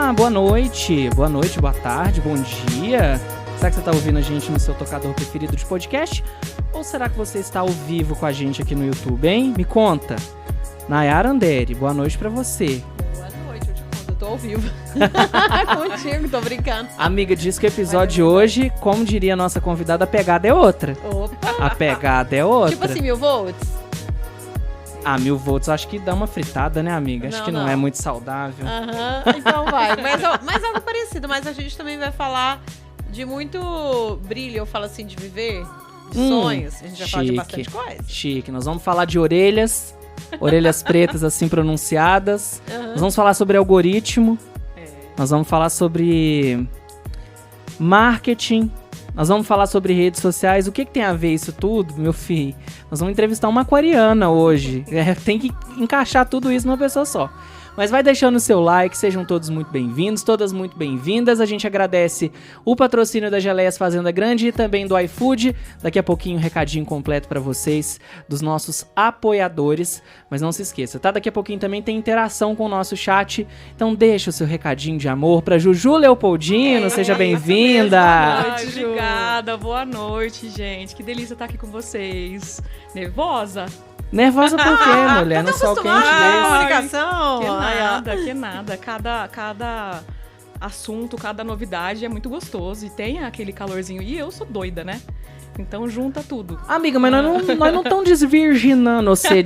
Olá, boa noite, boa tarde, bom dia. Será que você está ouvindo a gente no seu tocador preferido de podcast? Ou será que você está ao vivo com a gente aqui no YouTube, hein? Me conta. Nayara Andere, boa noite pra você. Boa noite, eu tô ao vivo. Contigo, tô brincando. Amiga, diz que o episódio de hoje, como diria a nossa convidada, a pegada é outra. Opa! A pegada é outra. Tipo assim, 1000 volts? 1000 volts, acho que dá uma fritada, né, amiga? Acho que não é muito saudável. Então vai. Mas algo parecido, mas a gente também vai falar de muito brilho, eu falo assim, de viver, de sonhos. A gente vai falar de bastante coisa. Chique, nós vamos falar de orelhas pretas assim pronunciadas. Nós vamos falar sobre algoritmo. Nós vamos falar sobre marketing. Nós vamos falar sobre redes sociais. O que tem a ver isso tudo, meu filho? Nós vamos entrevistar uma aquariana hoje. Tem que encaixar tudo isso numa pessoa só. Mas vai deixando o seu like, sejam todos muito bem-vindos, todas muito bem-vindas. A gente agradece o patrocínio da Geleias Fazenda Grande e também do iFood. Daqui a pouquinho um recadinho completo para vocês, dos nossos apoiadores. Mas não se esqueça, tá? Daqui a pouquinho também tem interação com o nosso chat. Então deixa o seu recadinho de amor pra Juju Leopoldino, seja bem-vinda. Boa noite, obrigada, boa noite, gente. Que delícia estar aqui com vocês. Nervosa? Nervosa por quê, mulher? No sol quente desse. Comunicação. Que nada. Cada assunto, cada novidade é muito gostoso. E tem aquele calorzinho. E eu sou doida, né? Então junta tudo. Amiga, mas nós não estamos desvirginando você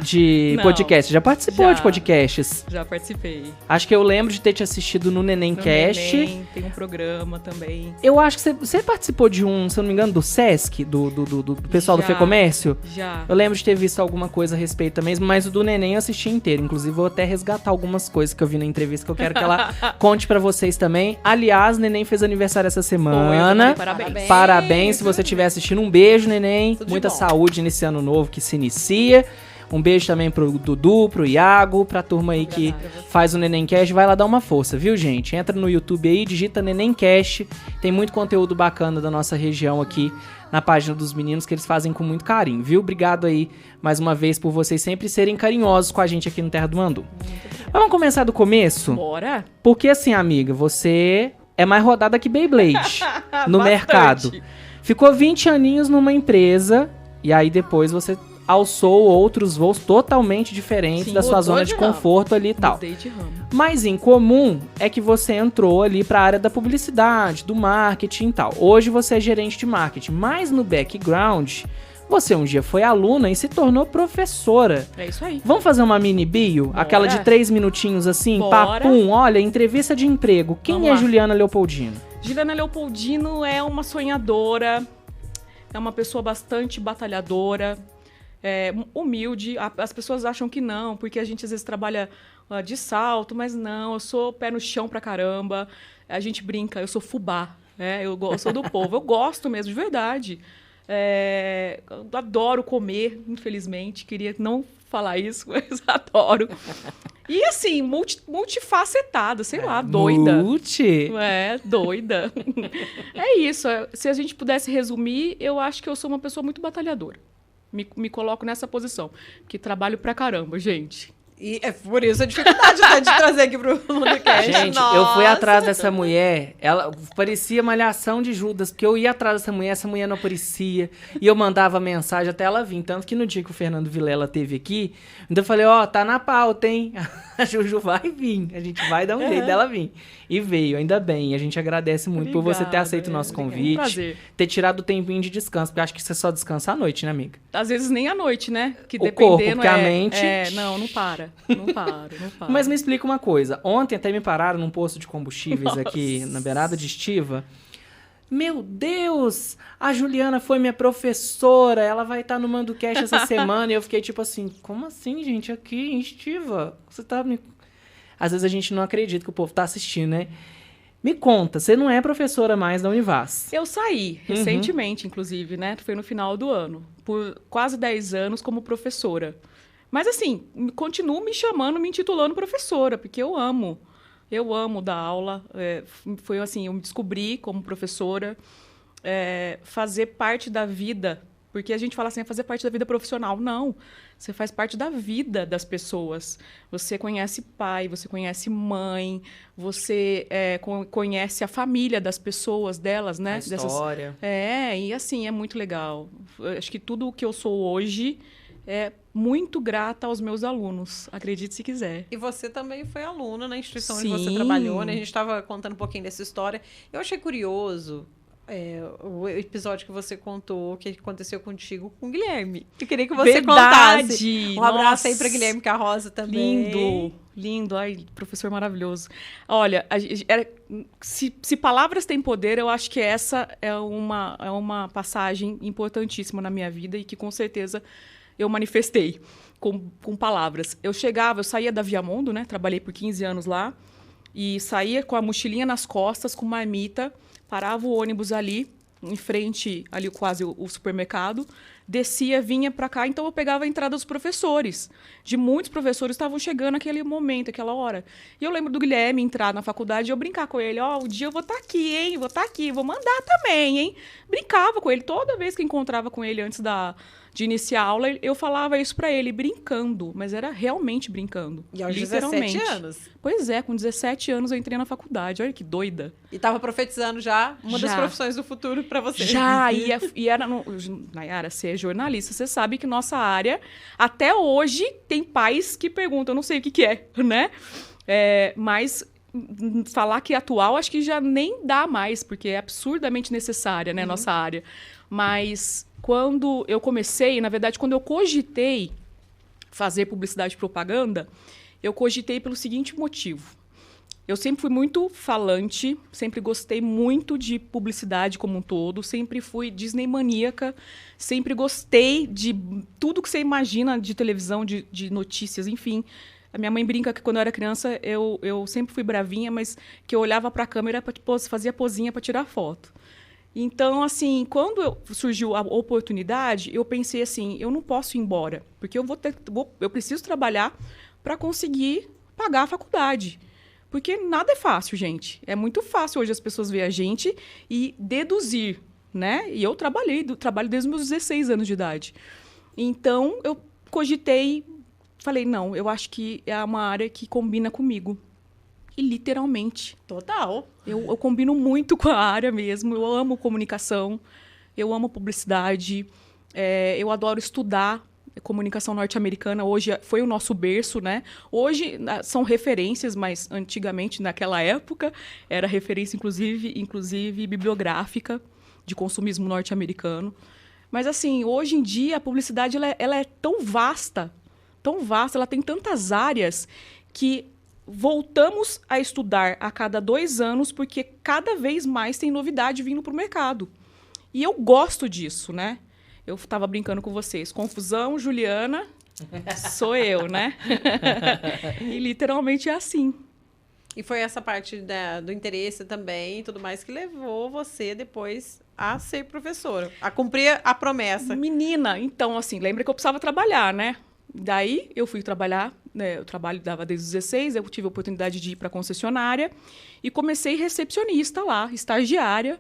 de podcast. Já participou de podcasts? Já participei. Acho que eu lembro de ter te assistido no Nenemcast. Neném, tem um programa também. Eu acho que você participou de um, se eu não me engano, do Sesc, do pessoal do Fecomércio? Já. Eu lembro de ter visto alguma coisa a respeito também, mas o do Neném eu assisti inteiro. Inclusive, vou até resgatar algumas coisas que eu vi na entrevista que eu quero que ela conte pra vocês também. Aliás, Neném fez aniversário essa semana. Parabéns. Parabéns se você estiver assistindo. Um beijo, Neném. Tudo Muita de bom. saúde nesse ano novo que se inicia. Um beijo também pro Dudu, pro Iago, pra turma aí que faz o Nenemcast. Vai lá dar uma força, viu, gente? Entra no YouTube aí, digita Nenemcast. Tem muito conteúdo bacana da nossa região aqui na página dos meninos que eles fazem com muito carinho, viu? Obrigado aí mais uma vez por vocês sempre serem carinhosos com a gente aqui no Terra do Mandu. Vamos começar do começo? Bora. Porque assim, amiga, você é mais rodada que Beyblade no mercado. Ficou 20 aninhos numa empresa e aí depois você alçou outros voos totalmente diferentes da sua zona de conforto ali e tal. Mudei de ramo. Mas em comum é que você entrou ali para a área da publicidade, do marketing e tal. Hoje você é gerente de marketing, mas no background você um dia foi aluna e se tornou professora. É isso aí. Vamos fazer uma mini bio? Bora. Aquela de 3 minutinhos assim, Bora. papum, olha, entrevista de emprego. Quem Vamos é lá. Juliana Leopoldino? Juliana Leopoldino é uma sonhadora, é uma pessoa bastante batalhadora, humilde. As pessoas acham que não, porque a gente às vezes trabalha de salto, mas não, eu sou pé no chão pra caramba. A gente brinca, eu sou fubá, né? Eu sou do povo, eu gosto mesmo, de verdade. Eu adoro comer, infelizmente, queria não falar isso, mas adoro. E assim, multifacetada, sei lá, doida. Doida. É isso. Se a gente pudesse resumir, eu acho que eu sou uma pessoa muito batalhadora. Me coloco nessa posição. Porque trabalho pra caramba, gente. E é por isso a dificuldade de trazer aqui pro Mundocast. Gente, eu fui atrás dessa mulher, ela parecia malhação de Judas, porque eu ia atrás dessa mulher, essa mulher não aparecia, e eu mandava mensagem até ela vir. Tanto que no dia que o Fernando Vilela teve aqui, ainda falei, tá na pauta, hein? A Juju vai vir, a gente vai dar um jeito dela vir. E veio, ainda bem, a gente agradece muito por você ter aceito o nosso convite, prazer. ter tirado o tempinho de descanso, porque eu acho que você só descansa à noite, né, amiga? Às vezes nem à noite, né? Que O dependendo corpo, porque a mente... não para. Não paro. Mas me explica uma coisa. Ontem até me pararam num posto de combustíveis aqui na beirada de Estiva. Meu Deus! A Juliana foi minha professora. Ela vai estar no Manducast essa semana. E eu fiquei tipo assim, como assim, gente? Aqui em Estiva? Você tá me... Às vezes a gente não acredita que o povo tá assistindo, né? Me conta, você não é professora mais da Univaz. Eu saí recentemente, inclusive, né? Foi no final do ano. Por quase 10 anos como professora. Mas assim, continuo me chamando, me intitulando professora, porque eu amo. Eu amo dar aula. Foi assim, eu me descobri como professora. Fazer parte da vida Porque a gente fala assim, é fazer parte da vida profissional. Não, você faz parte da vida das pessoas. Você conhece pai, você conhece mãe, você conhece a família das pessoas, delas, né? A história. E assim, é muito legal. Acho que tudo o que eu sou hoje é muito grata aos meus alunos, acredite se quiser. E você também foi aluna na instituição Sim. onde você trabalhou, né? A gente estava contando um pouquinho dessa história. Eu achei curioso o episódio que você contou, que aconteceu contigo com o Guilherme. Eu queria que você contasse. Um abraço aí para Guilherme Carroza também. Lindo, lindo. Ai, professor maravilhoso. Olha, se palavras têm poder, eu acho que essa é uma passagem importantíssima na minha vida e que com certeza eu manifestei com palavras. Eu saía da Viamondo, né? Trabalhei por 15 anos lá. E saía com a mochilinha nas costas, com marmita, parava o ônibus ali, em frente, ali quase o supermercado, descia, vinha para cá. Então, eu pegava a entrada dos professores. De muitos professores estavam chegando naquele momento, aquela hora. E eu lembro do Guilherme entrar na faculdade e eu brincar com ele. O dia eu vou estar aqui, hein? Vou estar aqui, vou mandar também, hein? Brincava com ele. Toda vez que encontrava com ele antes de iniciar a aula, eu falava isso para ele, brincando. Mas era realmente brincando. E aos 17 anos? Pois é, com 17 anos eu entrei na faculdade. Olha que doida. E estava profetizando já uma das profissões do futuro para você. Já, e era... Nayara, você é jornalista, você sabe que nossa área, até hoje, tem pais que perguntam, eu não sei o que é, né? Mas falar que é atual, acho que já nem dá mais, porque é absurdamente necessária, né, nossa área. Mas quando eu comecei, na verdade, quando eu cogitei fazer publicidade e propaganda, eu cogitei pelo seguinte motivo. Eu sempre fui muito falante, sempre gostei muito de publicidade como um todo, sempre fui Disney maníaca, sempre gostei de tudo que você imagina de televisão, de notícias, enfim. A minha mãe brinca que quando eu era criança eu sempre fui bravinha, mas que eu olhava para a câmera, fazia posinha para tirar foto. Então, assim, quando surgiu a oportunidade, eu pensei assim, eu não posso ir embora, porque eu preciso trabalhar para conseguir pagar a faculdade. Porque nada é fácil, gente. É muito fácil hoje as pessoas verem a gente e deduzir, né? E eu trabalho desde os meus 16 anos de idade. Então, eu cogitei, falei, não, eu acho que é uma área que combina comigo. E literalmente. Total. Eu combino muito com a área mesmo. Eu amo comunicação, eu amo publicidade, eu adoro estudar comunicação norte-americana. Hoje foi o nosso berço, né? Hoje são referências, mas antigamente, naquela época, era referência, inclusive bibliográfica de consumismo norte-americano. Mas, assim, hoje em dia, a publicidade ela é tão vasta, ela tem tantas áreas que voltamos a estudar a cada 2 anos, porque cada vez mais tem novidade vindo para o mercado. E eu gosto disso, né? Eu estava brincando com vocês. Confusão, Juliana, sou eu, né? E literalmente é assim. E foi essa parte do interesse também e tudo mais que levou você depois a ser professora, a cumprir a promessa. Menina, então, assim, lembra que eu precisava trabalhar, né? Daí eu fui trabalhar, né? Eu trabalhava desde os 16, eu tive a oportunidade de ir para a concessionária e comecei recepcionista lá, estagiária,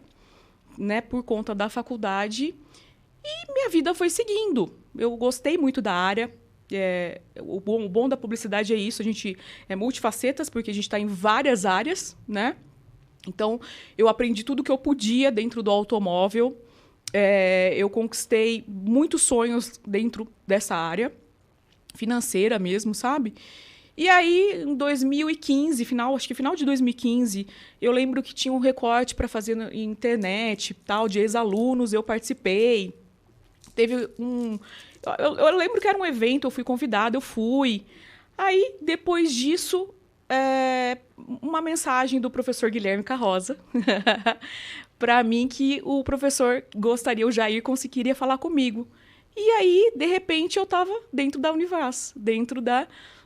né? Por conta da faculdade. E minha vida foi seguindo. Eu gostei muito da área. O bom da publicidade é isso. A gente é multifacetas, porque a gente está em várias áreas, né? Então, eu aprendi tudo que eu podia dentro do automóvel. Eu conquistei muitos sonhos dentro dessa área, financeira mesmo, sabe? E aí, em 2015, acho que final de 2015, eu lembro que tinha um recorte para fazer na internet, tal, de ex-alunos, eu participei. Teve eu lembro que era um evento, eu fui convidada, eu fui. Aí, depois disso, uma mensagem do professor Guilherme Carroza para mim que o professor o Jair conseguiria falar comigo. E aí, de repente, eu estava dentro da Univas, dentro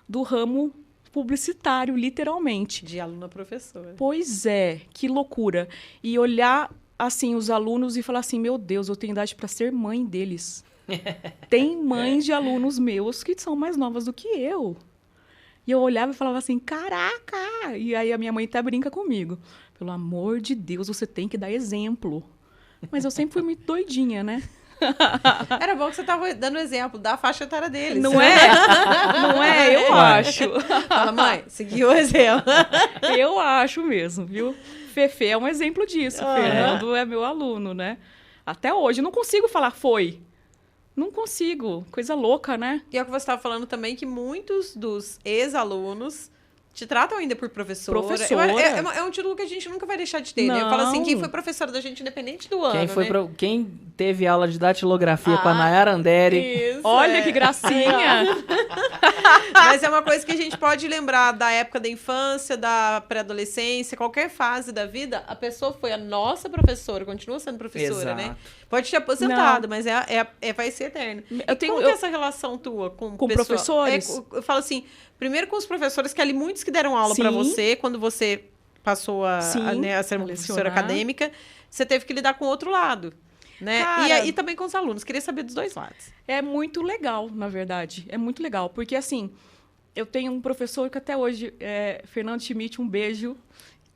do ramo publicitário, literalmente. De aluna a professora. Pois é, que loucura. E olhar assim os alunos e falar assim, meu Deus, eu tenho idade para ser mãe deles. Tem mães de alunos meus que são mais novas do que eu. E eu olhava e falava assim, caraca! E aí a minha mãe até brinca comigo. Pelo amor de Deus, você tem que dar exemplo. Mas eu sempre fui muito doidinha, né? Era bom que você tava dando exemplo da faixa etária deles. Não é? Não é? Eu acho. Fala, mãe, seguiu o exemplo. Eu acho mesmo, viu? Fefe é um exemplo disso. Fernando é meu aluno, né? Até hoje. Não consigo falar foi. Não consigo. Coisa louca, né? E é o que você estava falando também, que muitos dos ex-alunos te tratam ainda por professora. Professora. É um título que a gente nunca vai deixar de ter, né? Eu falo assim, quem foi professora da gente, independente do ano, Quem teve aula de datilografia com a Nayara Andere. Isso, Olha que gracinha. Mas é uma coisa que a gente pode lembrar da época da infância, da pré-adolescência, qualquer fase da vida, a pessoa foi a nossa professora, continua sendo professora, né? Pode ter aposentado, mas vai ser eterno. Como que é essa relação tua com professores? Eu falo assim, primeiro com os professores, que ali muitos que deram aula para você, quando você passou a ser uma professora acadêmica, você teve que lidar com o outro lado. Né? Cara, e também com os alunos. Queria saber dos dois lados. É muito legal, na verdade. É muito legal. Porque, assim, eu tenho um professor que até hoje, Fernando Schmidt, um beijo,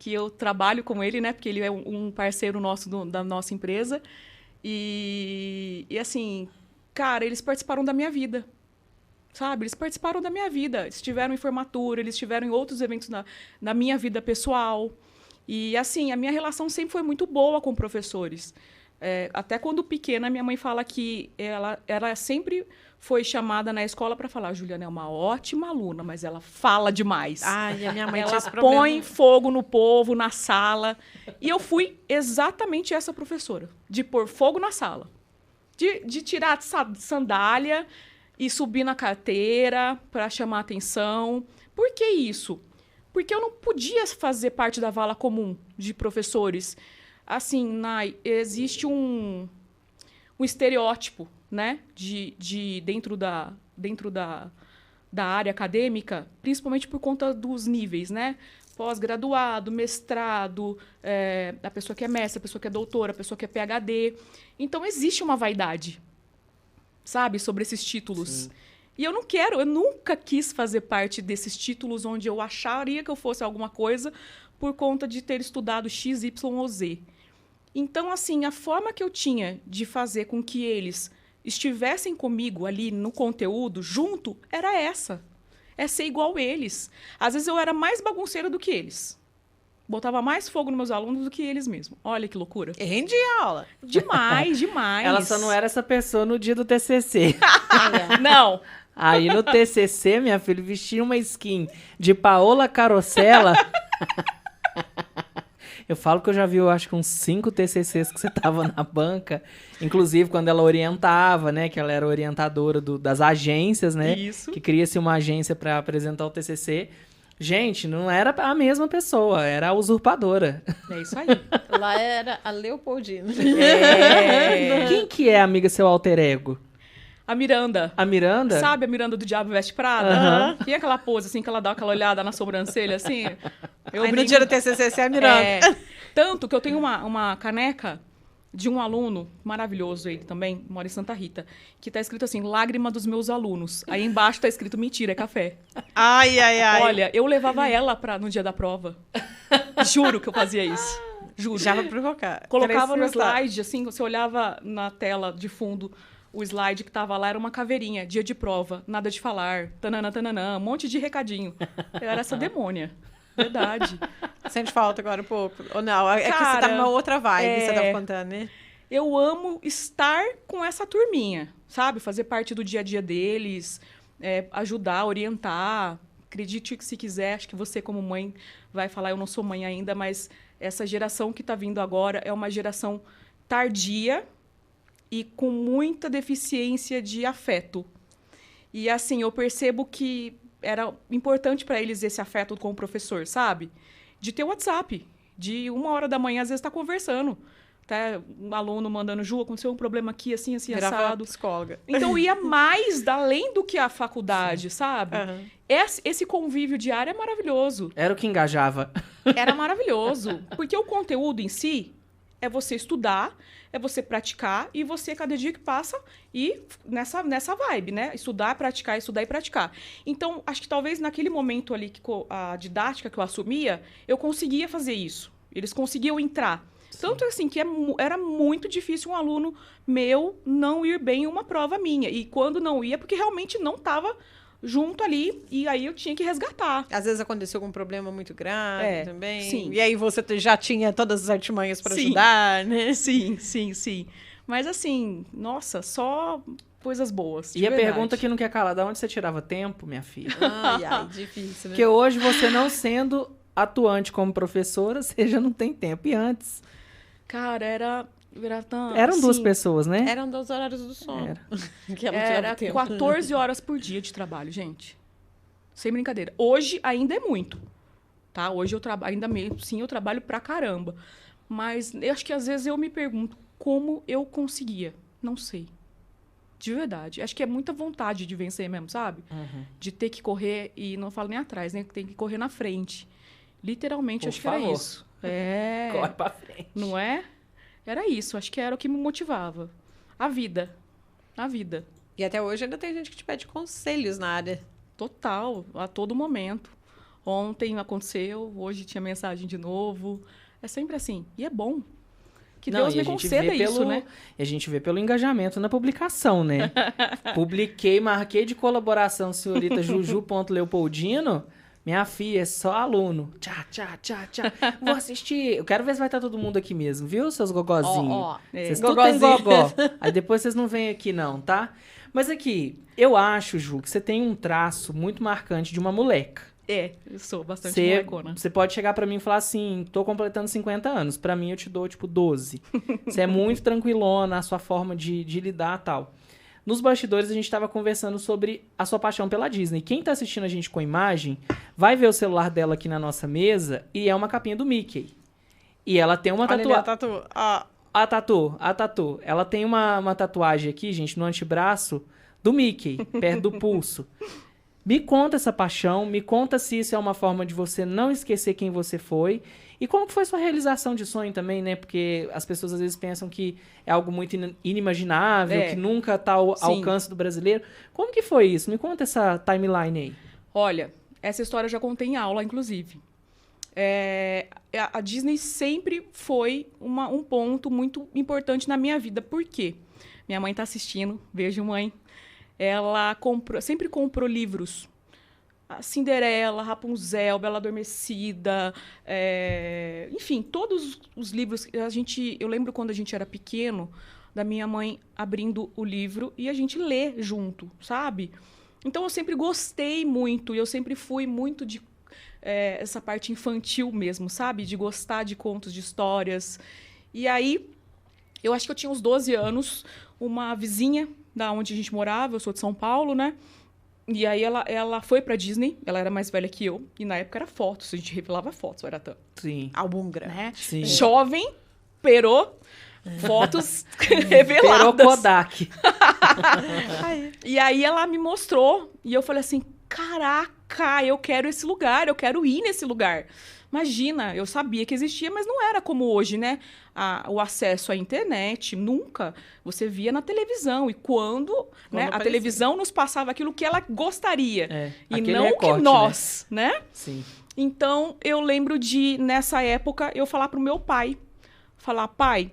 que eu trabalho com ele, né? Porque ele é um parceiro nosso da nossa empresa. E, assim, cara, eles participaram da minha vida. Sabe? Eles participaram da minha vida. Eles estiveram em formatura, eles estiveram em outros eventos na minha vida pessoal. E, assim, a minha relação sempre foi muito boa com professores. Até quando pequena, minha mãe fala que ela sempre foi chamada na escola para falar: Juliana é uma ótima aluna, mas ela fala demais. Ai, a minha mãe tinha esse ela problema. põe fogo no povo, na sala. E eu fui exatamente essa professora, de pôr fogo na sala. De tirar a sandália e subir na carteira para chamar atenção. Por que isso? Porque eu não podia fazer parte da vala comum de professores. Assim, Nay, existe um estereótipo, né, dentro da área acadêmica, principalmente por conta dos níveis, né? Pós-graduado, mestrado, a pessoa que é mestre, a pessoa que é doutora, a pessoa que é PhD. Então, existe uma vaidade, sabe, sobre esses títulos. Sim. E eu nunca quis fazer parte desses títulos onde eu acharia que eu fosse alguma coisa por conta de ter estudado X, Y ou Z. Então, assim, a forma que eu tinha de fazer com que eles estivessem comigo ali no conteúdo, junto, era essa. É ser igual eles. Às vezes eu era mais bagunceira do que eles. Botava mais fogo nos meus alunos do que eles mesmos. Olha que loucura. E rendia aula. Demais, demais. Ela só não era essa pessoa no dia do TCC. Não. Aí no TCC, minha filha, vestia uma skin de Paola Carosella. Eu falo que eu já vi, eu acho que uns 5 TCCs que você tava na banca. Inclusive, quando ela orientava, né? Que ela era orientadora das agências, né? Isso. Que cria-se uma agência para apresentar o TCC. Gente, não era a mesma pessoa, era a usurpadora. É isso aí. Lá era a Leopoldina. Quem que é, amiga, seu alter ego? A Miranda. A Miranda? Sabe a Miranda do Diabo Veste Prada? E aquela pose, assim, que ela dá aquela olhada na sobrancelha, assim? Aí no dia do TCC é a Miranda. Tanto que eu tenho uma caneca de um aluno maravilhoso, ele também, mora em Santa Rita, que tá escrito assim, lágrima dos meus alunos. Aí embaixo tá escrito, mentira, é café. Ai. Olha, eu levava ela no dia da prova. Juro que eu fazia isso. Juro. Já pra provocar. Colocava no slide, assim, você olhava na tela de fundo, o slide que tava lá era uma caveirinha, dia de prova, nada de falar, tananã, um monte de recadinho. Eu era essa demônia. Verdade. Sente falta agora um pouco? Ou não? É que você tá numa outra vibe, você tava contando, né? Eu amo estar com essa turminha, sabe? Fazer parte do dia a dia deles, ajudar, orientar. Acredite que se quiser, acho que você como mãe vai falar, eu não sou mãe ainda, mas essa geração que tá vindo agora é uma geração tardia e com muita deficiência de afeto. E assim, eu percebo que era importante para eles esse afeto com o professor, sabe? De ter WhatsApp, de 1h da manhã, às vezes, tá conversando. Até um aluno mandando, Ju, aconteceu um problema aqui, assim, assado. Psicóloga. Então, ia mais além do que a faculdade, sabe? Uhum. Esse convívio diário é maravilhoso. Era o que engajava. Era maravilhoso. Porque o conteúdo em si é você estudar, é você praticar e você, cada dia que passa, ir nessa vibe, né? Estudar, praticar, estudar e praticar. Então, acho que talvez naquele momento ali, que a didática que eu assumia, eu conseguia fazer isso. Eles conseguiam entrar. Tanto assim que era muito difícil um aluno meu não ir bem em uma prova minha. E quando não ia, porque realmente não estava junto ali, e aí eu tinha que resgatar. Às vezes aconteceu algum problema muito grave também. Sim. E aí você já tinha todas as artimanhas para ajudar, né? Sim. Mas assim, nossa, só coisas boas. E a pergunta que não quer calar, da onde você tirava tempo, minha filha? Ai, difícil, né? Porque hoje você não sendo atuante como professora, você já não tem tempo. E antes? Cara, eram duas pessoas, né? Eram 2 horários do sono. Era 14 horas por dia de trabalho, gente. Sem brincadeira. Hoje ainda é muito, tá? Hoje eu trabalho pra caramba. Mas eu acho que às vezes eu me pergunto como eu conseguia. Não sei. De verdade. Acho que é muita vontade de vencer mesmo, sabe? Uhum. De ter que correr, e não falo nem atrás, né? Tem que correr na frente. Literalmente, acho que era isso. Corre pra frente. Não é? Era isso, acho que era o que me motivava. A vida. E até hoje ainda tem gente que te pede conselhos na área. Total, a todo momento. Ontem aconteceu, hoje tinha mensagem de novo. É sempre assim. E é bom. Que Deus me conceda isso, né? E a gente vê pelo engajamento na publicação, né? Publiquei, marquei de colaboração senhorita Juju.Leopoldino. Minha filha é só aluno. Tchá. Vou assistir. Eu quero ver se vai estar todo mundo aqui mesmo, viu, seus gogozinhos? Vocês tudo tem gogó. Aí depois vocês não vêm aqui não, tá? Mas aqui, eu acho, Ju, que você tem um traço muito marcante de uma moleca. Eu sou bastante molecona. Você pode chegar pra mim e falar assim, tô completando 50 anos. Pra mim, eu te dou, 12. Você é muito tranquilona, a sua forma de lidar e tal. Nos bastidores, a gente estava conversando sobre a sua paixão pela Disney. Quem está assistindo a gente com imagem, vai ver o celular dela aqui na nossa mesa e é uma capinha do Mickey. E ela tem uma tatuagem... A Tatu. Ela tem uma tatuagem aqui, gente, no antebraço do Mickey, perto do pulso. Me conta essa paixão, me conta se isso é uma forma de você não esquecer quem você foi. E como que foi sua realização de sonho também, né? Porque as pessoas às vezes pensam que é algo muito inimaginável, que nunca está ao alcance do brasileiro. Como que foi isso? Me conta essa timeline aí. Olha, essa história eu já contei em aula, inclusive. A Disney sempre foi um ponto muito importante na minha vida. Por quê? Minha mãe está assistindo. Beijo, mãe. Ela sempre comprou livros. Cinderela, Rapunzel, Bela Adormecida, enfim, todos os livros. Eu lembro quando a gente era pequeno, da minha mãe abrindo o livro e a gente lê junto, sabe? Então eu sempre gostei muito, e eu sempre fui muito de essa parte infantil mesmo, sabe? De gostar de contos, de histórias. E aí, eu acho que eu tinha uns 12 anos, uma vizinha da onde a gente morava, eu sou de São Paulo, né? E aí ela foi pra Disney, ela era mais velha que eu, e na época era fotos, a gente revelava fotos, era tanto. Sim. Álbum grande. Né? Sim. Jovem, perô, fotos reveladas. Perô Kodak. E aí ela me mostrou, e eu falei assim, caraca, eu quero esse lugar, eu quero ir nesse lugar. Imagina, eu sabia que existia, mas não era como hoje, né? O acesso à internet, nunca. Você via na televisão. E quando né, a televisão nos passava aquilo que ela gostaria. E não o que nós, né? Sim. Então, eu lembro de, nessa época, eu falar pro meu pai. Falar, pai,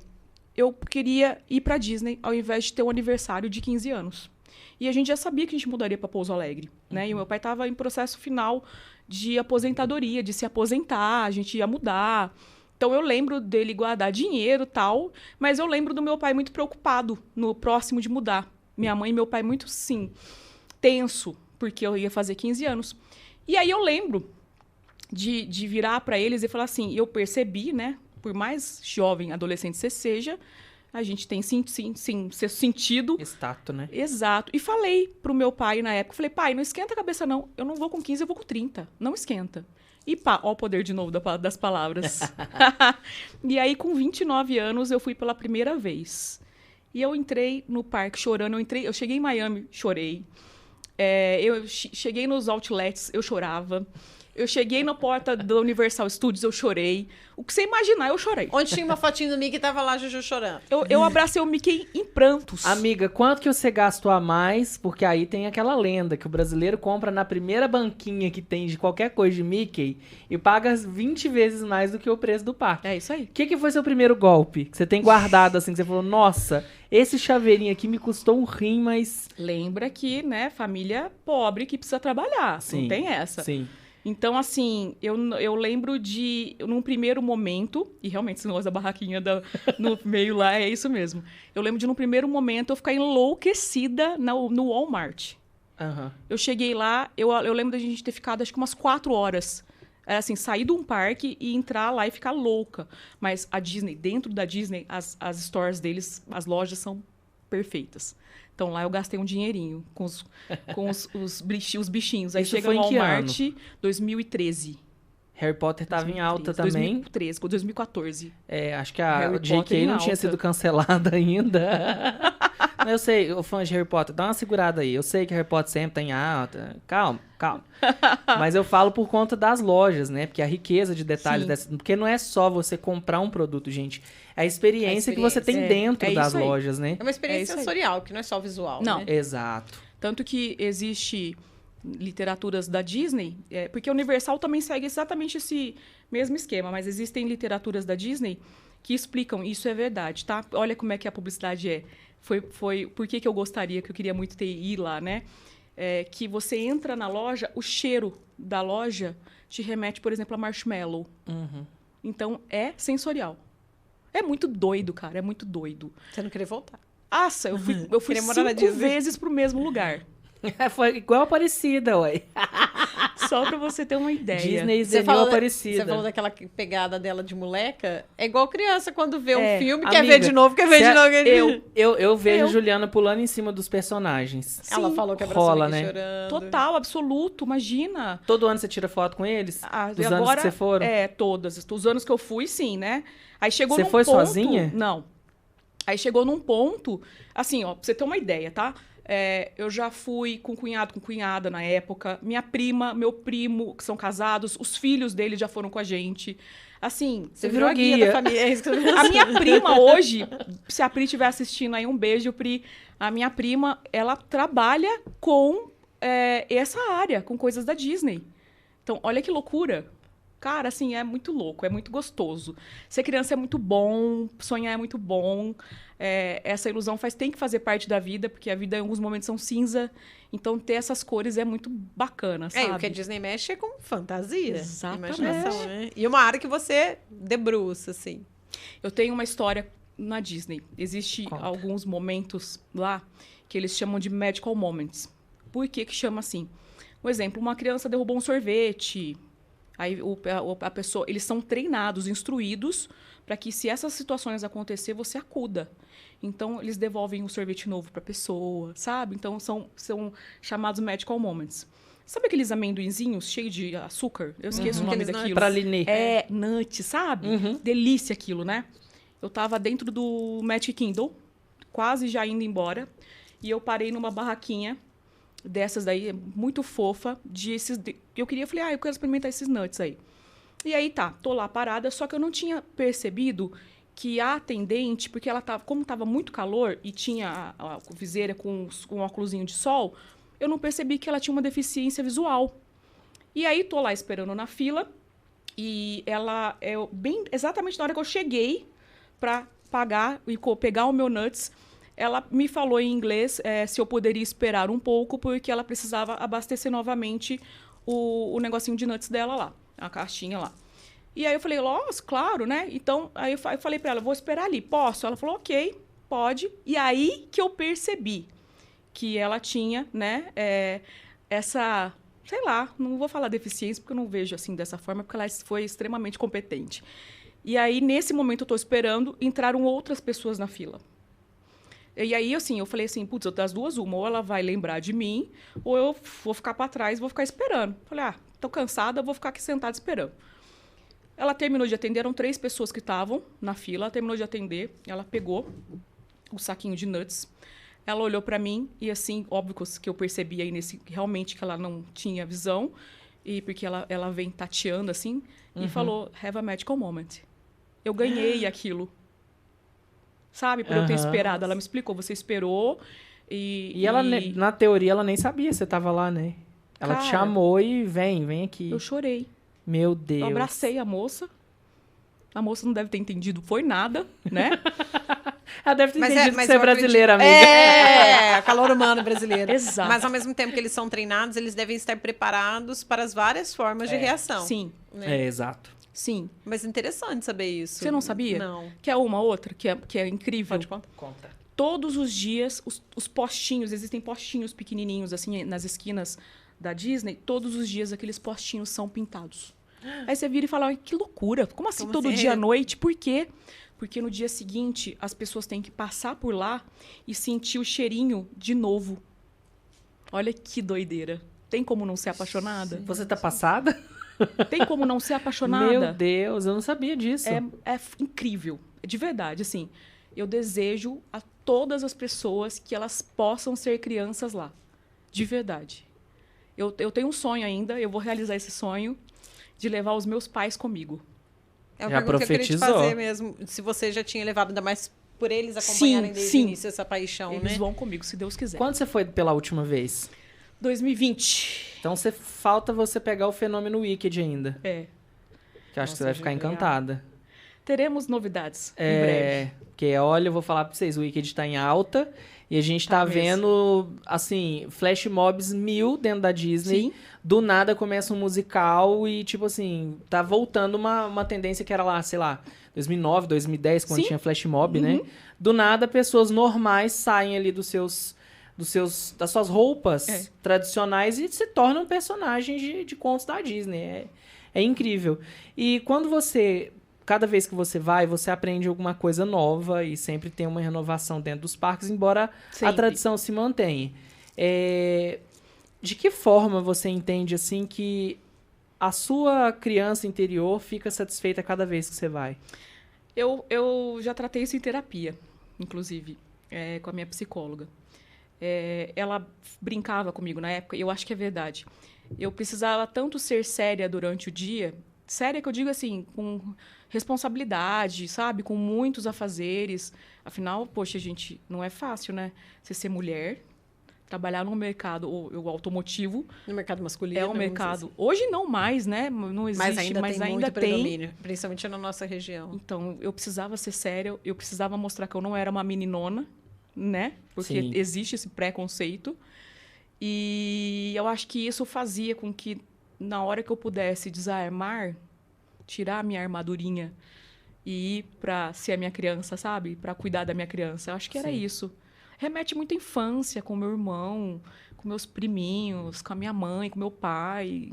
eu queria ir pra Disney ao invés de ter um aniversário de 15 anos. E a gente já sabia que a gente mudaria para Pouso Alegre, né? E o meu pai estava em processo final de aposentadoria, de se aposentar, a gente ia mudar. Então, eu lembro dele guardar dinheiro e tal, mas eu lembro do meu pai muito preocupado no próximo de mudar. Minha mãe e meu pai muito, sim, tenso, porque eu ia fazer 15 anos. E aí eu lembro de virar para eles e falar assim, eu percebi, né? Por mais jovem, adolescente você seja, a gente tem sim sentido. Status, né? Exato. E falei pro meu pai na época, falei, pai, não esquenta a cabeça não, eu não vou com 15, eu vou com 30, não esquenta. E pá, ó o poder de novo das palavras. E aí, com 29 anos, eu fui pela primeira vez. E eu entrei no parque chorando, eu cheguei em Miami, chorei. Eu cheguei nos outlets, eu chorava. Eu cheguei na porta do Universal Studios, eu chorei. O que você imaginar, eu chorei. Onde tinha uma fotinha do Mickey, tava lá Juju chorando. Eu abracei o Mickey em prantos. Amiga, quanto que você gastou a mais? Porque aí tem aquela lenda que o brasileiro compra na primeira banquinha que tem de qualquer coisa de Mickey e paga 20 vezes mais do que o preço do parque. É isso aí. O que foi seu primeiro golpe? Que você tem guardado assim, que você falou, nossa, esse chaveirinho aqui me custou um rim, mas... Lembra que, né, família pobre que precisa trabalhar. Sim, não tem essa. Sim. Então, assim, eu lembro de, num primeiro momento, e realmente esse negócio da barraquinha no meio lá, é isso mesmo. Eu lembro de, num primeiro momento, eu ficar enlouquecida no Walmart. Uhum. Eu cheguei lá, eu lembro da gente ter ficado, acho que umas 4 horas. Era assim, sair de um parque e entrar lá e ficar louca. Mas a Disney, dentro da Disney, as stores deles, as lojas são perfeitas. Então, lá eu gastei um dinheirinho com os bichinhos. Aí Isso chega foi no em que Walmart, 2013. Harry Potter tava em alta também. 2013, 2014. É, acho que a Harry J.K. Potter em não tinha alta. sido cancelada ainda. Mas eu sei, o fã de Harry Potter, dá uma segurada aí. Eu sei que Harry Potter sempre tá em alta. Calma. Mas eu falo por conta das lojas, né? Porque a riqueza de detalhes dessa... Porque não é só você comprar um produto, gente. É a experiência que você tem dentro das lojas, né? É uma experiência sensorial, que não é só visual, Não. né? Exato. Tanto que existe literaturas da Disney, porque a Universal também segue exatamente esse mesmo esquema, mas existem literaturas da Disney que explicam, isso é verdade, tá? Olha como é que a publicidade é. Foi por que eu gostaria, que eu queria muito ir lá, né? Que você entra na loja, o cheiro da loja te remete, por exemplo, a marshmallow. Uhum. Então, é sensorial. É muito doido, cara, é muito doido. Você não queria voltar. Nossa, eu fui 5 vezes pro mesmo lugar. Foi igual a Aparecida, ué. Só pra você ter uma ideia. Disney zerou Aparecida. Você falou daquela pegada dela de moleca? É igual criança quando vê um filme, amiga, quer ver de novo, quer ver de novo. Eu vejo Juliana pulando em cima dos personagens. Ela Sim. falou que abraçou Rola, aqui né? chorando. Total, absoluto, imagina. Todo ano você tira foto com eles? Dos Agora, anos que você foram? Todas. Os anos que eu fui, sim, né? Aí chegou Você num foi ponto... sozinha? Não. Aí chegou num ponto... Assim, ó, pra você ter uma ideia, tá? Eu já fui com cunhado, com cunhada na época. Minha prima, meu primo, que são casados. Os filhos dele já foram com a gente. Assim... Você virou a guia da família. É isso que eu A minha prima hoje, se a Pri estiver assistindo aí, um beijo, Pri. A minha prima, ela trabalha com essa área, com coisas da Disney. Então, olha que loucura. Cara, assim, é muito louco, é muito gostoso. Ser criança é muito bom, sonhar é muito bom. Essa ilusão tem que fazer parte da vida, porque a vida em alguns momentos são cinza. Então, ter essas cores é muito bacana, sabe? E o que a Disney mexe é com fantasia. Exatamente. Imaginação, né? E uma área que você debruça, assim. Eu tenho uma história na Disney. Existe alguns momentos lá que eles chamam de magical moments. Por que chama assim? Um exemplo, uma criança derrubou um sorvete. Aí a pessoa, eles são treinados, instruídos, para que se essas situações acontecer, você acuda. Então, eles devolvem um sorvete novo para a pessoa, sabe? Então, são chamados magical moments. Sabe aqueles amendoinzinhos cheios de açúcar? Eu esqueço o nome daquilo. Pralinê. Nut, sabe? Delícia aquilo, né? Eu tava dentro do Magic Kingdom, quase já indo embora, e eu parei numa barraquinha dessas daí, muito fofa, eu falei, eu quero experimentar esses nuts aí. E aí tô lá parada, só que eu não tinha percebido que a atendente, porque ela como tava muito calor e tinha a viseira com um óculosinho de sol, eu não percebi que ela tinha uma deficiência visual. E aí tô lá esperando na fila, e exatamente na hora que eu cheguei para pagar e pegar o meu nuts, ela me falou em inglês se eu poderia esperar um pouco, porque ela precisava abastecer novamente o negocinho de nuts dela lá, a caixinha lá. E aí eu falei, nossa, claro, né? Então, aí eu falei pra ela, vou esperar ali, posso? Ela falou, ok, pode. E aí que eu percebi que ela tinha, né, essa, sei lá, não vou falar deficiência, porque eu não vejo assim dessa forma, porque ela foi extremamente competente. E aí, nesse momento, eu tô esperando, entraram outras pessoas na fila. E aí, assim, eu falei assim, putz, das duas, uma, ou ela vai lembrar de mim, ou eu vou ficar para trás e vou ficar esperando. Falei, tô cansada, vou ficar aqui sentada esperando. Ela terminou de atender, eram 3 pessoas que estavam na fila, ela terminou de atender, ela pegou o saquinho de nuts, ela olhou para mim e, assim, óbvio que eu percebi aí realmente que ela não tinha visão, e porque ela vem tateando assim, e falou, have a magical moment. Eu ganhei aquilo. Sabe? Por eu ter esperado. Ela me explicou, você esperou e ela, na teoria, ela nem sabia que você tava lá, né? Ela te chamou e vem aqui. Eu chorei. Meu Deus. Eu abracei a moça. A moça não deve ter entendido, foi nada, né? Ela deve ter entendido que você é brasileira, amiga. Calor humano brasileiro. Exato. Mas ao mesmo tempo que eles são treinados, eles devem estar preparados para as várias formas de reação. Sim. Né? Exato. Sim. Mas interessante saber isso. Você não sabia? Não. Que é uma outra, que é incrível. Pode contar. Conta. Todos os dias, os postinhos, existem postinhos pequenininhos, assim, nas esquinas da Disney. Todos os dias, aqueles postinhos são pintados. Aí você vira e fala, que loucura. Como assim todo dia à noite? Por quê? Porque no dia seguinte, as pessoas têm que passar por lá e sentir o cheirinho de novo. Olha que doideira. Tem como não ser apaixonada? Você tá passada? Tem como não ser apaixonada? Meu Deus, eu não sabia disso. É incrível. De verdade, assim. Eu desejo a todas as pessoas que elas possam ser crianças lá. De verdade. Eu tenho um sonho ainda, eu vou realizar esse sonho de levar os meus pais comigo. É uma pergunta que eu queria te fazer mesmo. Se você já tinha levado, ainda mais por eles acompanharem desde o início essa paixão, eles vão comigo, se Deus quiser. Quando você foi pela última vez? 2020. Então falta você pegar o fenômeno Wicked ainda. É. Que eu acho que você vai ficar encantada. Teremos novidades em breve. Porque, olha, eu vou falar pra vocês, o Wicked tá em alta e a gente tá vendo, assim, flash mobs 1000 dentro da Disney. Sim. Do nada começa um musical e, tipo assim, tá voltando uma tendência que era lá, sei lá, 2009, 2010, quando tinha flash mob, né? Do nada, pessoas normais saem ali das suas roupas tradicionais e se tornam personagens de contos da Disney. É incrível. E quando cada vez que você vai, você aprende alguma coisa nova e sempre tem uma renovação dentro dos parques, embora a tradição se mantenha. De que forma você entende, assim, que a sua criança interior fica satisfeita cada vez que você vai? Eu já tratei isso em terapia, inclusive, com a minha psicóloga. Ela brincava comigo na época, e eu acho que é verdade. Eu precisava tanto ser séria durante o dia, séria que eu digo assim, com responsabilidade, sabe? Com muitos afazeres. Afinal, poxa, gente, não é fácil, né? Você ser mulher, trabalhar no mercado automotivo. No mercado masculino. É um mercado... Assim. Hoje não mais, né? Não existe, mas ainda tem predomínio, principalmente na nossa região. Então, eu precisava ser séria, eu precisava mostrar que eu não era uma meninona, né? Porque existe esse preconceito. E eu acho que isso fazia com que, na hora que eu pudesse desarmar, tirar a minha armadurinha e ir pra ser a minha criança, sabe? Pra cuidar da minha criança. Eu acho que era isso. Remete muito à infância, com meu irmão, com meus priminhos, com a minha mãe, com meu pai.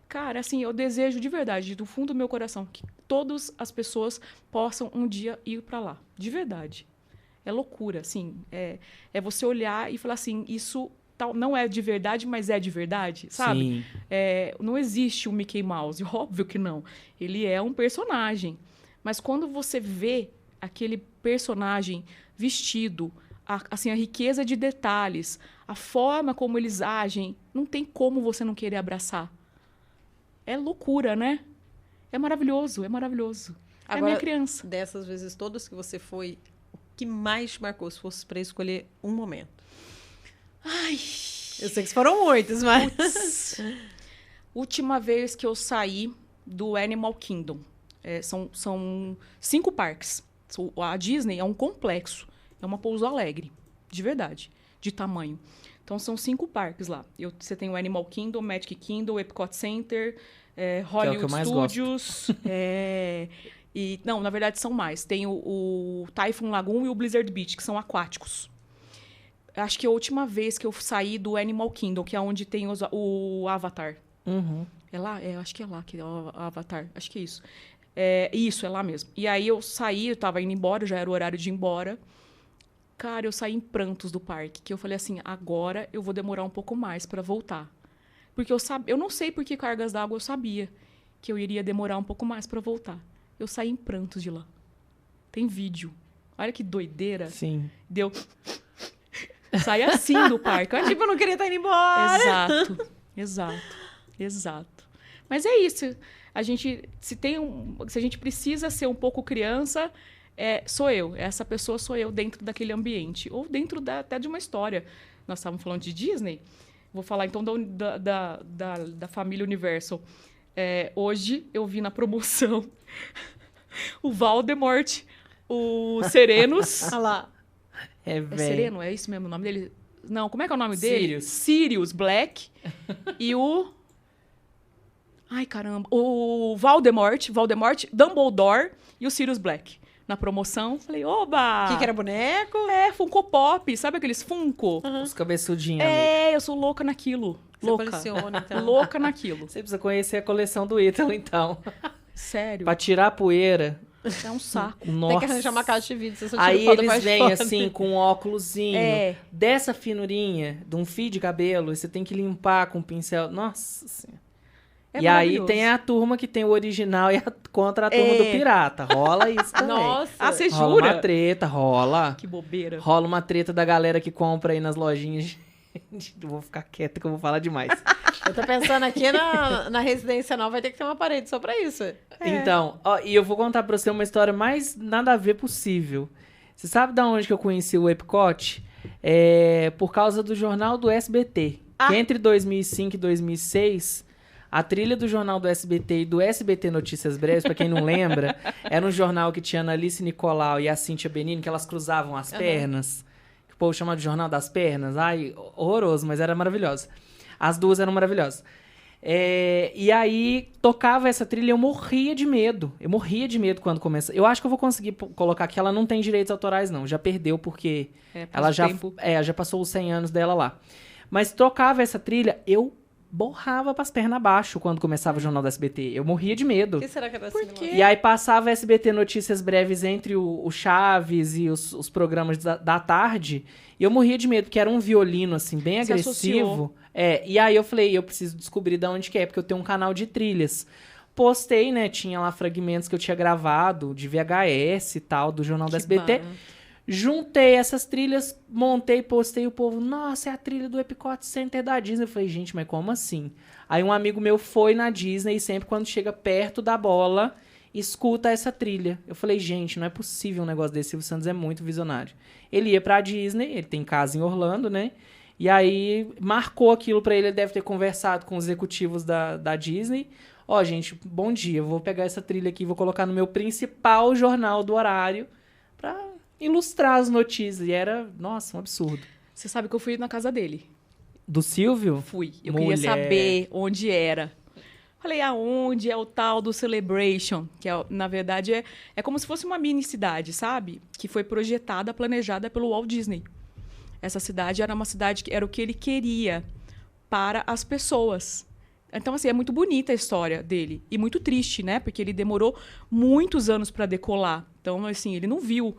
Cara, assim, eu desejo de verdade, do fundo do meu coração, que todas as pessoas possam um dia ir pra lá. De verdade. É loucura, assim. É você olhar e falar assim, isso não é de verdade, mas é de verdade, sabe? Sim. Não existe o Mickey Mouse, óbvio que não. Ele é um personagem. Mas quando você vê aquele personagem vestido, assim, a riqueza de detalhes, a forma como eles agem, não tem como você não querer abraçar. É loucura, né? É maravilhoso, é maravilhoso. Agora, é minha criança. Dessas vezes todas que você foi, o que mais te marcou, se fosse para escolher um momento? Ai, eu sei que foram muitos, mas... Última vez que eu saí do Animal Kingdom. São 5 parques. A Disney é um complexo. É uma Pouso Alegre, de verdade, de tamanho. Então, são 5 parques lá. Você tem o Animal Kingdom, Magic Kingdom, o Epcot Center, Hollywood Studios. Não, na verdade, são mais. Tem o Typhoon Lagoon e o Blizzard Beach, que são aquáticos. Acho que a última vez que eu saí do Animal Kingdom, que é onde tem o Avatar. Uhum. É lá? Acho que é lá que é o Avatar. Acho que é isso. Isso, é lá mesmo. E aí eu saí, eu tava indo embora, já era o horário de ir embora. Cara, eu saí em prantos do parque, que eu falei assim, agora eu vou demorar um pouco mais para voltar. Porque eu não sei por que cargas d'água eu sabia que eu iria demorar um pouco mais para voltar. Eu saí em prantos de lá. Tem vídeo. Olha que doideira. Sim. Deu... Sai assim do parque. Tipo, eu não queria estar indo embora. Exato. Mas é isso. Se a gente precisa ser um pouco criança, sou eu. Essa pessoa sou eu dentro daquele ambiente. Ou dentro até de uma história. Nós estávamos falando de Disney. Vou falar, então, da família Universal. Hoje, eu vi na promoção o Voldemort, o Serenus. Olha lá. É Sereno? É isso mesmo o nome dele? Não, como é que é o nome dele? Sirius Black. E o... Ai, caramba. O Voldemort, Dumbledore e o Sirius Black. Na promoção, falei, oba! Que era boneco? Funko Pop. Sabe aqueles Funko? Os cabeçudinhos. Eu sou louca naquilo. Você coleciona, então. Louca naquilo. Você precisa conhecer a coleção do Ítalo, então. Sério? Pra tirar a poeira. É um saco. Nossa. Tem que arranjar uma caixa de vídeo. Aí eles vêm assim, com um óculosinho. Dessa finurinha, de um fio de cabelo. E você tem que limpar com um pincel. Nossa Senhora. E aí tem a turma que tem o original e contra a turma do pirata. Rola isso também. Nossa. Você jura? Rola uma treta, rola. Que bobeira. Rola uma treta da galera que compra aí nas lojinhas. Eu vou ficar quieta que eu vou falar demais. Eu tô pensando aqui na residência nova, vai ter que ter uma parede só pra isso. Então, e eu vou contar pra você uma história mais nada a ver possível. Você sabe de onde que eu conheci o Epcot? Por causa do jornal do SBT. Que entre 2005 e 2006... A trilha do jornal do SBT e do SBT Notícias Breves, pra quem não lembra, era um jornal que tinha a Analice Nicolau e a Cíntia Benini, que elas cruzavam as pernas. Que o povo chama de Jornal das Pernas. Ai, horroroso, mas era maravilhoso. As duas eram maravilhosas. E aí, tocava essa trilha e eu morria de medo. Eu morria de medo quando começa. Eu acho que eu vou conseguir colocar que ela não tem direitos autorais, não. Já perdeu, porque ela já passou os 100 anos dela lá. Mas tocava essa trilha, eu borrava pras pernas abaixo quando começava o Jornal do SBT. Eu morria de medo. Por que será que era assim? E aí passava SBT Notícias Breves entre o Chaves e os programas da tarde. E eu morria de medo, porque era um violino, assim, bem agressivo. E aí eu falei, eu preciso descobrir de onde que é, porque eu tenho um canal de trilhas. Postei, né? Tinha lá fragmentos que eu tinha gravado de VHS e tal, do Jornal do SBT. Juntei essas trilhas, montei, postei, o povo, nossa, é a trilha do Epcot Center da Disney. Eu falei, gente, mas como assim? Aí um amigo meu foi na Disney e sempre quando chega perto da bola, escuta essa trilha. Eu falei, gente, não é possível um negócio desse, o Silvio Santos é muito visionário. Ele ia pra Disney, ele tem casa em Orlando, né? E aí marcou aquilo pra ele deve ter conversado com os executivos da Disney. Ó, gente, bom dia, eu vou pegar essa trilha aqui e vou colocar no meu principal jornal do horário pra ilustrar as notícias. E era, nossa, um absurdo. Você sabe que eu fui na casa dele. Do Silvio? Fui. Eu queria saber onde era. Falei, aonde é o tal do Celebration? Que, na verdade, é como se fosse uma mini cidade, sabe? Que foi projetada, planejada pelo Walt Disney. Essa cidade era uma cidade que era o que ele queria para as pessoas. Então, assim, é muito bonita a história dele. E muito triste, né? Porque ele demorou muitos anos para decolar. Então, assim, ele não viu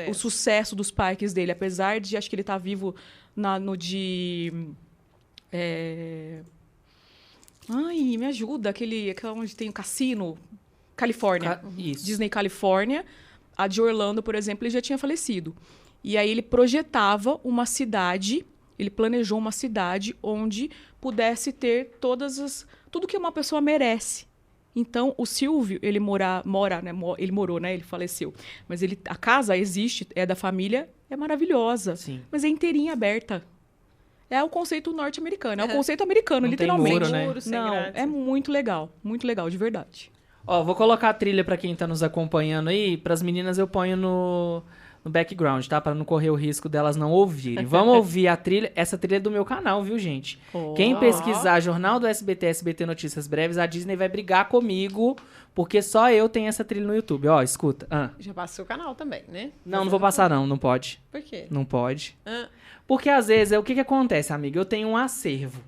o sucesso dos parques dele. Apesar de, acho que ele tá vivo no de... Ai, me ajuda. Aquele onde tem o cassino. Califórnia. Isso. Disney Califórnia. A de Orlando, por exemplo, ele já tinha falecido. E aí ele projetava uma cidade, ele planejou uma cidade onde pudesse ter tudo que uma pessoa merece. Então, o Silvio, ele ele morou, né? Ele faleceu. Mas a casa existe, é da família, é maravilhosa. Sim. Mas é inteirinha aberta. É o conceito norte-americano, é o conceito americano, não literalmente. Tem muro, né? Não, é muito legal, de verdade. Ó, vou colocar a trilha pra quem tá nos acompanhando aí. Pras meninas eu ponho no background, tá? Pra não correr o risco delas não ouvirem. Vamos ouvir a trilha. Essa trilha é do meu canal, viu, gente? Quem pesquisar Jornal do SBT, SBT Notícias Breves, a Disney vai brigar comigo, porque só eu tenho essa trilha no YouTube. Ó, escuta. Já passa o seu canal também, né? Não vou passar não pode. Por quê? Não pode. Porque às vezes, o que acontece, amiga? Eu tenho um acervo.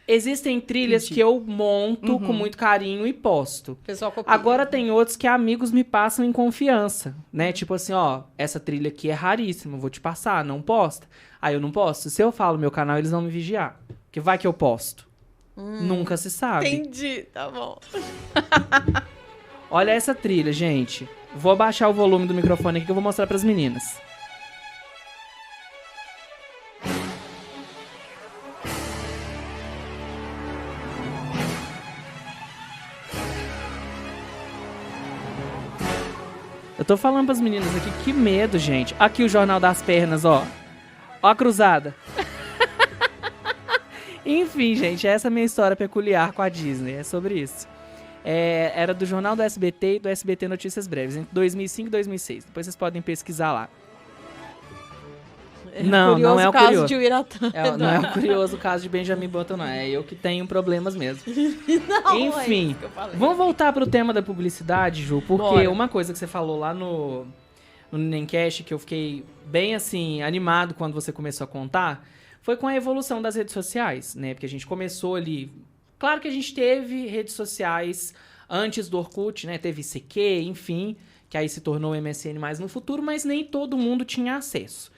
Existem trilhas que eu monto com muito carinho e posto. Pessoal copia. Agora tem outros que amigos me passam em confiança, né? Tipo assim, ó, essa trilha aqui é raríssima, vou te passar, não posta. Aí eu não posto. Se eu falo meu canal, eles vão me vigiar. Porque vai que eu posto. Nunca se sabe. Entendi, tá bom. Olha essa trilha, gente. Vou abaixar o volume do microfone aqui que eu vou mostrar pras meninas. tô falando pras meninas aqui, que medo, gente. Aqui o Jornal das Pernas, ó. Ó a cruzada. Enfim, gente, essa é a minha história peculiar com a Disney. É sobre isso. Era do Jornal do SBT e do SBT Notícias Breves, entre 2005 e 2006. Depois vocês podem pesquisar lá. Não é o curioso. De Uiratã. Não é o curioso caso de Benjamin Button, não. É eu que tenho problemas mesmo. Não, enfim, é isso que eu falei. Vamos voltar pro tema da publicidade, Ju, porque uma coisa que você falou lá no Nencast, que eu fiquei bem, assim, animado quando você começou a contar, foi com a evolução das redes sociais, né? Porque a gente começou ali... Claro que a gente teve redes sociais antes do Orkut, né? Teve ICQ, enfim, que aí se tornou o MSN mais no futuro, mas nem todo mundo tinha acesso.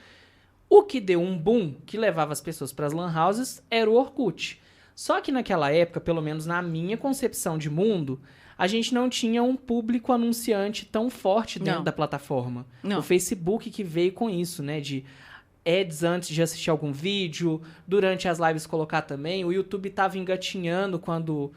O que deu um boom, que levava as pessoas para as lan houses, era o Orkut. Só que naquela época, pelo menos na minha concepção de mundo, a gente não tinha um público anunciante tão forte dentro da plataforma. Não. O Facebook que veio com isso, né? De ads antes de assistir algum vídeo, durante as lives colocar também. O YouTube estava engatinhando quando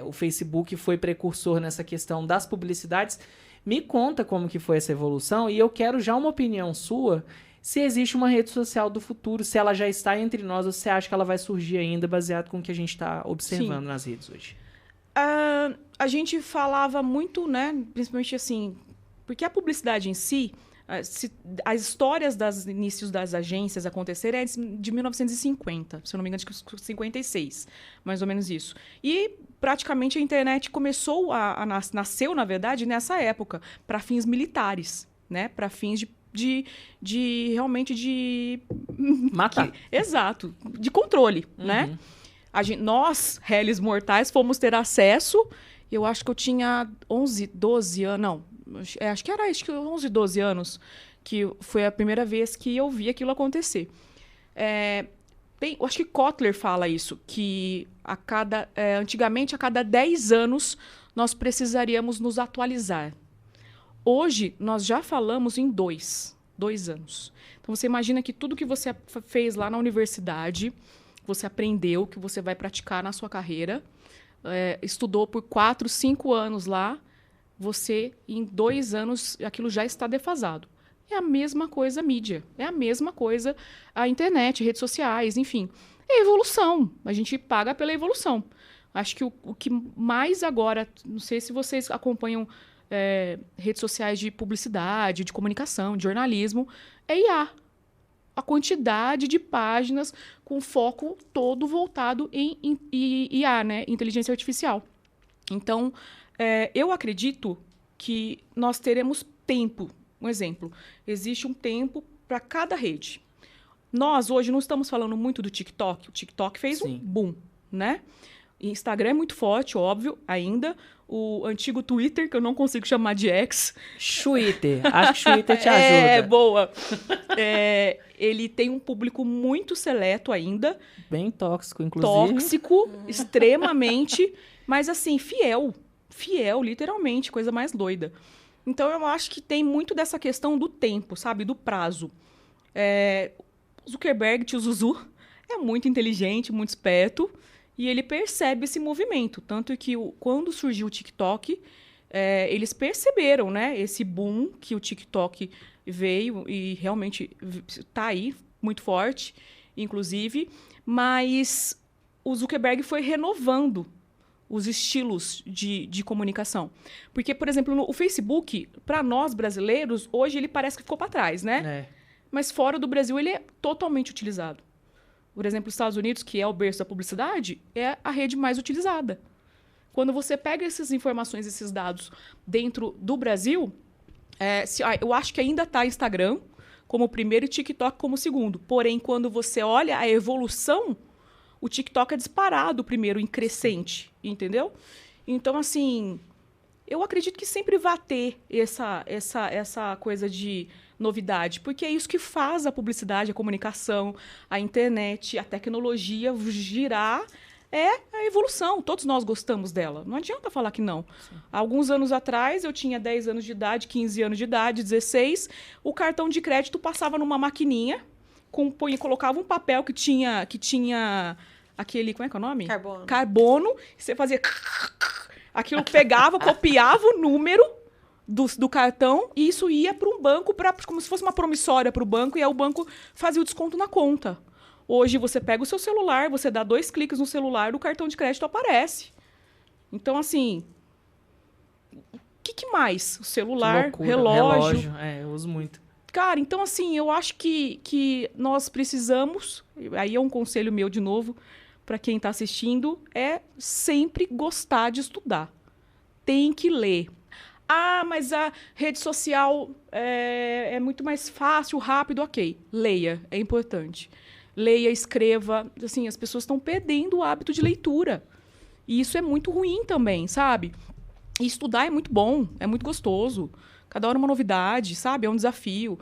o Facebook foi precursor nessa questão das publicidades. Me conta como que foi essa evolução e eu quero já uma opinião sua se existe uma rede social do futuro, se ela já está entre nós ou se você acha que ela vai surgir ainda baseado com o que a gente está observando nas redes hoje. A gente falava muito, né, principalmente assim, porque a publicidade em si, as histórias dos inícios das agências acontecerem é de 1950, se eu não me engano, acho que 56, mais ou menos isso. E praticamente a internet começou nasceu, na verdade, nessa época, para fins militares, né, para fins de realmente de matar. Exato, de controle, né? Nós, réis mortais, fomos ter acesso. Eu acho que eu tinha 11, 12 anos, não, acho que 11, 12 anos, que foi a primeira vez que eu vi aquilo acontecer. Eu acho que Kotler fala isso, que antigamente, a cada 10 anos, nós precisaríamos nos atualizar. Hoje, nós já falamos em 2 anos. Então, você imagina que tudo que você fez lá na universidade, você aprendeu, que você vai praticar na sua carreira, estudou por 4, 5 anos lá, você, em 2 anos, aquilo já está defasado. É a mesma coisa a mídia, é a mesma coisa a internet, redes sociais, enfim. É evolução, a gente paga pela evolução. Acho que o que mais agora, não sei se vocês acompanham redes sociais de publicidade, de comunicação, de jornalismo, é IA. A quantidade de páginas com foco todo voltado em IA, né? Inteligência artificial. Então, eu acredito que nós teremos tempo. Um exemplo, existe um tempo para cada rede. Nós, hoje, não estamos falando muito do TikTok. O TikTok fez um boom, né? Instagram é muito forte, óbvio, ainda. O antigo Twitter, que eu não consigo chamar de X. Twitter. Acho que Twitter te ajuda. Boa. Ele tem um público muito seleto ainda. Bem tóxico, inclusive. Tóxico, extremamente. Mas, assim, fiel. Fiel, literalmente. Coisa mais doida. Então, eu acho que tem muito dessa questão do tempo, sabe? Do prazo. Zuckerberg, tio Zuzu, é muito inteligente, muito esperto. E ele percebe esse movimento. Tanto que quando surgiu o TikTok, eles perceberam, né, esse boom que o TikTok veio e realmente está aí, muito forte, inclusive. Mas o Zuckerberg foi renovando os estilos de comunicação. Porque, por exemplo, o Facebook, para nós brasileiros, hoje ele parece que ficou para trás, né? Mas fora do Brasil ele é totalmente utilizado. Por exemplo, os Estados Unidos, que é o berço da publicidade, é a rede mais utilizada. Quando você pega essas informações, esses dados dentro do Brasil, eu acho que ainda está Instagram como o primeiro e TikTok como o segundo. Porém, quando você olha a evolução, o TikTok é disparado primeiro em crescente, entendeu? Então, assim, eu acredito que sempre vai ter essa coisa de novidade, porque é isso que faz a publicidade, a comunicação, a internet, a tecnologia girar, a evolução. Todos nós gostamos dela. Não adianta falar que não. Sim. Há alguns anos atrás, eu tinha 10 anos de idade, 15 anos de idade, 16, o cartão de crédito passava numa maquininha, colocava um papel que tinha aquele, como é que é o nome? Carbono. Você fazia... Aquilo pegava, copiava o número, do cartão, e isso ia para um banco, como se fosse uma promissória para o banco, e aí o banco fazia o desconto na conta. Hoje você pega o seu celular, você dá 2 cliques no celular, o cartão de crédito aparece. Então, assim, o que mais? O celular, relógio. Eu uso muito. Cara, então, assim, eu acho que nós precisamos, aí é um conselho meu de novo, para quem está assistindo, é sempre gostar de estudar. Tem que ler. Ah, mas a rede social é muito mais fácil, rápido, ok. Leia, é importante. Leia, escreva. Assim, as pessoas estão perdendo o hábito de leitura. E isso é muito ruim também, sabe? E estudar é muito bom, é muito gostoso. Cada hora uma novidade, sabe? É um desafio.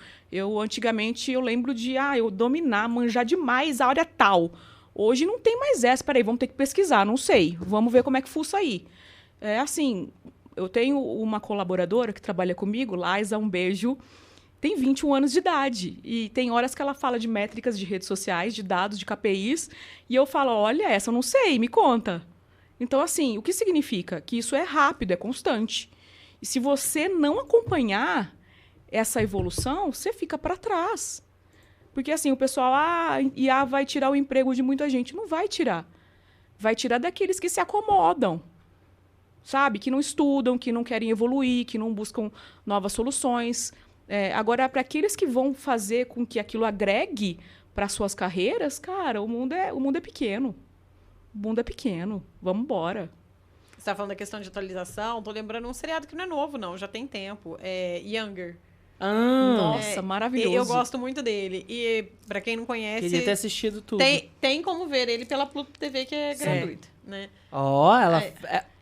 Antigamente, eu lembro de eu dominar, manjar demais a área tal. Hoje não tem mais essa. Peraí, vamos ter que pesquisar, não sei. Vamos ver como é que fuça aí. Assim, eu tenho uma colaboradora que trabalha comigo, Laisa, um beijo, tem 21 anos de idade. E tem horas que ela fala de métricas de redes sociais, de dados, de KPIs, e eu falo, olha, essa eu não sei, me conta. Então, assim, o que significa? Que isso é rápido, é constante. E se você não acompanhar essa evolução, você fica para trás. Porque, assim, o pessoal, IA vai tirar o emprego de muita gente. Não vai tirar. Vai tirar daqueles que se acomodam. Sabe? Que não estudam, que não querem evoluir, que não buscam novas soluções. Agora, para aqueles que vão fazer com que aquilo agregue para suas carreiras, cara, o mundo é pequeno. O mundo é pequeno. Vamos embora. Você está falando da questão de atualização. Tô lembrando um seriado que não é novo, não. Já tem tempo. Younger. Nossa, maravilhoso. Eu gosto muito dele. E, para quem não conhece... Queria ter assistido tudo. Tem como ver ele pela Pluto TV, que é gratuita, né?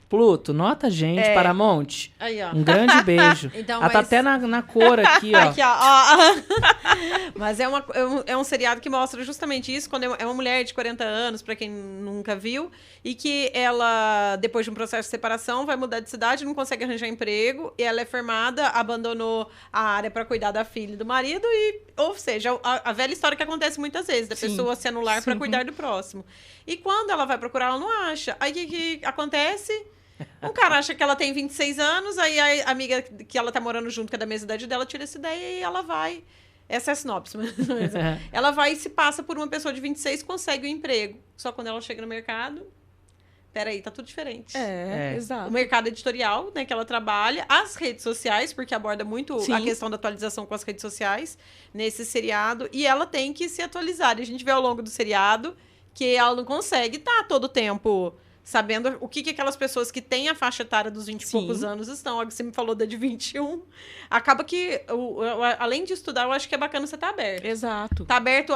Pluto, nota a gente, Paramount. Aí, ó. Um grande beijo. Então, ela tá até na cor aqui, ó. Aqui, ó. Mas é um seriado que mostra justamente isso, quando é uma mulher de 40 anos, pra quem nunca viu, e que ela, depois de um processo de separação, vai mudar de cidade, não consegue arranjar emprego, e ela é formada, abandonou a área pra cuidar da filha e do marido, ou seja, a velha história que acontece muitas vezes, da pessoa se anular pra cuidar do próximo. E quando ela vai procurar, ela não acha. Aí o que acontece? Um cara acha que ela tem 26 anos, aí a amiga que ela tá morando junto, que é da mesma idade dela, tira essa ideia e ela vai... Essa é a sinopse. Ela vai e se passa por uma pessoa de 26 e consegue um emprego. Só quando ela chega no mercado... Peraí, tá tudo diferente. Exato. O mercado editorial, né, que ela trabalha, as redes sociais, porque aborda muito a questão da atualização com as redes sociais nesse seriado, e ela tem que se atualizar. E a gente vê ao longo do seriado que ela não consegue estar todo o tempo... sabendo o que aquelas pessoas que têm a faixa etária dos 20 e poucos anos estão. Você me falou da de 21. Acaba que, além de estudar, eu acho que é bacana você estar aberto. Exato. Tá aberto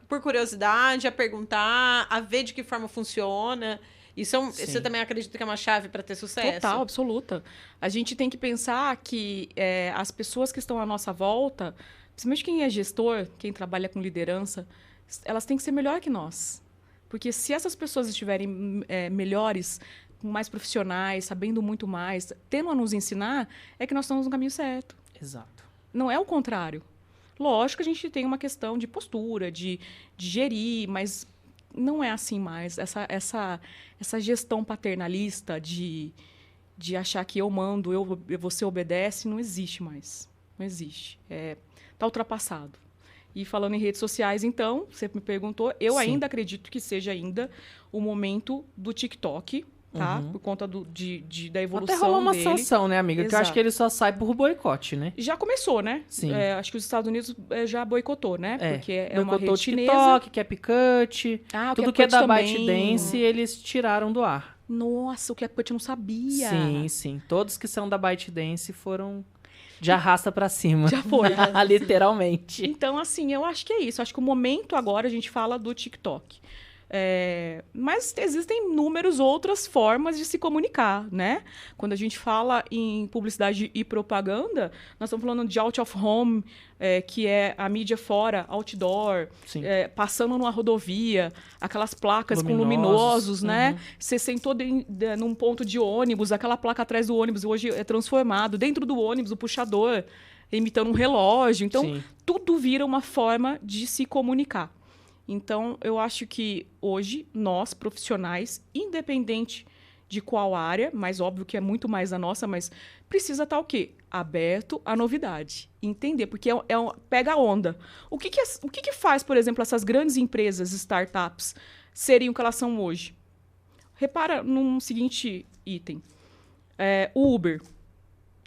por curiosidade, a perguntar, a ver de que forma funciona. Isso você também acredita que é uma chave para ter sucesso? Total, absoluta. A gente tem que pensar que as pessoas que estão à nossa volta, principalmente quem é gestor, quem trabalha com liderança, elas têm que ser melhor que nós. Porque se essas pessoas estiverem melhores, mais profissionais, sabendo muito mais, tendo a nos ensinar, é que nós estamos no caminho certo. Exato. Não é o contrário. Lógico que a gente tem uma questão de postura, de gerir, mas não é assim mais. Essa gestão paternalista de achar que eu mando, você obedece, não existe mais. Não existe. Está ultrapassado. E falando em redes sociais, então, você me perguntou, eu ainda acredito que seja ainda o momento do TikTok, tá? Por conta da evolução dele. Até rolou uma sanção, né, amiga? Exato. Que eu acho que ele só sai por boicote, né? Já começou, né? Sim. Acho que os Estados Unidos já boicotou, né? Porque é uma boicotou rede chinesa. TikTok, CapCut, tudo que é da ByteDance, eles tiraram do ar. Nossa, o CapCut eu não sabia. Sim. Todos que são da ByteDance foram... de arrasta pra cima. Já foi. Literalmente. Então, assim, eu acho que é isso. Acho que o momento agora a gente fala do TikTok. Mas existem inúmeras outras formas de se comunicar, né? Quando a gente fala em publicidade e propaganda, nós estamos falando de out of home, que é a mídia fora, outdoor, passando numa rodovia, aquelas placas com luminosos, né? Você sentou num ponto de ônibus, aquela placa atrás do ônibus hoje é transformado. Dentro do ônibus, o puxador imitando um relógio. Então, tudo vira uma forma de se comunicar. Então, eu acho que hoje, nós, profissionais, independente de qual área, mas óbvio que é muito mais a nossa, mas precisa estar o quê? Aberto à novidade. Entender, porque pega a onda. O que faz, por exemplo, essas grandes empresas, startups, serem o que elas são hoje? Repara num seguinte item. O Uber.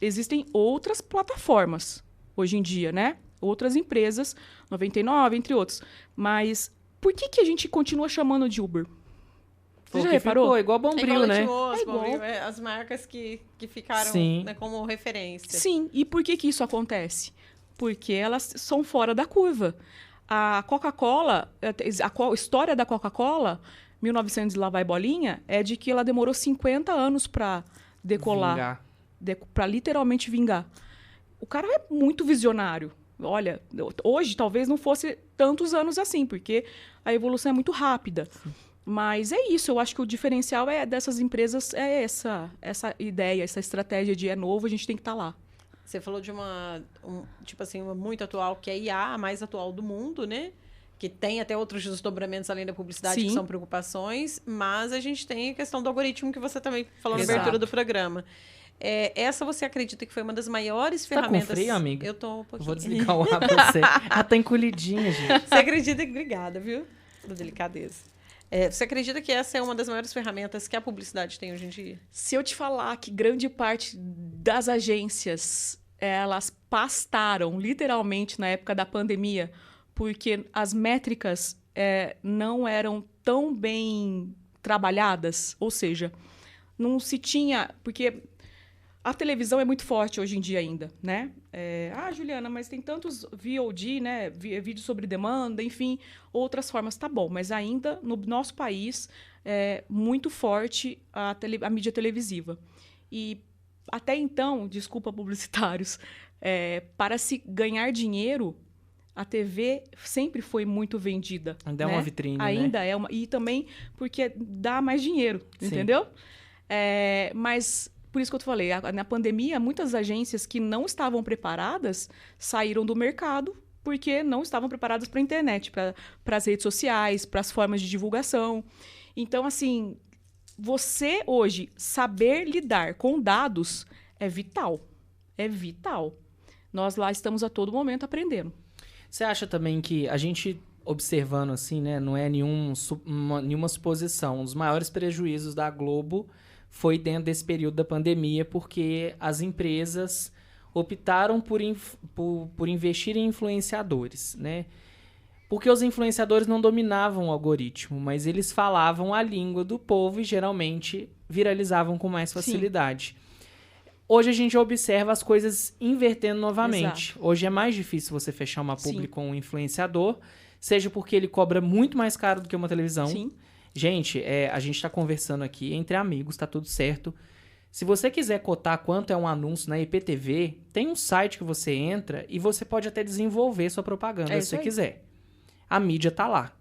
Existem outras plataformas hoje em dia, né? Outras empresas, 99, entre outros. Mas por que a gente continua chamando de Uber? Você já reparou? Ficou igual Bombril, né? Bombril, as marcas que ficaram, né, como referência. Sim, e por que isso acontece? Porque elas são fora da curva. A Coca-Cola, a história da Coca-Cola, 1900 e lá vai bolinha, é de que ela demorou 50 anos para decolar. Para literalmente vingar. O cara é muito visionário. Olha, hoje talvez não fosse tantos anos assim, porque a evolução é muito rápida. Sim. Mas é isso, eu acho que o diferencial dessas empresas é essa ideia, essa estratégia de novo, a gente tem que estar lá. Você falou de uma muito atual, que é a IA, a mais atual do mundo, né? Que tem até outros desdobramentos além da publicidade, que são preocupações, mas a gente tem a questão do algoritmo que você também falou na abertura do programa. Essa você acredita que foi uma das maiores ferramentas... Tá com frio, amiga? Eu tô um pouquinho. Vou desligar o ar pra você. Ela tá encolhidinha, gente. Você acredita que... Obrigada, viu? Da delicadeza. Você acredita que essa é uma das maiores ferramentas que a publicidade tem hoje em dia? Se eu te falar que grande parte das agências, elas pastaram literalmente na época da pandemia, porque as métricas não eram tão bem trabalhadas, ou seja, não se tinha... Porque a televisão é muito forte hoje em dia ainda, né? Juliana, mas tem tantos VOD, né? Vídeo sobre demanda, enfim, outras formas. Tá bom, mas ainda no nosso país é muito forte a mídia televisiva. E até então, desculpa publicitários, para se ganhar dinheiro, a TV sempre foi muito vendida. Ainda é uma vitrine, ainda né? É uma... E também porque dá mais dinheiro, entendeu? Mas... Por isso que eu te falei, na pandemia, muitas agências que não estavam preparadas saíram do mercado porque não estavam preparadas para a internet, para as redes sociais, para as formas de divulgação. Então, assim, você hoje saber lidar com dados é vital. É vital. Nós lá estamos a todo momento aprendendo. Você acha também que a gente, observando assim, né, não é nenhuma suposição, um dos maiores prejuízos da Globo foi dentro desse período da pandemia, porque as empresas optaram por investir em influenciadores, né? Porque os influenciadores não dominavam o algoritmo, mas eles falavam a língua do povo e geralmente viralizavam com mais facilidade. Sim. Hoje a gente observa as coisas invertendo novamente. Exato. Hoje é mais difícil você fechar uma publi com um influenciador, seja porque ele cobra muito mais caro do que uma televisão. Sim. Gente, a gente tá conversando aqui entre amigos, tá tudo certo. Se você quiser cotar quanto é um anúncio na IPTV, tem um site que você entra e você pode até desenvolver sua propaganda, se você quiser. A mídia tá lá.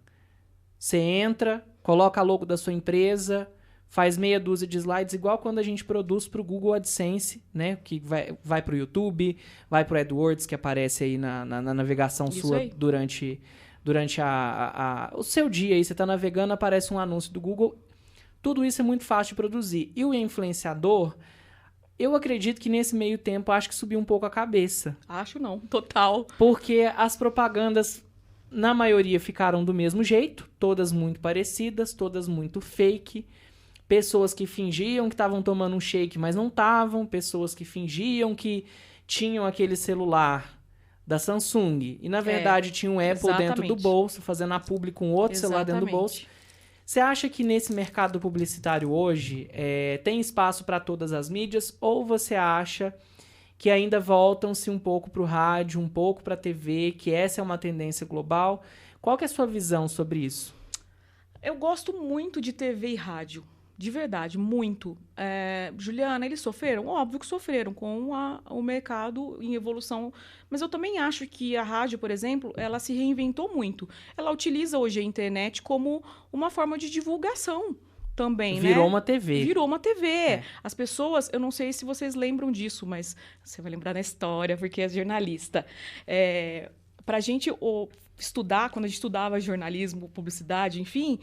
Você entra, coloca a logo da sua empresa, faz meia dúzia de slides, igual quando a gente produz pro Google AdSense, né? Que vai pro YouTube, vai pro AdWords, que aparece aí na navegação sua durante o seu dia aí, você está navegando, aparece um anúncio do Google. Tudo isso é muito fácil de produzir. E o influenciador, eu acredito que nesse meio tempo, acho que subiu um pouco a cabeça. Acho não, total. Porque as propagandas, na maioria, ficaram do mesmo jeito, todas muito parecidas, todas muito fake. Pessoas que fingiam que estavam tomando um shake, mas não estavam. Pessoas que fingiam que tinham aquele celular da Samsung. E, na verdade, tinha um Apple dentro do bolso, fazendo a publi com outro celular dentro do bolso. Você acha que nesse mercado publicitário hoje tem espaço para todas as mídias? Ou você acha que ainda voltam-se um pouco para o rádio, um pouco para a TV, que essa é uma tendência global? Qual que é a sua visão sobre isso? Eu gosto muito de TV e rádio. De verdade, muito. Juliana, eles sofreram? Óbvio que sofreram com o mercado em evolução. Mas eu também acho que a rádio, por exemplo, ela se reinventou muito. Ela utiliza hoje a internet como uma forma de divulgação também, Virou uma TV. Virou uma TV. As pessoas, eu não sei se vocês lembram disso, mas você vai lembrar da história, porque é jornalista. Pra gente estudar, quando a gente estudava jornalismo, publicidade, enfim,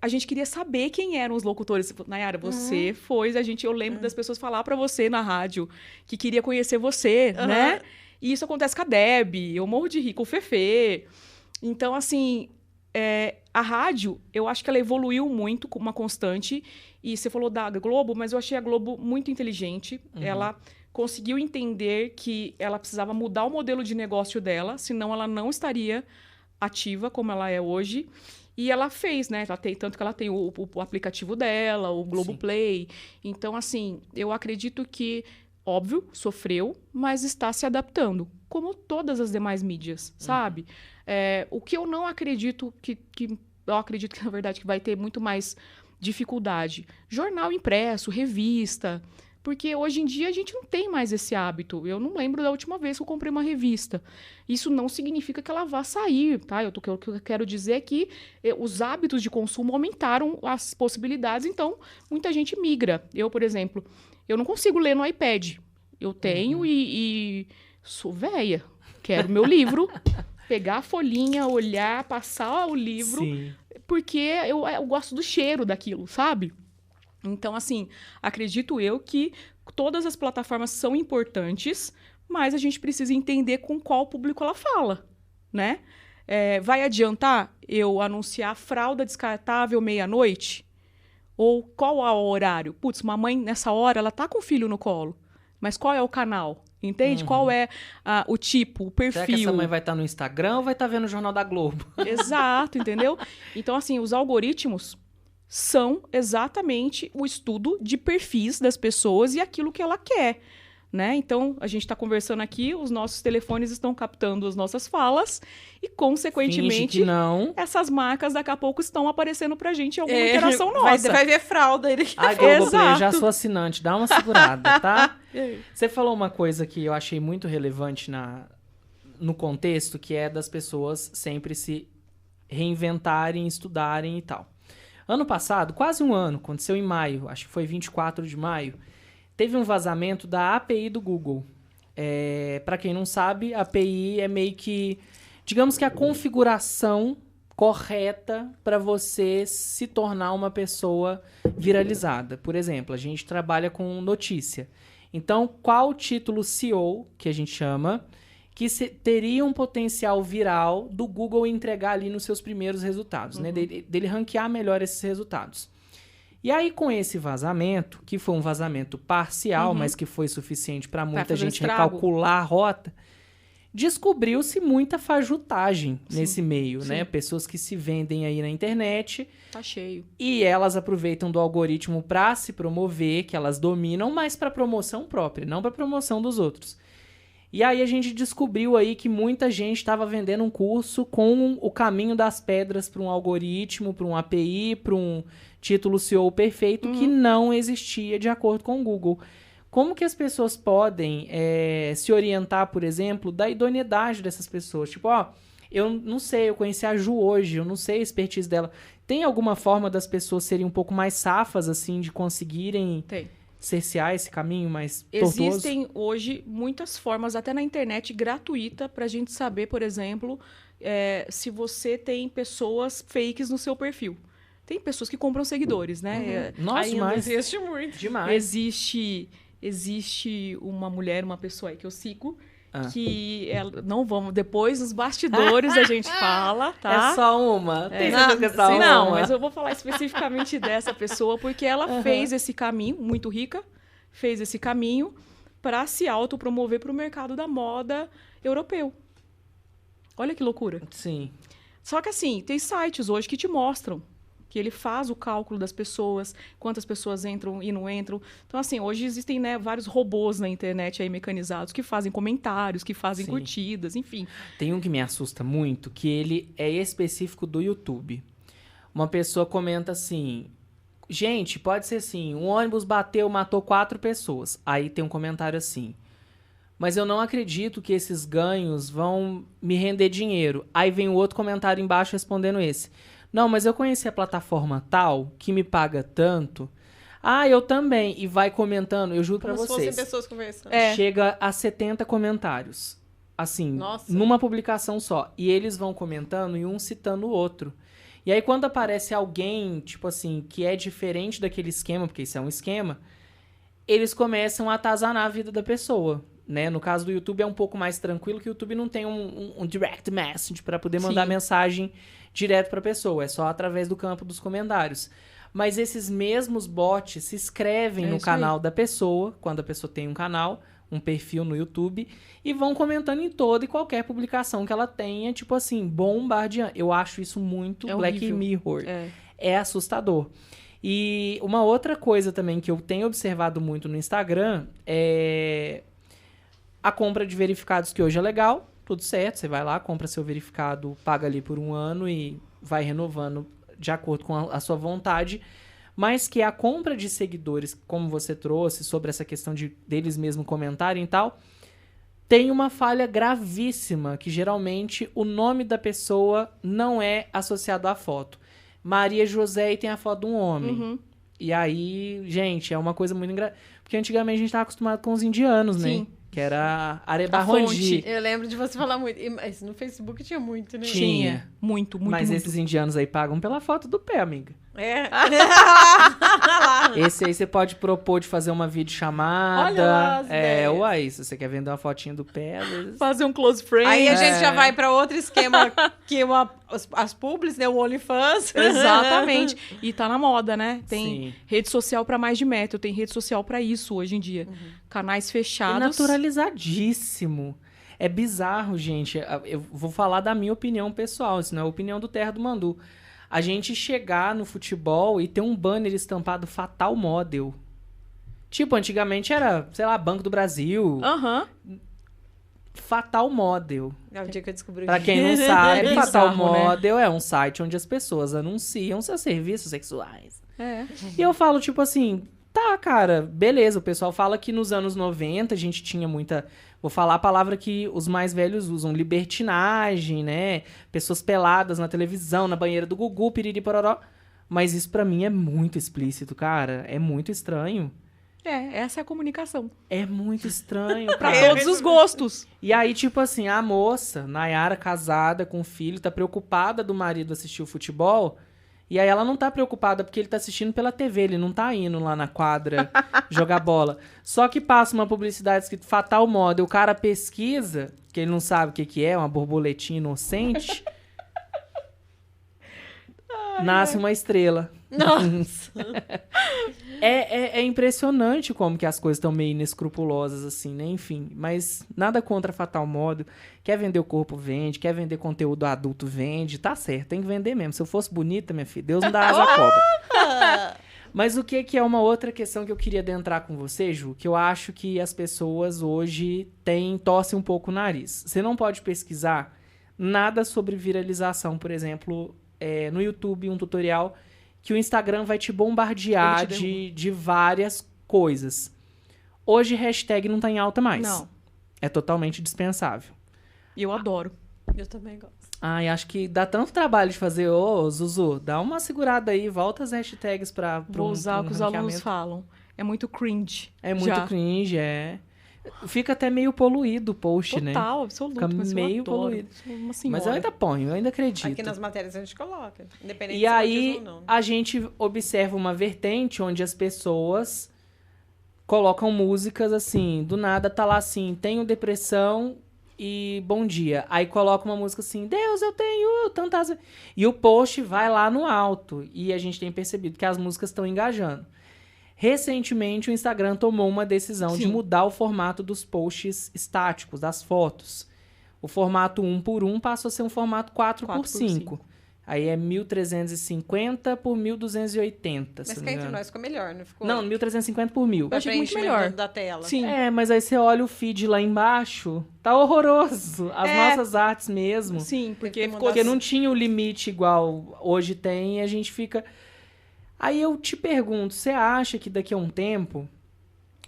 a gente queria saber quem eram os locutores. Nayara, você foi, eu lembro das pessoas falar para você na rádio que queria conhecer você, né? E isso acontece com a Deb, eu morro de rir com o Fefe. Então, assim, a rádio, eu acho que ela evoluiu muito com uma constante. E você falou da Globo, mas eu achei a Globo muito inteligente. Ela conseguiu entender que ela precisava mudar o modelo de negócio dela, senão ela não estaria ativa como ela é hoje. E ela fez, né? Tanto que ela tem o aplicativo dela, o Globoplay. Então, assim, eu acredito que, óbvio, sofreu, mas está se adaptando, como todas as demais mídias, sabe? O que eu não acredito eu acredito que, na verdade, que vai ter muito mais dificuldade. Jornal impresso, revista, porque hoje em dia a gente não tem mais esse hábito. Eu não lembro da última vez que eu comprei uma revista. Isso não significa que ela vá sair, tá? O que eu quero dizer é que os hábitos de consumo aumentaram as possibilidades, então muita gente migra. Eu, por exemplo, eu não consigo ler no iPad. Eu tenho e sou véia. Quero meu livro, pegar a folhinha, olhar, passar o livro, porque eu gosto do cheiro daquilo, sabe? Então, assim, acredito eu que todas as plataformas são importantes, mas a gente precisa entender com qual público ela fala, né? Vai adiantar eu anunciar fralda descartável meia-noite? Ou qual é o horário? Putz, uma mãe, nessa hora, ela tá com o filho no colo. Mas qual é o canal? Entende? Qual é o tipo, o perfil? Será que essa mãe vai estar no Instagram ou vai estar vendo o Jornal da Globo? Exato, entendeu? Então, assim, os algoritmos são exatamente o estudo de perfis das pessoas e aquilo que ela quer, né? Então, a gente está conversando aqui, os nossos telefones estão captando as nossas falas e, consequentemente, essas marcas daqui a pouco estão aparecendo pra gente em alguma interação nossa. Vai ver fralda. Ai, Globoplay, já sou assinante, dá uma segurada, tá? Você falou uma coisa que eu achei muito relevante no contexto, que é das pessoas sempre se reinventarem, estudarem e tal. Ano passado, quase um ano, aconteceu em maio, acho que foi 24 de maio, teve um vazamento da API do Google. Para quem não sabe, a API é meio que, digamos que a configuração correta para você se tornar uma pessoa viralizada. Por exemplo, a gente trabalha com notícia. Então, qual o título SEO, que a gente chama, que teria um potencial viral do Google entregar ali nos seus primeiros resultados, né? Dele ranquear melhor esses resultados. E aí, com esse vazamento, que foi um vazamento parcial, mas que foi suficiente para muita gente recalcular a rota, descobriu-se muita fajutagem nesse meio, né? Pessoas que se vendem aí na internet. Tá cheio. E elas aproveitam do algoritmo para se promover, que elas dominam, mas para promoção própria, não para promoção dos outros. E aí a gente descobriu aí que muita gente estava vendendo um curso com o caminho das pedras para um algoritmo, para um API, para um título SEO perfeito que não existia de acordo com o Google. Como que as pessoas podem se orientar, por exemplo, da idoneidade dessas pessoas? Tipo, eu não sei, eu conheci a Ju hoje, eu não sei a expertise dela. Tem alguma forma das pessoas serem um pouco mais safas, assim, de conseguirem... cercear esse caminho mais tortuoso? Existem hoje muitas formas, até na internet, gratuita, para a gente saber, por exemplo, se você tem pessoas fakes no seu perfil. Tem pessoas que compram seguidores, né? Nossa, mas existe muito. Demais. Existe uma mulher, uma pessoa aí que eu sigo, que não vamos... Depois, nos bastidores, a gente fala, tá? É só uma. Tem certeza que é só uma. Não, mas eu vou falar especificamente dessa pessoa, porque ela fez esse caminho, muito rica, fez esse caminho para se autopromover para o mercado da moda europeu. Olha que loucura. Sim. Só que assim, tem sites hoje que te mostram que ele faz o cálculo das pessoas, quantas pessoas entram e não entram. Então, assim, hoje existem, né, vários robôs na internet aí mecanizados que fazem comentários, que fazem curtidas, enfim. Tem um que me assusta muito, que ele é específico do YouTube. Uma pessoa comenta assim... Gente, pode ser assim, um ônibus bateu, matou 4 pessoas. Aí tem um comentário assim... Mas eu não acredito que esses ganhos vão me render dinheiro. Aí vem o outro comentário embaixo respondendo esse... Não, mas eu conheci a plataforma tal, que me paga tanto. Eu também. E vai comentando, eu juro pra vocês. Como se fossem pessoas conversando. Chega a 70 comentários. Assim, Nossa. numa publicação só. E eles vão comentando e um citando o outro. E aí, quando aparece alguém, tipo assim, que é diferente daquele esquema, porque isso é um esquema, eles começam a atazanar a vida da pessoa, né? No caso do YouTube é um pouco mais tranquilo, que o YouTube não tem um direct message para poder mandar mensagem direto pra pessoa. É só através do campo dos comentários. Mas esses mesmos bots se inscrevem no canal da pessoa, quando a pessoa tem um canal, um perfil no YouTube, e vão comentando em toda e qualquer publicação que ela tenha, tipo assim, bombardeando. Eu acho isso muito Black Mirror. É assustador. E uma outra coisa também que eu tenho observado muito no Instagram é a compra de verificados, que hoje é legal, tudo certo, você vai lá, compra seu verificado, paga ali por 1 ano e vai renovando de acordo com a sua vontade, mas que a compra de seguidores, como você trouxe, sobre essa questão de deles mesmos comentarem e tal, tem uma falha gravíssima, que geralmente o nome da pessoa não é associado à foto. Maria José e tem a foto de um homem. E aí, gente, é uma coisa muito engraçada. Porque antigamente a gente estava acostumado com os indianos, né? Que era Arebarrangi. Eu lembro de você falar muito. Mas no Facebook tinha muito, né? Tinha. Muito. Mas esses indianos aí pagam pela foto do pé, amiga. É. Esse aí você pode propor de fazer uma videochamada. Olha lá as ideias. Uai, se você quer vender uma fotinha do pé, às vezes... Fazer um close friend. Aí a gente já vai pra outro esquema, que as publis, né? O OnlyFans. Exatamente. E tá na moda, né? Tem Sim. rede social pra mais de metro. Tem rede social pra isso hoje em dia. Canais E fechados. naturalizadíssimo. É bizarro, gente. Eu vou falar da minha opinião pessoal, isso não é a opinião do Terra do Mandu. A gente chegar no futebol e ter um banner estampado Fatal Model. Tipo, antigamente era, sei lá, Banco do Brasil. Fatal Model. É o dia que eu descobri. Pra quem não sabe, É Fatal bizarro, né? Model é um site onde as pessoas anunciam seus serviços sexuais. É. E eu falo, tipo assim, tá, cara, beleza. O pessoal fala que nos anos 90 a gente tinha muita... Vou falar a palavra que os mais velhos usam, libertinagem, né? Pessoas peladas na televisão, na banheira do Gugu, piriri pororó. Mas isso pra mim é muito explícito, cara. É muito estranho. Essa é a comunicação. É muito estranho, Pra cara. todos os gostos. E aí, tipo assim, a moça, Nayara, casada, com filho, tá preocupada do marido assistir o futebol. E aí ela não tá preocupada porque ele tá assistindo pela TV, ele não tá indo lá na quadra jogar bola. Só que passa uma publicidade escrito Fatal Model, o cara pesquisa, que ele não sabe o que é, uma borboletinha inocente. Nasce uma estrela. Nossa. É impressionante como que as coisas estão meio inescrupulosas, assim, né? Enfim, mas nada contra Fatal Model. Quer vender o corpo, vende. Quer vender conteúdo adulto, vende. Tá certo, tem que vender mesmo. Se eu fosse bonita, minha filha, Deus não dá asa à cobra. Mas o que é uma outra questão que eu queria adentrar com você, Ju? Que eu acho que as pessoas hoje torcem um pouco o nariz. Você não pode pesquisar nada sobre viralização, por exemplo, no YouTube, um tutorial que o Instagram vai te bombardear de várias coisas. Hoje, hashtag não tá em alta mais. Não. É totalmente dispensável. E eu adoro. Eu também gosto. Ai, acho que dá tanto trabalho de fazer. Ô, Zuzu, dá uma segurada aí, volta as hashtags pra Vou usar o que os alunos falam. É muito cringe. É muito cringe, Fica até meio poluído o post, né? Total, absoluto. Fica mas meio eu adoro. poluído. Sou uma senhora. Mas eu ainda ponho, eu ainda acredito. Aqui nas matérias a gente coloca. Independente E aí, se ou não. a gente observa uma vertente onde as pessoas colocam músicas assim, do nada tá lá assim, tenho depressão e bom dia. Aí coloca uma música assim, Deus, eu tenho tantas... E o post vai lá no alto. E a gente tem percebido que as músicas estão engajando. Recentemente, o Instagram tomou uma decisão de mudar o formato dos posts estáticos, das fotos. O formato 1x1 passou a ser um formato 4x5. Aí é 1350 por 1280. Mas cá entre nós ficou melhor, não ficou? Não, 1350 por 1000. Eu achei muito melhor. Da tela. Sim. Mas aí você olha o feed lá embaixo, tá horroroso. As nossas artes mesmo. Sim, porque Porque não tinha o limite igual hoje tem e a gente fica... Aí eu te pergunto, você acha que daqui a um tempo,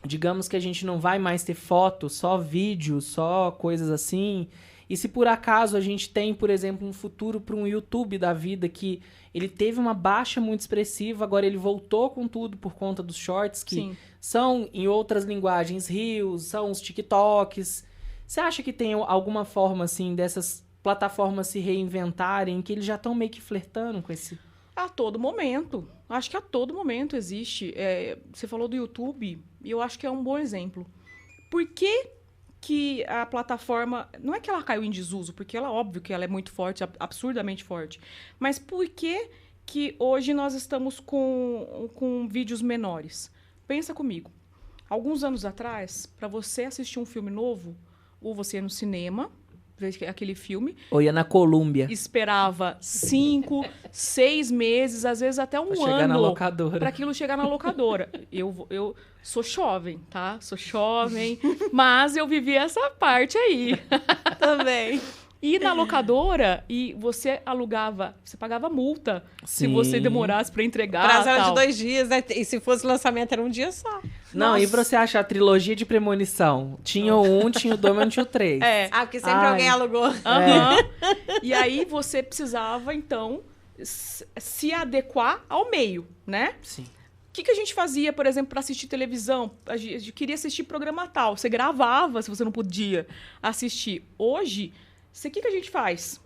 digamos que a gente não vai mais ter fotos, só vídeos, só coisas assim, e se por acaso a gente tem, por exemplo, um futuro para um YouTube da vida que ele teve uma baixa muito expressiva, agora ele voltou com tudo por conta dos shorts, que são, em outras linguagens, Reels, são os TikToks. Você acha que tem alguma forma, assim, dessas plataformas se reinventarem, que eles já estão meio que flertando com esse... A todo momento. Acho que a todo momento existe. Você falou do YouTube, e eu acho que é um bom exemplo. Por que a plataforma... Não é que ela caiu em desuso, porque ela, óbvio que ela é muito forte, absurdamente forte. Mas por que hoje nós estamos com vídeos menores? Pensa comigo. Alguns anos atrás, para você assistir um filme novo, ou você ia no cinema, ver aquele filme... Ou ia na Colômbia. Esperava 5, 6 meses, às vezes até um ano... chegar na locadora. Para aquilo chegar na locadora. Eu sou jovem, tá? Sou jovem, mas eu vivi essa parte aí. Também. E na locadora, e você alugava, você pagava multa se você demorasse para entregar. Prazo era de 2 dias, né? E se fosse lançamento era um dia só. Não, nossa. E pra você achar a trilogia de Premonição? Tinha o 1, tinha o 2, mas não tinha o 3. Porque sempre alguém alugou. E aí você precisava, então, se adequar ao meio, né? Sim. O que a gente fazia, por exemplo, para assistir televisão? A gente queria assistir programa tal. Você gravava se você não podia assistir. Hoje... O que a gente faz?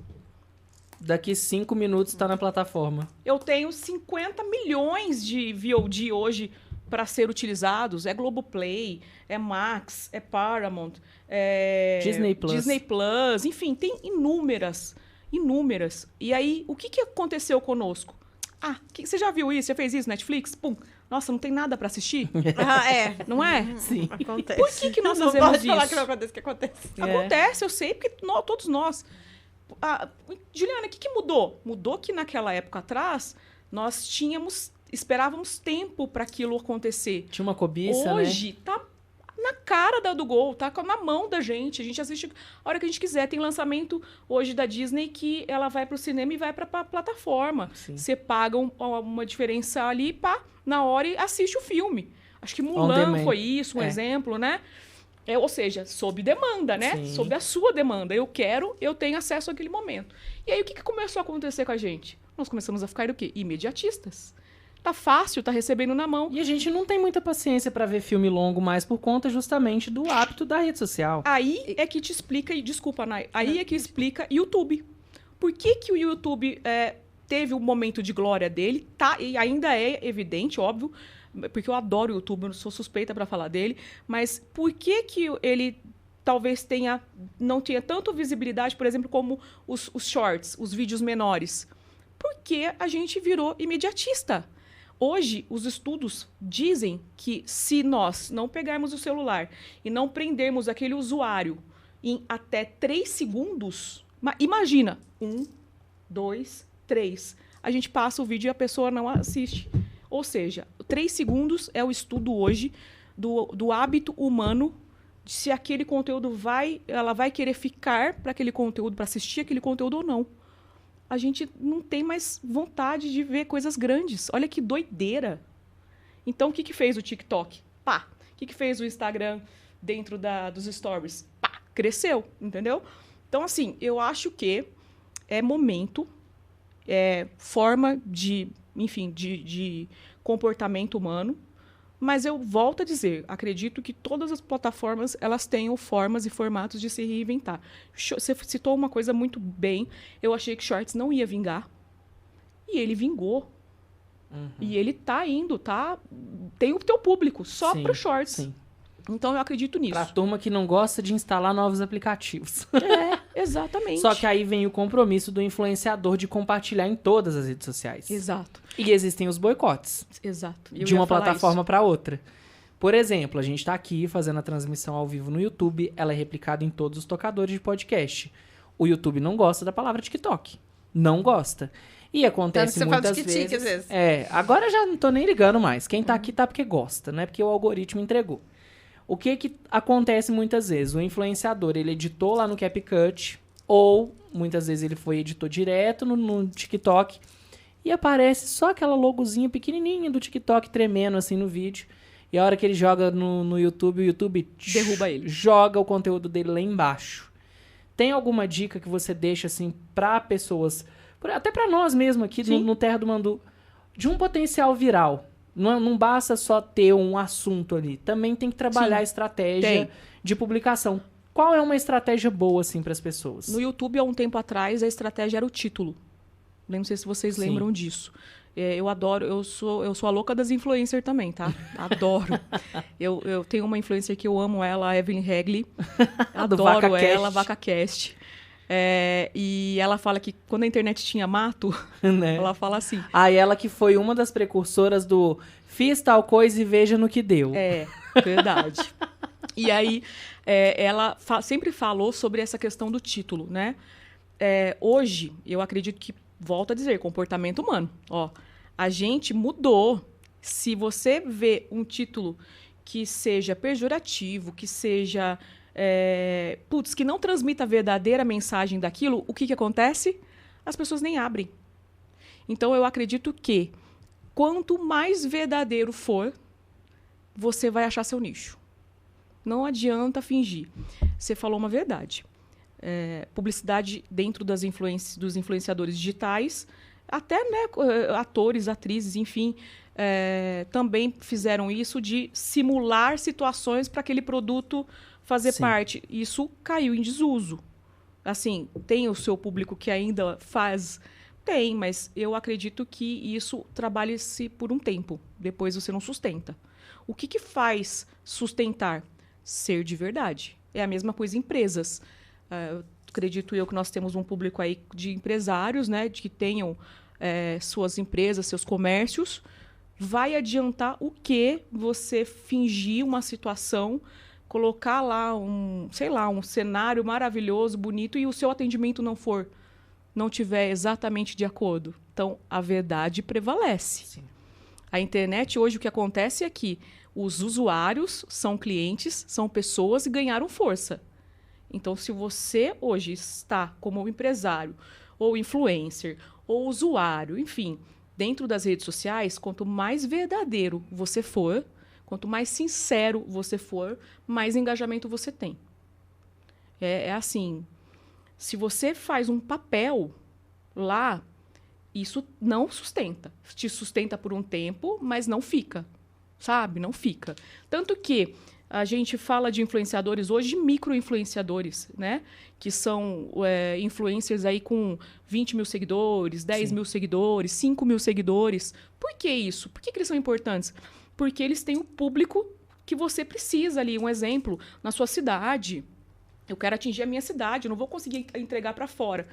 Daqui 5 minutos está na plataforma. Eu tenho 50 milhões de VOD hoje para ser utilizados. É Globoplay, é Max, é Paramount, é Disney Plus. Enfim, tem inúmeras. E aí, o que aconteceu conosco? Você já viu isso? Você fez isso, Netflix? Pum. Nossa, não tem nada para assistir? Não é? Sim. Acontece. Por que nós fazemos isso? Não pode falar que não acontece, que acontece. Acontece, eu sei, porque todos nós... Juliana, o que mudou? Mudou que naquela época atrás, nós esperávamos tempo para aquilo acontecer. Tinha uma cobiça, Hoje, tá na cara do gol, tá na mão da gente. A gente assiste a hora que a gente quiser. Tem lançamento hoje da Disney que ela vai pro cinema e vai pra plataforma. Você paga uma diferença ali, na hora e assiste o filme. Acho que Mulan foi isso, um exemplo, né? Ou seja, sob demanda, né? Sim. Sob a sua demanda. Eu tenho acesso àquele momento. E aí, o que começou a acontecer com a gente? Nós começamos a ficar o quê? Imediatistas. Tá fácil, tá recebendo na mão. E a gente não tem muita paciência para ver filme longo mais por conta justamente do hábito da rede social. Aí é que te explica, desculpa, Nay, aí é que explica YouTube. Por que o YouTube teve o momento de glória dele, tá? E ainda é evidente, óbvio, porque eu adoro o YouTube, eu sou suspeita para falar dele, mas por que ele talvez não tenha tanto visibilidade, por exemplo, como os shorts, os vídeos menores? Porque a gente virou imediatista. Hoje, os estudos dizem que se nós não pegarmos o celular e não prendermos aquele usuário em até 3 segundos, imagina, 1, 2, 3, a gente passa o vídeo e a pessoa não assiste. Ou seja, 3 segundos é o estudo hoje do hábito humano, de se aquele conteúdo ela vai querer ficar para aquele conteúdo, para assistir aquele conteúdo ou não. A gente não tem mais vontade de ver coisas grandes. Olha que doideira. Então, o que fez o TikTok? O que fez o Instagram dentro dos stories? Cresceu, entendeu? Então, assim, eu acho que é momento, forma de comportamento humano, mas eu volto a dizer, acredito que todas as plataformas elas tenham formas e formatos de se reinventar. Você citou uma coisa muito bem, eu achei que Shorts não ia vingar, e ele vingou. E ele tá indo, tem o teu público, só pro Shorts. Sim. Então eu acredito nisso. Pra turma que não gosta de instalar novos aplicativos. Exatamente. Só que aí vem o compromisso do influenciador de compartilhar em todas as redes sociais. Exato. E existem os boicotes. Exato. De uma plataforma para outra. Por exemplo, a gente tá aqui fazendo a transmissão ao vivo no YouTube, ela é replicada em todos os tocadores de podcast. O YouTube não gosta da palavra TikTok. Não gosta. E acontece muitas vezes... Às vezes. Agora eu já não tô nem ligando mais. Quem tá aqui tá porque gosta, não é porque o algoritmo entregou. O que acontece muitas vezes? O influenciador, ele editou lá no CapCut, ou muitas vezes ele editor direto no TikTok, e aparece só aquela logozinha pequenininha do TikTok tremendo assim no vídeo. E a hora que ele joga no YouTube, o YouTube derruba ele. Joga o conteúdo dele lá embaixo. Tem alguma dica que você deixa assim pra pessoas, até pra nós mesmo aqui no Terra do Mandu, de um potencial viral? Não basta só ter um assunto ali. Também tem que trabalhar a estratégia de publicação. Qual é uma estratégia boa, assim, para as pessoas? No YouTube, há um tempo atrás, a estratégia era o título. Não sei se vocês lembram disso. Eu adoro, eu sou a louca das influencers também, tá? Adoro. Eu tenho uma influencer que eu amo ela, a Evelyn Regli. Adoro ela, VacaCast. E ela fala que quando a internet tinha mato, né? Ela fala assim... Ah, e ela que foi uma das precursoras do fiz tal coisa e veja no que deu. Verdade. E aí, ela sempre falou sobre essa questão do título, né? Hoje, eu acredito que, volto a dizer, comportamento humano. Ó, a gente mudou. Se você vê um título que seja pejorativo, que seja... que não transmita a verdadeira mensagem daquilo, o que acontece? As pessoas nem abrem. Então, eu acredito que quanto mais verdadeiro for, você vai achar seu nicho. Não adianta fingir. Você falou uma verdade. Publicidade dentro dos influenciadores digitais, até, né, atores, atrizes, enfim, também fizeram isso de simular situações para aquele produto fazer parte. Isso caiu em desuso. Assim, tem o seu público que ainda faz... Tem, mas eu acredito que isso trabalhe-se por um tempo. Depois você não sustenta. O que faz sustentar? Ser de verdade. É a mesma coisa em empresas. Acredito eu que nós temos um público aí de empresários, né, de que tenham suas empresas, seus comércios. Vai adiantar o que você fingir uma situação, colocar lá um cenário maravilhoso, bonito, e o seu atendimento não tiver exatamente de acordo. Então, a verdade prevalece. Sim. A internet, hoje, o que acontece é que os usuários são clientes, são pessoas e ganharam força. Então, se você hoje está como empresário, ou influencer, ou usuário, enfim, dentro das redes sociais, quanto mais verdadeiro você for, quanto mais sincero você for, mais engajamento você tem. É assim, se você faz um papel lá, isso não sustenta. Te sustenta por um tempo, mas não fica. Sabe? Não fica. Tanto que a gente fala de influenciadores hoje, de micro-influenciadores, né? Que são influencers aí com 20 mil seguidores, 10 mil seguidores, 5 mil seguidores. Por que isso? Por que eles são importantes? Porque eles têm o público que você precisa ali. Um exemplo, na sua cidade. Eu quero atingir a minha cidade, eu não vou conseguir entregar para fora.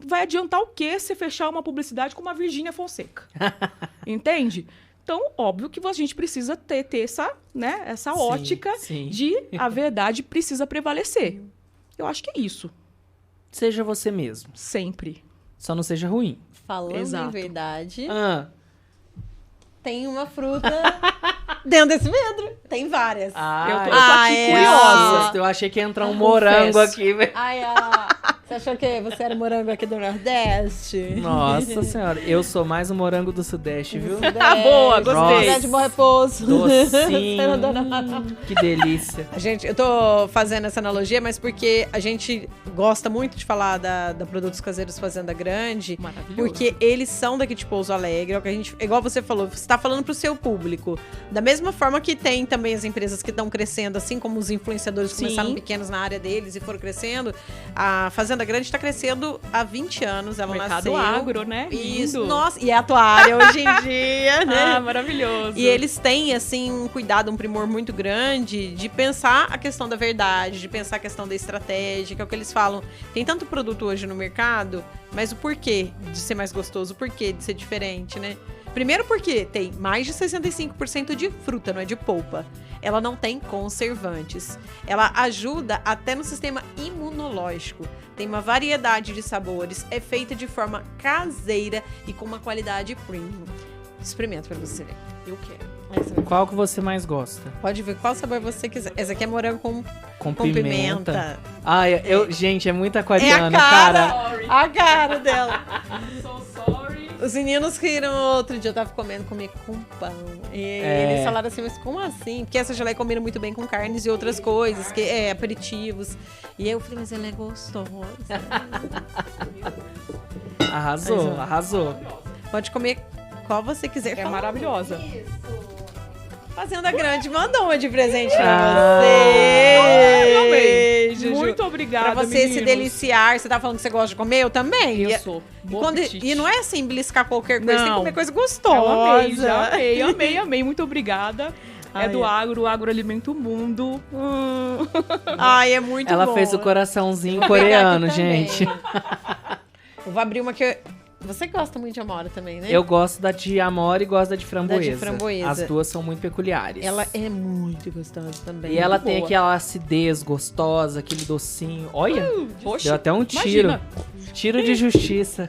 Vai adiantar o quê se fechar uma publicidade com uma Virgínia Fonseca? Entende? Então, óbvio que a gente precisa ter essa, né, essa ótica de a verdade precisa prevalecer. Eu acho que é isso. Seja você mesmo. Sempre. Só não seja ruim. Falando em verdade, tem uma fruta dentro desse vidro. Tem várias. Eu tô aqui curiosa. Eu achei que ia entrar um morango aqui, velho. Você achou que você era morango aqui do Nordeste? Nossa senhora, eu sou mais um morango do Sudeste, viu? Boa, gostei. Nossa, de Bom Repouso. Docinho. Que delícia. Eu tô fazendo essa analogia, mas porque a gente gosta muito de falar da Produtos Caseiros Fazenda Grande. Maravilhoso. Porque eles são daqui de Pouso Alegre. Igual você falou, você tá falando pro seu público. Da mesma forma que tem também as empresas que estão crescendo, assim como os influenciadores começaram pequenos na área deles e foram crescendo. A Fazenda Grande está crescendo há 20 anos. Ela Mercado nasceu. agro, né? Isso. Lindo. Nossa, e é a tua área hoje em dia, né? Maravilhoso. E eles têm, assim, um cuidado, um primor muito grande de pensar a questão da verdade, de pensar a questão da estratégia, que é o que eles falam. Tem tanto produto hoje no mercado, mas o porquê de ser mais gostoso, o porquê de ser diferente, né? Primeiro porque tem mais de 65% de fruta, não é de polpa. Ela não tem conservantes. Ela ajuda até no sistema imunológico. Tem uma variedade de sabores, é feita de forma caseira e com uma qualidade premium. Experimenta pra você ver. Eu quero. Qual que você mais gosta? Pode ver qual sabor você quiser. Essa aqui é morango com pimenta. Gente, é muito aquariana, cara. A cara dela. So sorry. Os meninos riram outro dia, eu tava comi com pão. E eles falaram assim, mas como assim? Porque essa geleia combina muito bem com carnes e outras coisas, aperitivos. E eu falei, mas ela é gostosa. Arrasou. Pode comer qual você quiser. É maravilhosa. Isso. Fazenda Grande mandou uma de presente pra você. Amei. Juju. Muito obrigada, Pra você meninos. se deliciar. Você tá falando que você gosta de comer? Eu também. Eu sou. E não é assim, beliscar qualquer coisa. Tem que comer coisa Eu gostosa. amei, já amei. Muito obrigada. É do agro, o agro alimenta o mundo. Ai, é muito bom. Ela fez o coraçãozinho coreano, gente. Eu vou abrir uma que... Você gosta muito de amora também, né? Eu gosto da de amora e gosto da de framboesa. Da de framboesa. As duas são muito peculiares. Ela é muito gostosa também. E ela muito tem boa. aquela acidez gostosa, aquele docinho. Olha, Oxe, deu até um tiro. imagina. Tiro de justiça.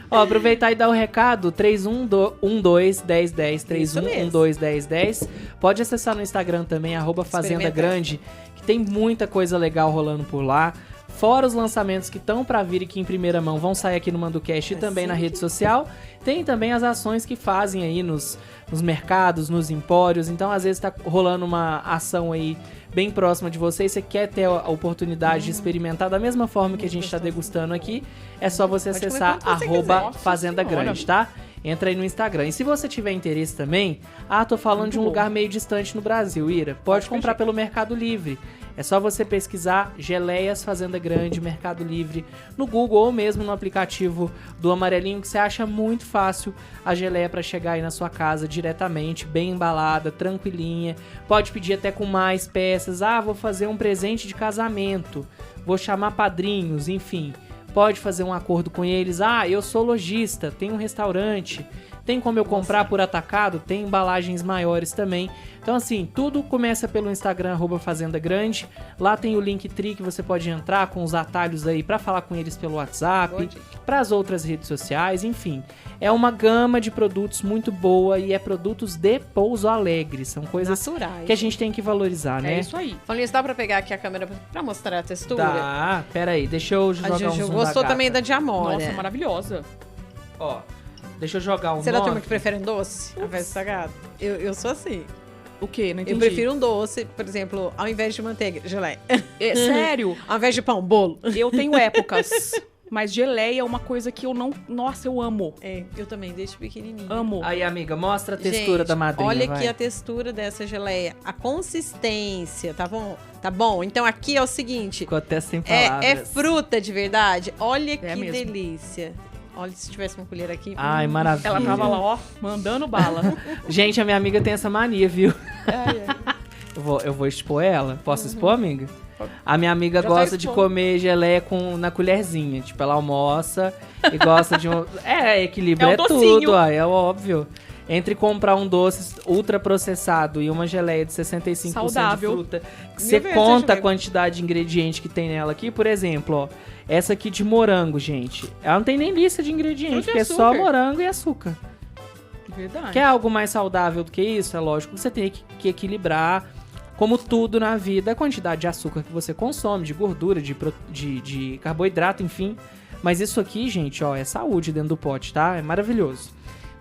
Ó, aproveitar e dar o recado, 31121010, 31121010. Pode acessar no Instagram também, @Fazenda Grande, que tem muita coisa legal rolando por lá. Fora os lançamentos que estão pra vir e que em primeira mão vão sair aqui no MandoCast e também na rede social. Tem também as ações que fazem aí nos mercados, nos empórios. Então, às vezes, tá rolando uma ação aí bem próxima de você e você quer ter a oportunidade de experimentar da mesma forma que a gente tá degustando aqui, é só você Pode comer acessar quanto você quiser. @Fazenda Grande, tá? Entra aí no Instagram. E se você tiver interesse também, tô falando de um lugar meio distante no Brasil, Ira. Pode comprar pelo Mercado Livre. É só você pesquisar Geleias Fazenda Grande, Mercado Livre, no Google ou mesmo no aplicativo do Amarelinho, que você acha muito fácil a geleia para chegar aí na sua casa diretamente, bem embalada, tranquilinha. Pode pedir até com mais peças. Vou fazer um presente de casamento, vou chamar padrinhos, enfim. Pode fazer um acordo com eles. Eu sou lojista, tenho um restaurante, tem como eu comprar por atacado, tem embalagens maiores também. Então, assim, tudo começa pelo Instagram, @Fazenda Grande. Lá tem o Linktree que você pode entrar com os atalhos aí pra falar com eles pelo WhatsApp, para as outras redes sociais, enfim. É uma gama de produtos muito boa e é produtos de Pouso Alegre. São coisas naturais, que a gente tem que valorizar, né? É isso aí. Falando isso, dá pra pegar aqui a câmera pra mostrar a textura? Tá, pera aí, deixa eu jogar A um Juju zoom gostou da também da gata. de amora. Nossa, maravilhosa. Ó, deixa eu jogar um Você é da turma nome. que prefere um doce ao invés de salgado? Eu sou assim. O quê? Não entendi. Eu prefiro um doce, por exemplo, ao invés de manteiga, geleia. Sério? Ao invés de pão, bolo. Eu tenho épocas. Mas geleia é uma coisa que eu não... Nossa, eu amo. Eu também, desde pequenininha. Amo. Aí, amiga, mostra a textura Gente, da madrinha, olha vai. aqui a textura dessa geleia. A consistência, tá bom? Tá bom? Então aqui é o seguinte. Ficou até sem palavras. É fruta de verdade? Olha que mesmo. delícia. Olha, se tivesse uma colher aqui. Ai, maravilha. Ela tava lá, ó, mandando bala. Gente, a minha amiga tem essa mania, viu? Eu vou expor ela. Posso expor, amiga? A minha amiga Já tá gosta de expondo. comer geleia na colherzinha. Tipo, ela almoça e gosta de um... equilíbrio É um é docinho. tudo, é óbvio. Entre comprar um doce ultraprocessado e uma geleia de 65% Saudável. de fruta, que você Deus, conta deixa a eu ver. quantidade de ingrediente que tem nela aqui, por exemplo, ó, essa aqui de morango, gente. Ela não tem nem lista de ingredientes, Fruta e porque é só açúcar. morango e açúcar. Verdade. Quer algo mais saudável do que isso? É lógico que você tem que equilibrar, como tudo na vida, a quantidade de açúcar que você consome, de gordura, de carboidrato, enfim. Mas isso aqui, gente, ó, é saúde dentro do pote, tá? É maravilhoso.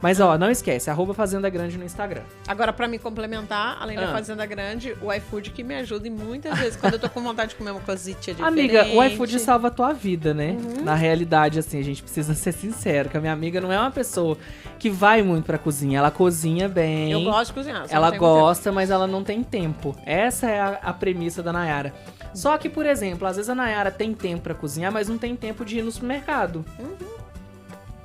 Mas, ó, não esquece, @Fazenda Grande no Instagram. Agora, pra me complementar, além da Fazenda Grande, o iFood que me ajuda e muitas vezes quando eu tô com vontade de comer uma coisinha diferente. Amiga, o iFood salva a tua vida, né? Na realidade, assim, a gente precisa ser sincero, que a minha amiga não é uma pessoa que vai muito pra cozinha. Ela cozinha bem. Eu gosto de cozinhar. só Ela não tenho muito gosta, mas ela não tem tempo. Essa é a premissa da Nayara. Só que, por exemplo, às vezes a Nayara tem tempo pra cozinhar, mas não tem tempo de ir no supermercado.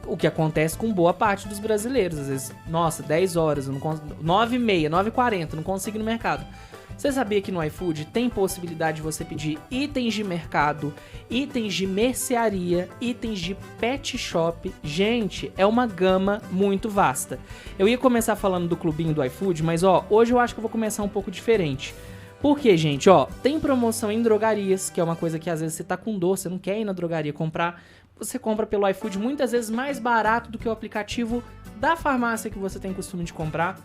O que acontece com boa parte dos brasileiros. Às vezes, nossa, 10 horas, 9h30, 9h40, não consigo ir no mercado. Você sabia que no iFood tem possibilidade de você pedir itens de mercado, itens de mercearia, itens de pet shop? Gente, é uma gama muito vasta. Eu ia começar falando do clubinho do iFood, mas ó, hoje eu acho que eu vou começar um pouco diferente. Por quê, gente? Ó, tem promoção em drogarias, que é uma coisa que às vezes você tá com dor, você não quer ir na drogaria comprar. Você compra pelo iFood muitas vezes mais barato do que o aplicativo da farmácia que você tem costume de comprar.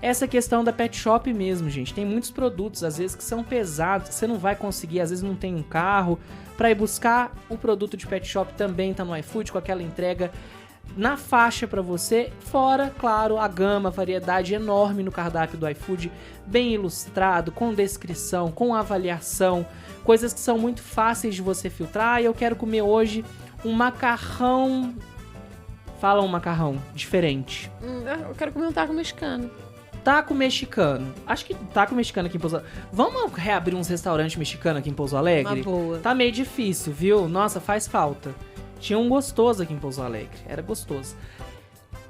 Essa questão da pet shop mesmo, gente. Tem muitos produtos, às vezes, que são pesados, que você não vai conseguir, às vezes não tem um carro. Pra ir buscar o produto de pet shop também tá no iFood, com aquela entrega na faixa pra você. Fora, claro, a gama, a variedade enorme no cardápio do iFood, bem ilustrado, com descrição, com avaliação. Coisas que são muito fáceis de você filtrar. E eu quero comer hoje um macarrão... Fala um macarrão diferente. Eu quero comer um taco mexicano. Taco mexicano. Acho que taco mexicano aqui em Pouso Alegre. Vamos reabrir uns restaurantes mexicanos aqui em Pouso Alegre? Uma boa. Tá meio difícil, viu? Nossa, faz falta. Tinha um gostoso aqui em Pouso Alegre. Era gostoso.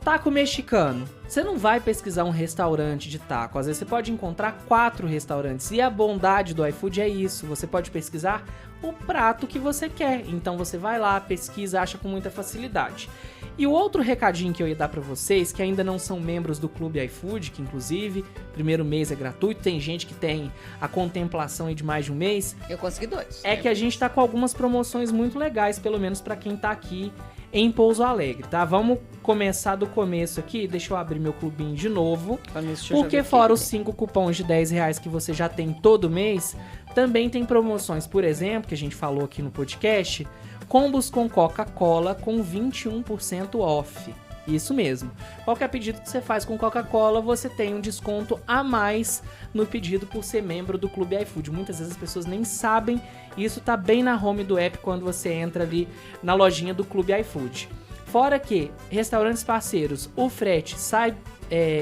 Taco mexicano. Você não vai pesquisar um restaurante de taco. Às vezes você pode encontrar 4 restaurantes. E a bondade do iFood é isso. Você pode pesquisar o prato que você quer. Então você vai lá, pesquisa, acha com muita facilidade. E o outro recadinho que eu ia dar pra vocês, que ainda não são membros do Clube iFood, que inclusive, primeiro mês é gratuito, tem gente que tem a contemplação aí de mais de um mês. Eu consegui 2. É que a gente tá com algumas promoções muito legais, pelo menos pra quem tá aqui em Pouso Alegre, tá? Vamos começar do começo aqui, deixa eu abrir meu clubinho de novo, porque fora os 5 cupons de R$10 que você já tem todo mês, também tem promoções, por exemplo, que a gente falou aqui no podcast, combos com Coca-Cola com 21% off. Isso mesmo. Qualquer pedido que você faz com Coca-Cola, você tem um desconto a mais no pedido por ser membro do Clube iFood. Muitas vezes as pessoas nem sabem, e isso tá bem na home do app quando você entra ali na lojinha do Clube iFood. Fora que, restaurantes parceiros, o frete sai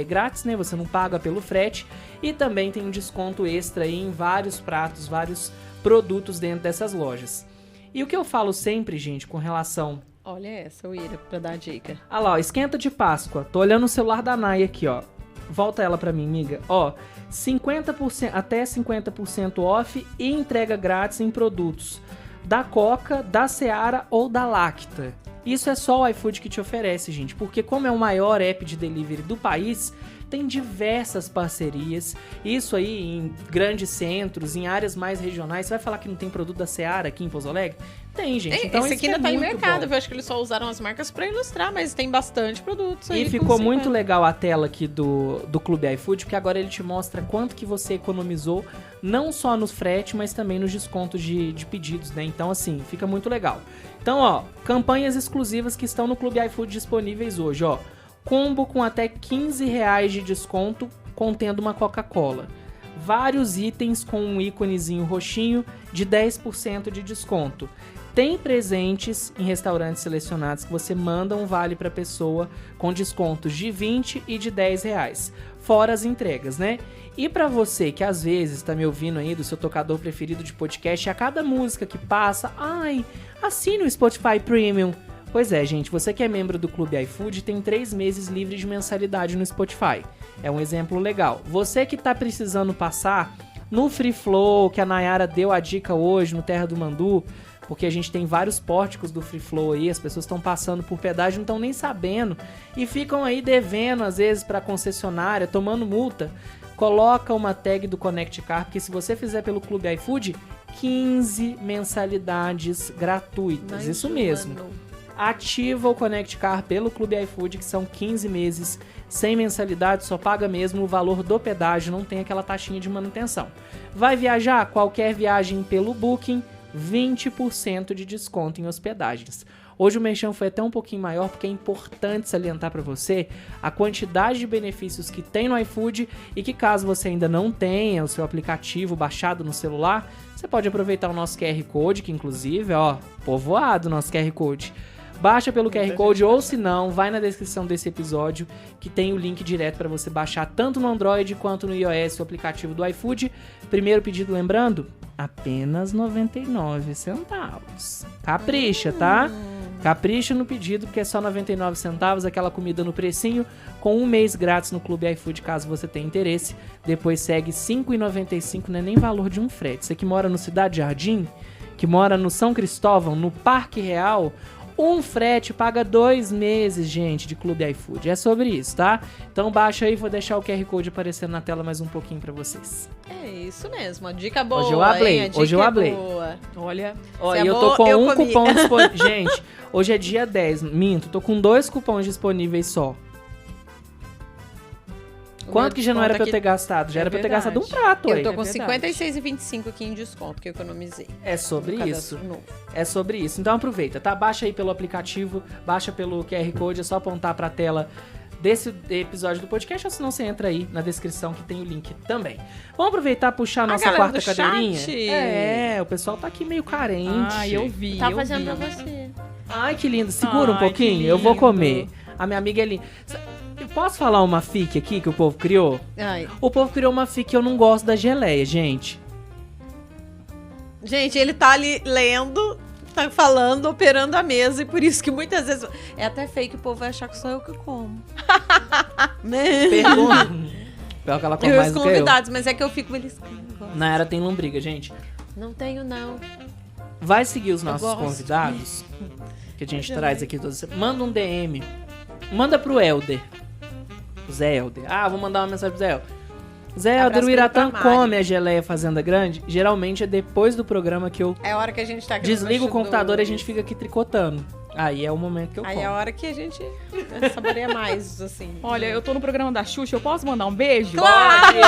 grátis, né? Você não paga pelo frete, e também tem um desconto extra aí em vários pratos, vários produtos dentro dessas lojas. E o que eu falo sempre, gente, com relação... Olha essa, Uira, pra dar a dica. Ah lá, ó, esquenta de Páscoa. Tô olhando o celular da Nai aqui, ó. Volta ela pra mim, amiga. Ó, 50%, até 50% off e entrega grátis em produtos da Coca, da Seara ou da Lacta. Isso é só o iFood que te oferece, gente, porque como é o maior app de delivery do país, tem diversas parcerias. Isso aí em grandes centros, em áreas mais regionais. Você vai falar que não tem produto da Seara aqui em Pouso Alegre? Tem, gente. Então esse aqui ainda tá em mercado. Bom. Eu acho que eles só usaram as marcas pra ilustrar, mas tem bastante produtos aí. E ficou muito legal a tela aqui do Clube iFood, porque agora ele te mostra quanto que você economizou, não só no frete, mas também nos descontos de pedidos, né? Então, assim, fica muito legal. Então, ó, campanhas exclusivas que estão no Clube iFood disponíveis hoje, ó. Combo com até R$15 de desconto, contendo uma Coca-Cola. Vários itens com um íconezinho roxinho de 10% de desconto. Tem presentes em restaurantes selecionados que você manda um vale para pessoa com descontos de R$20 e de R$10, fora as entregas, né? E para você que às vezes está me ouvindo aí do seu tocador preferido de podcast, a cada música que passa, assine o Spotify Premium. Pois é, gente, você que é membro do Clube iFood tem 3 meses livre de mensalidade no Spotify. É um exemplo legal. Você que tá precisando passar no Free Flow, que a Nayara deu a dica hoje no Terra do Mandu, porque a gente tem vários pórticos do Free Flow aí, as pessoas estão passando por pedágio, não estão nem sabendo, e ficam aí devendo, às vezes, pra concessionária, tomando multa. Coloca uma tag do Connect Car, porque se você fizer pelo Clube iFood, 15 mensalidades gratuitas. Isso mesmo. Ativa o Connect Car pelo Clube iFood, que são 15 meses sem mensalidade, só paga mesmo o valor do pedágio, não tem aquela taxinha de manutenção. Vai viajar? Qualquer viagem pelo Booking, 20% de desconto em hospedagens. Hoje o merchan foi até um pouquinho maior, porque é importante salientar para você a quantidade de benefícios que tem no iFood e que caso você ainda não tenha o seu aplicativo baixado no celular, você pode aproveitar o nosso QR Code, que inclusive, ó, povoado o nosso QR Code. Baixa pelo QR Code ou se não, vai na descrição desse episódio que tem o link direto para você baixar tanto no Android quanto no iOS o aplicativo do iFood. Primeiro pedido, lembrando, apenas 99 centavos. Capricha, tá? Capricha no pedido, porque é só 99 centavos, aquela comida no precinho, com um mês grátis no Clube iFood, caso você tenha interesse. Depois segue R$ 5,95, não é nem valor de um frete. Você que mora no Cidade Jardim, que mora no São Cristóvão, no Parque Real, um frete paga 2 meses, gente, de Clube iFood. É sobre isso, tá? Então baixa aí, vou deixar o QR Code aparecendo na tela mais um pouquinho pra vocês. É isso mesmo, a dica boa. Hoje eu hablei, hein? hoje eu hablei. Olha, e eu tô com um cupom disponível. Gente, hoje é dia 10, minto, tô com 2 cupons disponíveis só. Quanto que já não era pra eu ter gastado? Já era pra eu ter gastado um prato. Eu tô com R$56,25 aqui em desconto que eu economizei. É sobre isso. É sobre isso. Então aproveita, tá? Baixa aí pelo aplicativo, baixa pelo QR Code, é só apontar pra tela desse episódio do podcast, ou senão você entra aí na descrição que tem o link também. Vamos aproveitar e puxar a nossa quarta cadeirinha? O pessoal tá aqui meio carente. Eu vi. Tá fazendo pra você. Ai, que lindo. Segura um pouquinho, eu vou comer. A minha amiga é linda. Posso falar uma fic aqui que o povo criou? Ai. O povo criou uma fic que eu não gosto da geleia, gente. Gente, ele tá ali lendo, tá falando, operando a mesa, e por isso que muitas vezes... É até fake, o povo vai achar que sou eu que como. Pergunta. Pior que ela come mais do que eu. Convidados, mas é que eu fico beliscando. Nayara tem lombriga, gente. Não tenho, não. Vai seguir os nossos gosto. convidados, que a gente traz aqui todas. Manda um DM. Manda pro Helder. O Zé Helder. Ah, vou mandar uma mensagem pro Zé Helder. Zé Helder, o Iratã come a geleia Fazenda Grande. Geralmente é depois do programa que eu É a hora que a gente tá aqui. desligo o computador e a gente fica aqui tricotando. Aí é o momento que eu Aí como. é a hora que a gente saboreia mais, assim. Olha, eu tô no programa da Xuxa, eu posso mandar um beijo? Claro!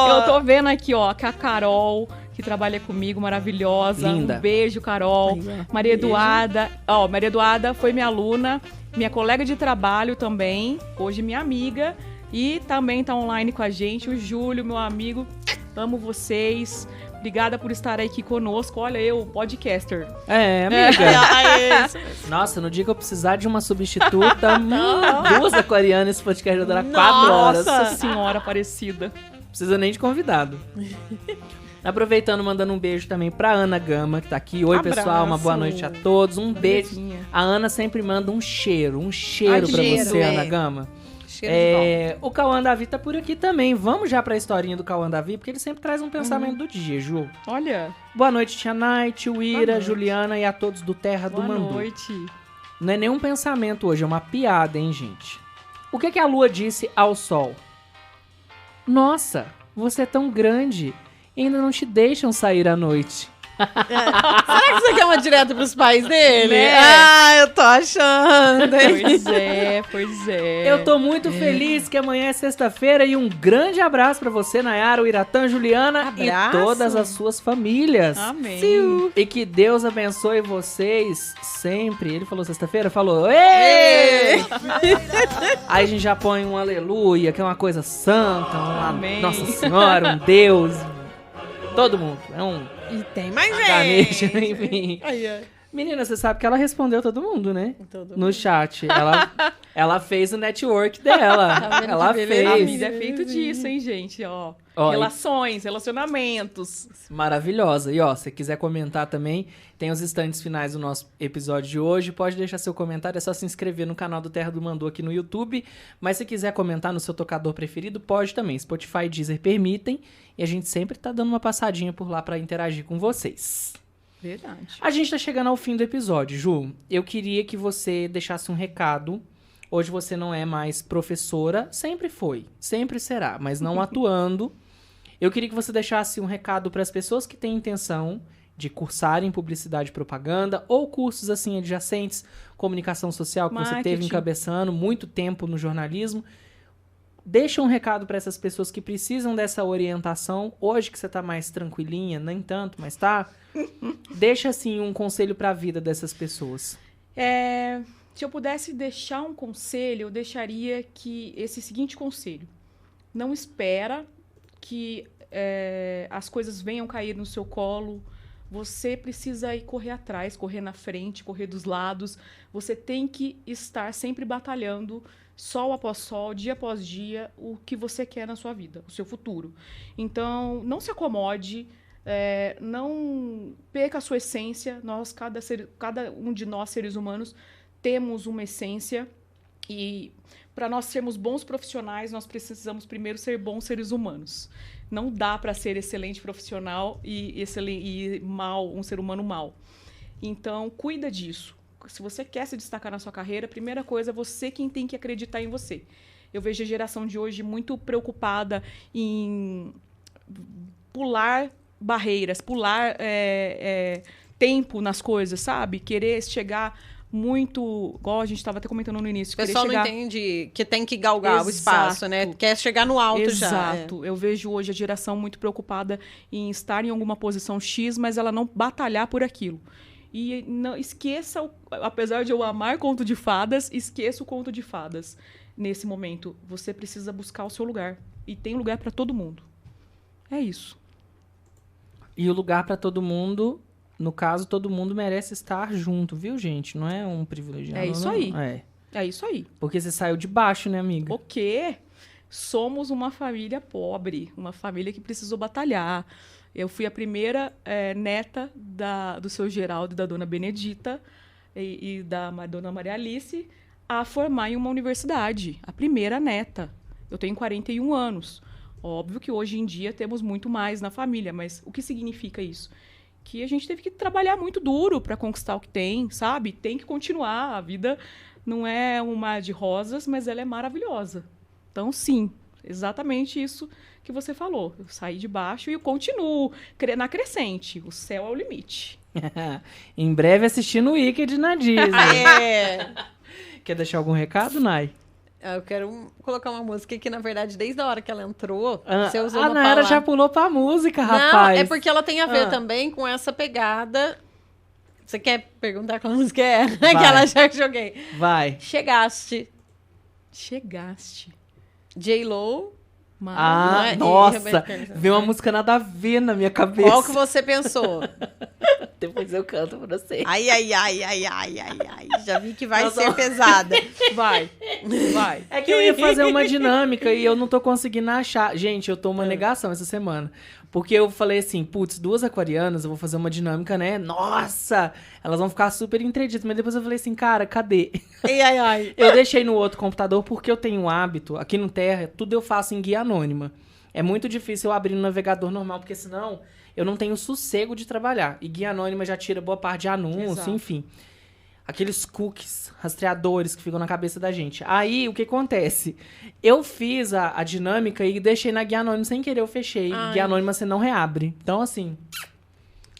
Eu tô vendo aqui, ó, que a Carol, que trabalha comigo, maravilhosa. Linda. Um beijo, Carol. Maria Eduarda. Ó, Maria Eduarda foi minha aluna, minha colega de trabalho também, hoje minha amiga. E também tá online com a gente, o Júlio, meu amigo. Amo vocês. Obrigada por estar aqui conosco. Olha, eu, podcaster. É, amiga. Nossa, no dia que eu precisar de uma substituta, duas aquarianas, esse podcast vai durar 4 horas. Nossa senhora Aparecida. Precisa nem de convidado. Aproveitando, mandando um beijo também pra Ana Gama, que tá aqui. Oi, Abraço. pessoal, uma boa noite a todos. Um beijo. Belezinha. A Ana sempre manda um cheiro pra cheiro, você, é. Ana Gama. Cheiro de O Cauã Davi tá por aqui também. Vamos já pra historinha do Cauã Davi, porque ele sempre traz um pensamento do dia, Ju. Olha, Boa noite, Tia Night, Boa Ira, noite. Juliana e a todos do Terra do boa Mandu. noite. Não é nenhum pensamento hoje, é uma piada, hein, gente? O que a Lua disse ao Sol? Nossa, você é tão grande e ainda não te deixam sair à noite. Será que isso aqui é uma direta pros pais dele? Né? Ah, eu tô achando. Pois é. Eu tô muito feliz que amanhã é sexta-feira e um grande abraço pra você, Nayara, o Iratã, Juliana Abraço. e todas as suas famílias. Amém. E que Deus abençoe vocês sempre. Ele falou sexta-feira? Falou. Êêêê! Aí a gente já põe um aleluia, que é uma coisa santa, uma Amém. Nossa Senhora, um Deus. Todo mundo. É um E tem mais ganeja, gente. enfim. Aí, ó. Menina, você sabe que ela respondeu todo mundo, né? Todo No chat. Ela fez o network dela. Tá vendo Ela que beleza? A fez. vida é feito disso, hein, gente? Ó, Ó, relações, relacionamentos. Maravilhosa. E ó, se quiser comentar também, tem os instantes finais do nosso episódio de hoje. Pode deixar seu comentário, é só se inscrever no canal do Terra do Mandu aqui no YouTube. Mas se quiser comentar no seu tocador preferido, pode também. Spotify e Deezer permitem. E a gente sempre tá dando uma passadinha por lá pra interagir com vocês. Verdade. A gente tá chegando ao fim do episódio. Ju, eu queria que você deixasse um recado. Hoje você não é mais professora, sempre foi, sempre será, mas não atuando. Eu queria que você deixasse um recado para as pessoas que têm intenção de cursarem publicidade e propaganda ou cursos assim adjacentes, comunicação social que você teve Marketing. encabeçando muito tempo no jornalismo. Deixa um recado para essas pessoas que precisam dessa orientação. Hoje que você tá mais tranquilinha, nem tanto, mas tá. Deixa assim um conselho para a vida dessas pessoas. Se eu pudesse deixar um conselho, eu deixaria que esse seguinte conselho. Não espera que as coisas venham cair no seu colo. Você precisa ir correr atrás, correr na frente, correr dos lados. Você tem que estar sempre batalhando, sol após sol, dia após dia, o que você quer na sua vida, o seu futuro. Então, não se acomode, não perca a sua essência. Cada um de nós, seres humanos, temos uma essência e para nós sermos bons profissionais, nós precisamos primeiro ser bons seres humanos. Não dá para ser excelente profissional e um ser humano mau. Então, cuida disso. Se você quer se destacar na sua carreira, a primeira coisa é você quem tem que acreditar em você. Eu vejo a geração de hoje muito preocupada em pular barreiras, pular tempo nas coisas, sabe? Querer chegar muito, igual a gente estava até comentando no início. O pessoal não entende que tem que galgar o espaço, né? Quer chegar no alto já. Exato. Eu vejo hoje a geração muito preocupada em estar em alguma posição X, mas ela não batalhar por aquilo. E não esqueça, apesar de eu amar conto de fadas, esqueça o conto de fadas. Nesse momento, você precisa buscar o seu lugar. E tem lugar para todo mundo. É isso. E o lugar para todo mundo, no caso, todo mundo merece estar junto, viu, gente? Não é um privilegiado. É isso não. aí. É. É isso aí. Porque você saiu de baixo, né, amiga? O quê? Somos uma família pobre, uma família que precisou batalhar. Eu fui a primeira neta do seu Geraldo e da dona Benedita e da dona Maria Alice a formar em uma universidade. A primeira neta. Eu tenho 41 anos. Óbvio que hoje em dia temos muito mais na família, mas o que significa isso? Que a gente teve que trabalhar muito duro para conquistar o que tem, sabe? Tem que continuar. A vida não é um mar de rosas, mas ela é maravilhosa. Então, sim, exatamente isso que você falou. Eu saí de baixo e eu continuo na crescente. O céu é o limite. Em breve assistindo o Wicked na Disney. Quer deixar algum recado, Nai? Eu quero colocar uma música que, na verdade, desde a hora que ela entrou, você usou a uma Nayara palavra... já pulou pra música, rapaz. Não, é porque ela tem a ver também com essa pegada... Você quer perguntar qual música é? Aquela já que joguei. Vai. Chegaste. J-Lo. Nossa. Veio uma música nada a ver na minha cabeça. Qual que você pensou? Depois eu canto pra você. Ai. Já vi que vai ser pesada. Vai. É que eu ia fazer uma dinâmica e eu não tô conseguindo achar. Gente, eu tô uma negação essa semana. Porque eu falei assim, putz, 2 aquarianas, eu vou fazer uma dinâmica, né? Nossa! Elas vão ficar super entendidas. Mas depois eu falei assim, cara, cadê? Ai. Eu deixei no outro computador porque eu tenho um hábito. Aqui no Terra, tudo eu faço em guia anônima. É muito difícil eu abrir no navegador normal, porque senão eu não tenho sossego de trabalhar. E guia anônima já tira boa parte de anúncio, Exato. enfim. Aqueles cookies, rastreadores que ficam na cabeça da gente. Aí, o que acontece? Eu fiz a dinâmica e deixei na guia anônima sem querer, eu fechei. Guia anônima você não reabre. Então, assim,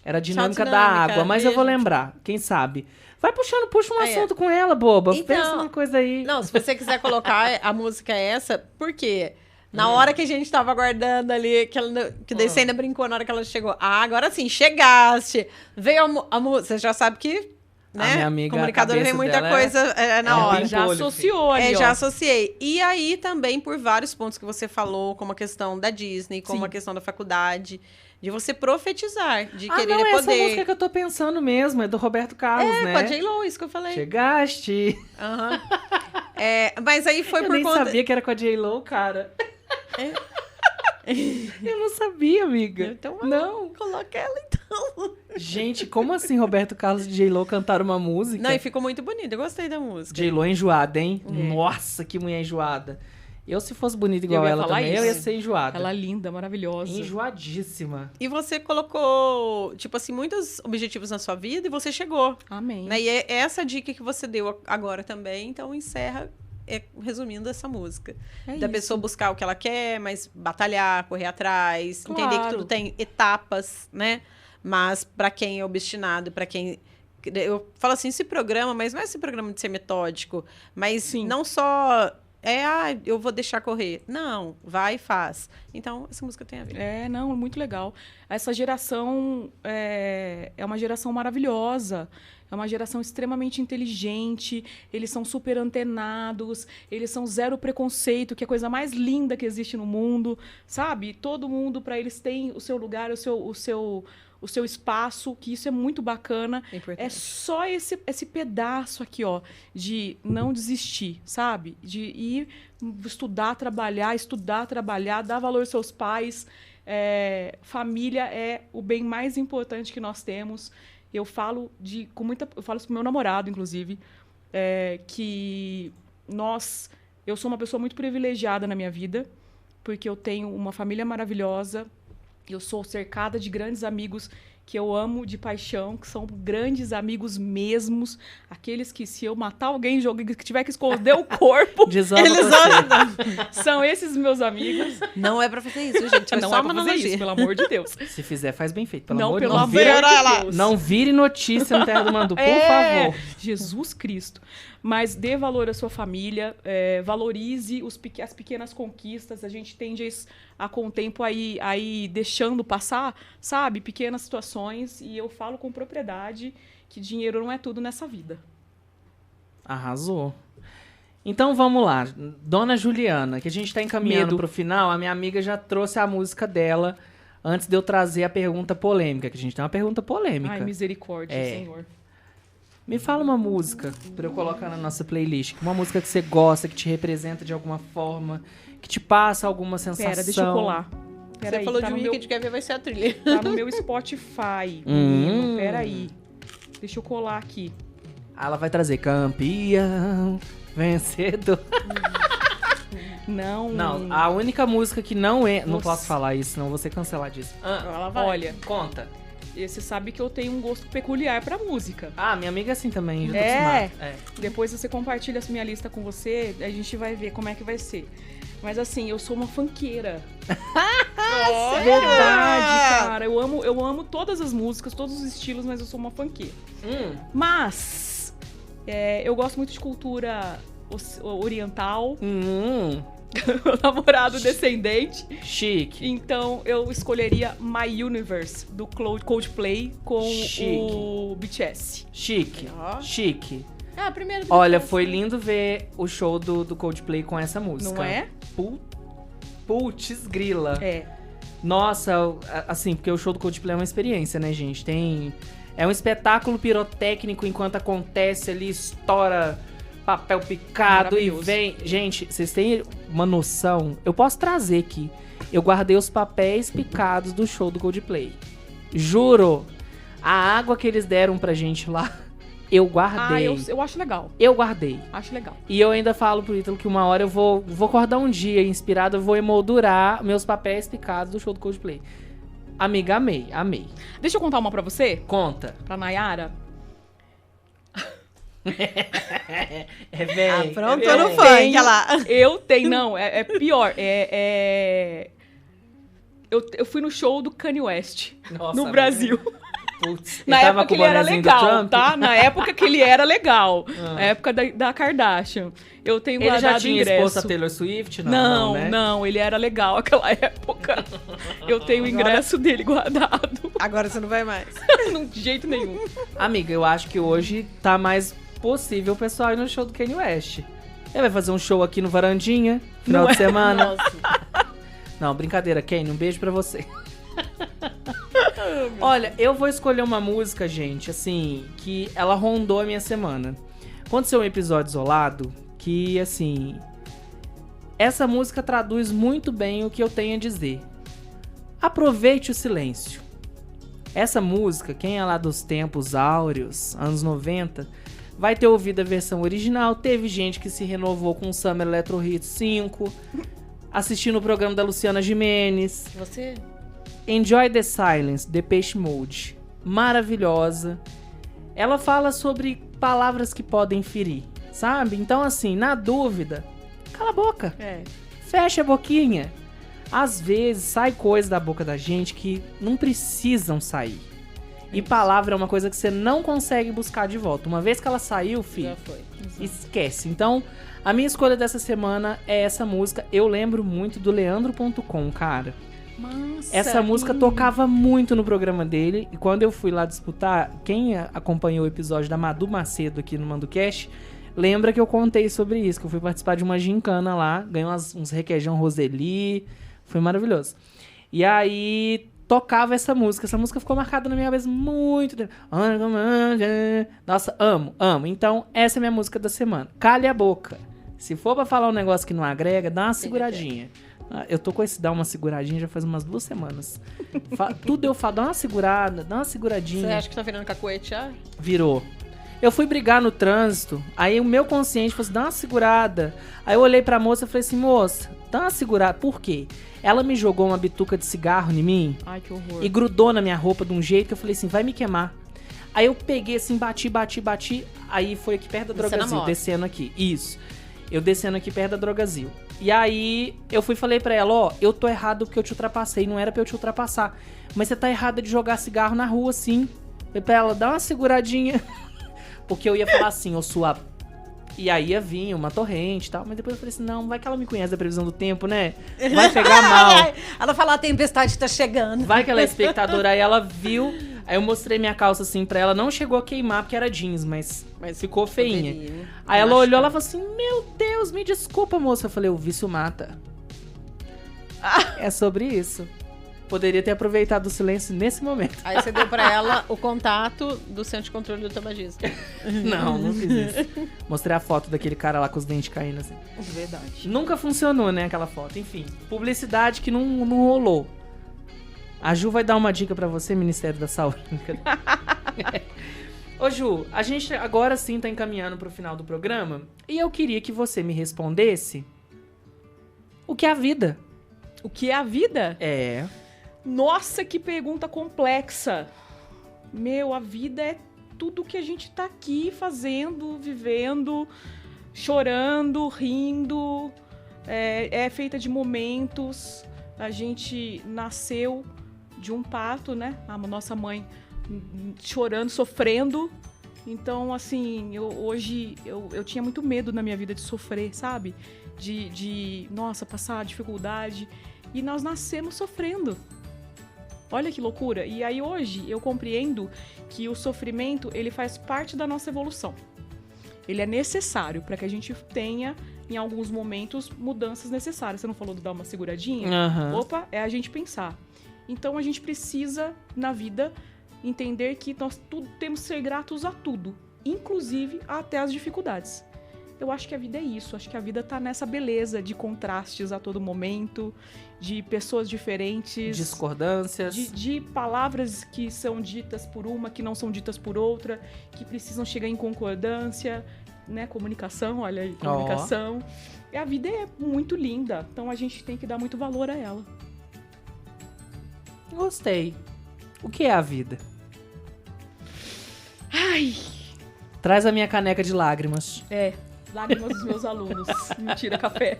era a dinâmica da água. Mas eu vou lembrar, quem sabe. Vai puxa um assunto com ela, boba. Então, pensa numa coisa aí. Não, se você quiser colocar a música essa, por quê? Na hora que a gente tava aguardando ali, que daí você ainda brincou na hora que ela chegou. Agora sim, chegaste. Veio a música. Você já sabe que, né? A minha amiga, comunicadora tem muita coisa na hora. Já associou ali, já associei. E aí também por vários pontos que você falou, como a questão da Disney, como a questão da faculdade, de você profetizar, de querer poder. Essa música que eu tô pensando mesmo, é do Roberto Carlos, né? Com a J-Lo, isso que eu falei. Chegaste. Mas aí foi eu por nem conta... sabia que era com a J-Lo, cara. Eu não sabia, amiga. Então, não. Coloca ela, então. Gente, como assim Roberto Carlos e J-Lo cantaram uma música? Não, e ficou muito bonito. Eu gostei da música. J-Lo é enjoada, hein? Nossa, que mulher enjoada. Eu, se fosse bonita igual ela também, eu ia ser enjoada. Ela é linda, maravilhosa. Enjoadíssima. E você colocou, tipo assim, muitos objetivos na sua vida e você chegou. Amém. Né? E é essa dica que você deu agora também. Então, encerra, resumindo, essa música. Da pessoa buscar o que ela quer, mas batalhar, correr atrás. Claro. Entender que tudo tem etapas, né? Mas para quem é obstinado, para quem... Eu falo assim, se programa, mas não é esse programa de ser metódico. Mas não só... eu vou deixar correr. Não, vai e faz. Então, essa música tem a ver. Não, muito legal. Essa geração é uma geração maravilhosa. É uma geração extremamente inteligente. Eles são super antenados. Eles são zero preconceito, que é a coisa mais linda que existe no mundo. Sabe? Todo mundo, para eles, tem o seu lugar, o seu espaço, que isso é muito bacana. É só esse pedaço aqui, ó, de não desistir, sabe? De ir estudar, trabalhar, dar valor aos seus pais. Família é o bem mais importante que nós temos. Eu falo isso pro meu namorado, inclusive, que eu sou uma pessoa muito privilegiada na minha vida, porque eu tenho uma família maravilhosa. Eu sou cercada de grandes amigos que eu amo de paixão, que são grandes amigos mesmos. Aqueles que, se eu matar alguém, que tiver que esconder o corpo, eles são esses meus amigos. Não é pra fazer isso, gente. Não é pra fazer isso, pelo amor de Deus. Se fizer, faz bem feito. Pelo amor de Deus. Não vire notícia no Terra do Mandu, por favor. Jesus Cristo. Mas dê valor à sua família, valorize as pequenas conquistas. A gente tende a com o tempo aí deixando passar, sabe, pequenas situações. E eu falo com propriedade que dinheiro não é tudo nessa vida. Arrasou. Então vamos lá. Dona Juliana, que a gente está encaminhando para o final, a minha amiga já trouxe a música dela antes de eu trazer a pergunta polêmica, que a gente tem uma pergunta polêmica. Ai, misericórdia, Senhor. Me fala uma música pra eu colocar na nossa playlist. Uma música que você gosta, que te representa de alguma forma, que te passa alguma sensação. Pera, deixa eu colar. Você falou de Wicked, quer ver, vai ser a trilha. Tá no meu Spotify. Menino, peraí. Deixa eu colar aqui. Ela vai trazer campeão, vencedor. Não. A única música que não é... Não posso falar isso, senão vou ser canceladíssimo. Ela vai. Olha, conta. E você sabe que eu tenho um gosto peculiar pra música. Ah, minha amiga é assim também. Eu tô É. acostumado. Depois você compartilha essa minha lista com você, a gente vai ver como é que vai ser. Mas assim, eu sou uma funkeira. Verdade, cara. Eu amo todas as músicas, todos os estilos, mas eu sou uma funkeira. Mas eu gosto muito de cultura oriental. Meu namorado descendente. Chique. Então eu escolheria My Universe, do Coldplay, com o BTS. Chique. Chique. Ah, primeiro. Olha, foi lindo ver o show do Coldplay com essa música. Não é? Putz, grila. É. Nossa, assim, porque o show do Coldplay é uma experiência, né, gente? É um espetáculo pirotécnico enquanto acontece ali, estoura papel picado e vem... Gente, vocês têm uma noção? Eu posso trazer aqui. Eu guardei os papéis picados do show do Coldplay. Juro. A água que eles deram pra gente lá, eu guardei. Eu acho legal. Eu guardei. Acho legal. E eu ainda falo pro Ítalo que uma hora eu vou acordar um dia inspirado, eu vou emoldurar meus papéis picados do show do Coldplay. Amiga, amei. Deixa eu contar uma pra você. Conta. Pra Nayara. Pronto, eu não fui. Olha lá. Eu tenho, não, é pior. Eu fui no show do Kanye West. Nossa, no Brasil. Putz, Na época que ele era legal, tá? Na época que ele era legal. Na época da Kardashian. Eu tenho guardado ingresso. Ele já tinha exposto a Taylor Swift? Não, né? Não, ele era legal naquela época. Eu tenho o ingresso dele guardado. Agora você não vai mais. De jeito nenhum. Amiga, eu acho que hoje tá mais possível o pessoal ir no show do Kanye West. Ele vai fazer um show aqui no Varandinha, final de semana. Nossa. Não, brincadeira, Kanye, um beijo pra você. Olha, eu vou escolher uma música, gente, assim, que ela rondou a minha semana. Aconteceu um episódio isolado que, assim, essa música traduz muito bem o que eu tenho a dizer. Aproveite o silêncio. Essa música, quem é lá dos tempos áureos, anos 90, vai ter ouvido a versão original. Teve gente que se renovou com o Summer Electro Hits 5, assistindo o programa da Luciana Gimenez. Você... Enjoy the Silence, Depeche Mode. Maravilhosa. Ela fala sobre palavras que podem ferir, sabe? Então, assim, na dúvida, cala a boca. Fecha a boquinha. Às vezes, sai coisa da boca da gente que não precisam sair. E palavra é uma coisa que você não consegue buscar de volta. Uma vez que ela saiu, filho, já foi. Esquece. Então, a minha escolha dessa semana é essa música. Eu lembro muito do Leandro.com, cara. Nossa, essa música tocava muito no programa dele. E quando eu fui lá disputar, quem acompanhou o episódio da Madu Macedo aqui no MandoCast, lembra que eu contei sobre isso, que eu fui participar de uma gincana lá, ganhei uns requeijão Roseli, foi maravilhoso. E aí tocava essa música ficou marcada na minha cabeça muito tempo. Nossa, amo. Então essa é a minha música da semana. Cale a boca. Se for pra falar um negócio que não agrega, dá uma seguradinha. Eu tô com esse dar uma seguradinha já faz umas 2 semanas. Tudo eu falo, dá uma seguradinha. Você acha que tá virando cacuete já? Virou. Eu fui brigar no trânsito, aí o meu consciente falou assim, dá uma segurada. Aí eu olhei pra moça e falei assim, moça, dá uma segurada. Por quê? Ela me jogou uma bituca de cigarro em mim. Ai, que horror. E grudou na minha roupa de um jeito que eu falei assim, vai me queimar. Aí eu peguei assim, bati. Aí foi aqui perto da Drogazil, descendo aqui. Isso. Eu descendo aqui perto da Drogazil. E aí eu falei pra ela, ó, eu tô errado porque eu te ultrapassei, não era pra eu te ultrapassar. Mas você tá errada de jogar cigarro na rua, sim. Falei pra ela, dá uma seguradinha. Porque eu ia falar assim, ô sua... E aí ia vir uma torrente e tal. Mas depois eu falei assim, não, vai que ela me conhece da previsão do tempo, né? Vai pegar mal. Ela fala, a tempestade tá chegando. Vai que ela é espectadora. Aí ela viu, aí eu mostrei minha calça assim pra ela. Não chegou a queimar porque era jeans, mas ficou feinha. Poderia. Aí ela olhou, ela falou assim, meu Deus, me desculpa, moça. Eu falei, o vício mata. É sobre isso. Poderia ter aproveitado o silêncio nesse momento. Aí você deu pra ela o contato do centro de controle do tabagismo. Não fiz isso. Mostrei a foto daquele cara lá com os dentes caindo assim. Verdade. Nunca funcionou, né, aquela foto. Enfim, publicidade que não rolou. A Ju vai dar uma dica pra você, Ministério da Saúde. Ô Ju, a gente agora sim tá encaminhando pro final do programa e eu queria que você me respondesse o que é a vida. O que é a vida? É. Nossa, que pergunta complexa. A vida é tudo que a gente tá aqui fazendo, vivendo, chorando, rindo. É feita de momentos. A gente nasceu de um parto, né? A nossa mãe chorando, sofrendo. Então, assim, hoje eu tinha muito medo na minha vida de sofrer, sabe? Nossa, passar dificuldade. E nós nascemos sofrendo. Olha que loucura. E aí hoje eu compreendo que o sofrimento, ele faz parte da nossa evolução. Ele é necessário para que a gente tenha, em alguns momentos, mudanças necessárias. Você não falou de dar uma seguradinha? Uhum. Opa, é a gente pensar. Então a gente precisa, na vida, entender que nós temos que ser gratos a tudo, inclusive até as dificuldades. Eu acho que a vida é isso, acho que a vida tá nessa beleza de contrastes a todo momento, de pessoas diferentes. Discordâncias. De palavras que são ditas por uma, que não são ditas por outra, que precisam chegar em concordância, né? Comunicação, olha aí, comunicação. E a vida é muito linda, então a gente tem que dar muito valor a ela. Gostei. O que é a vida? Ai! Traz a minha caneca de lágrimas. Lágrimas dos meus alunos. Mentira, café.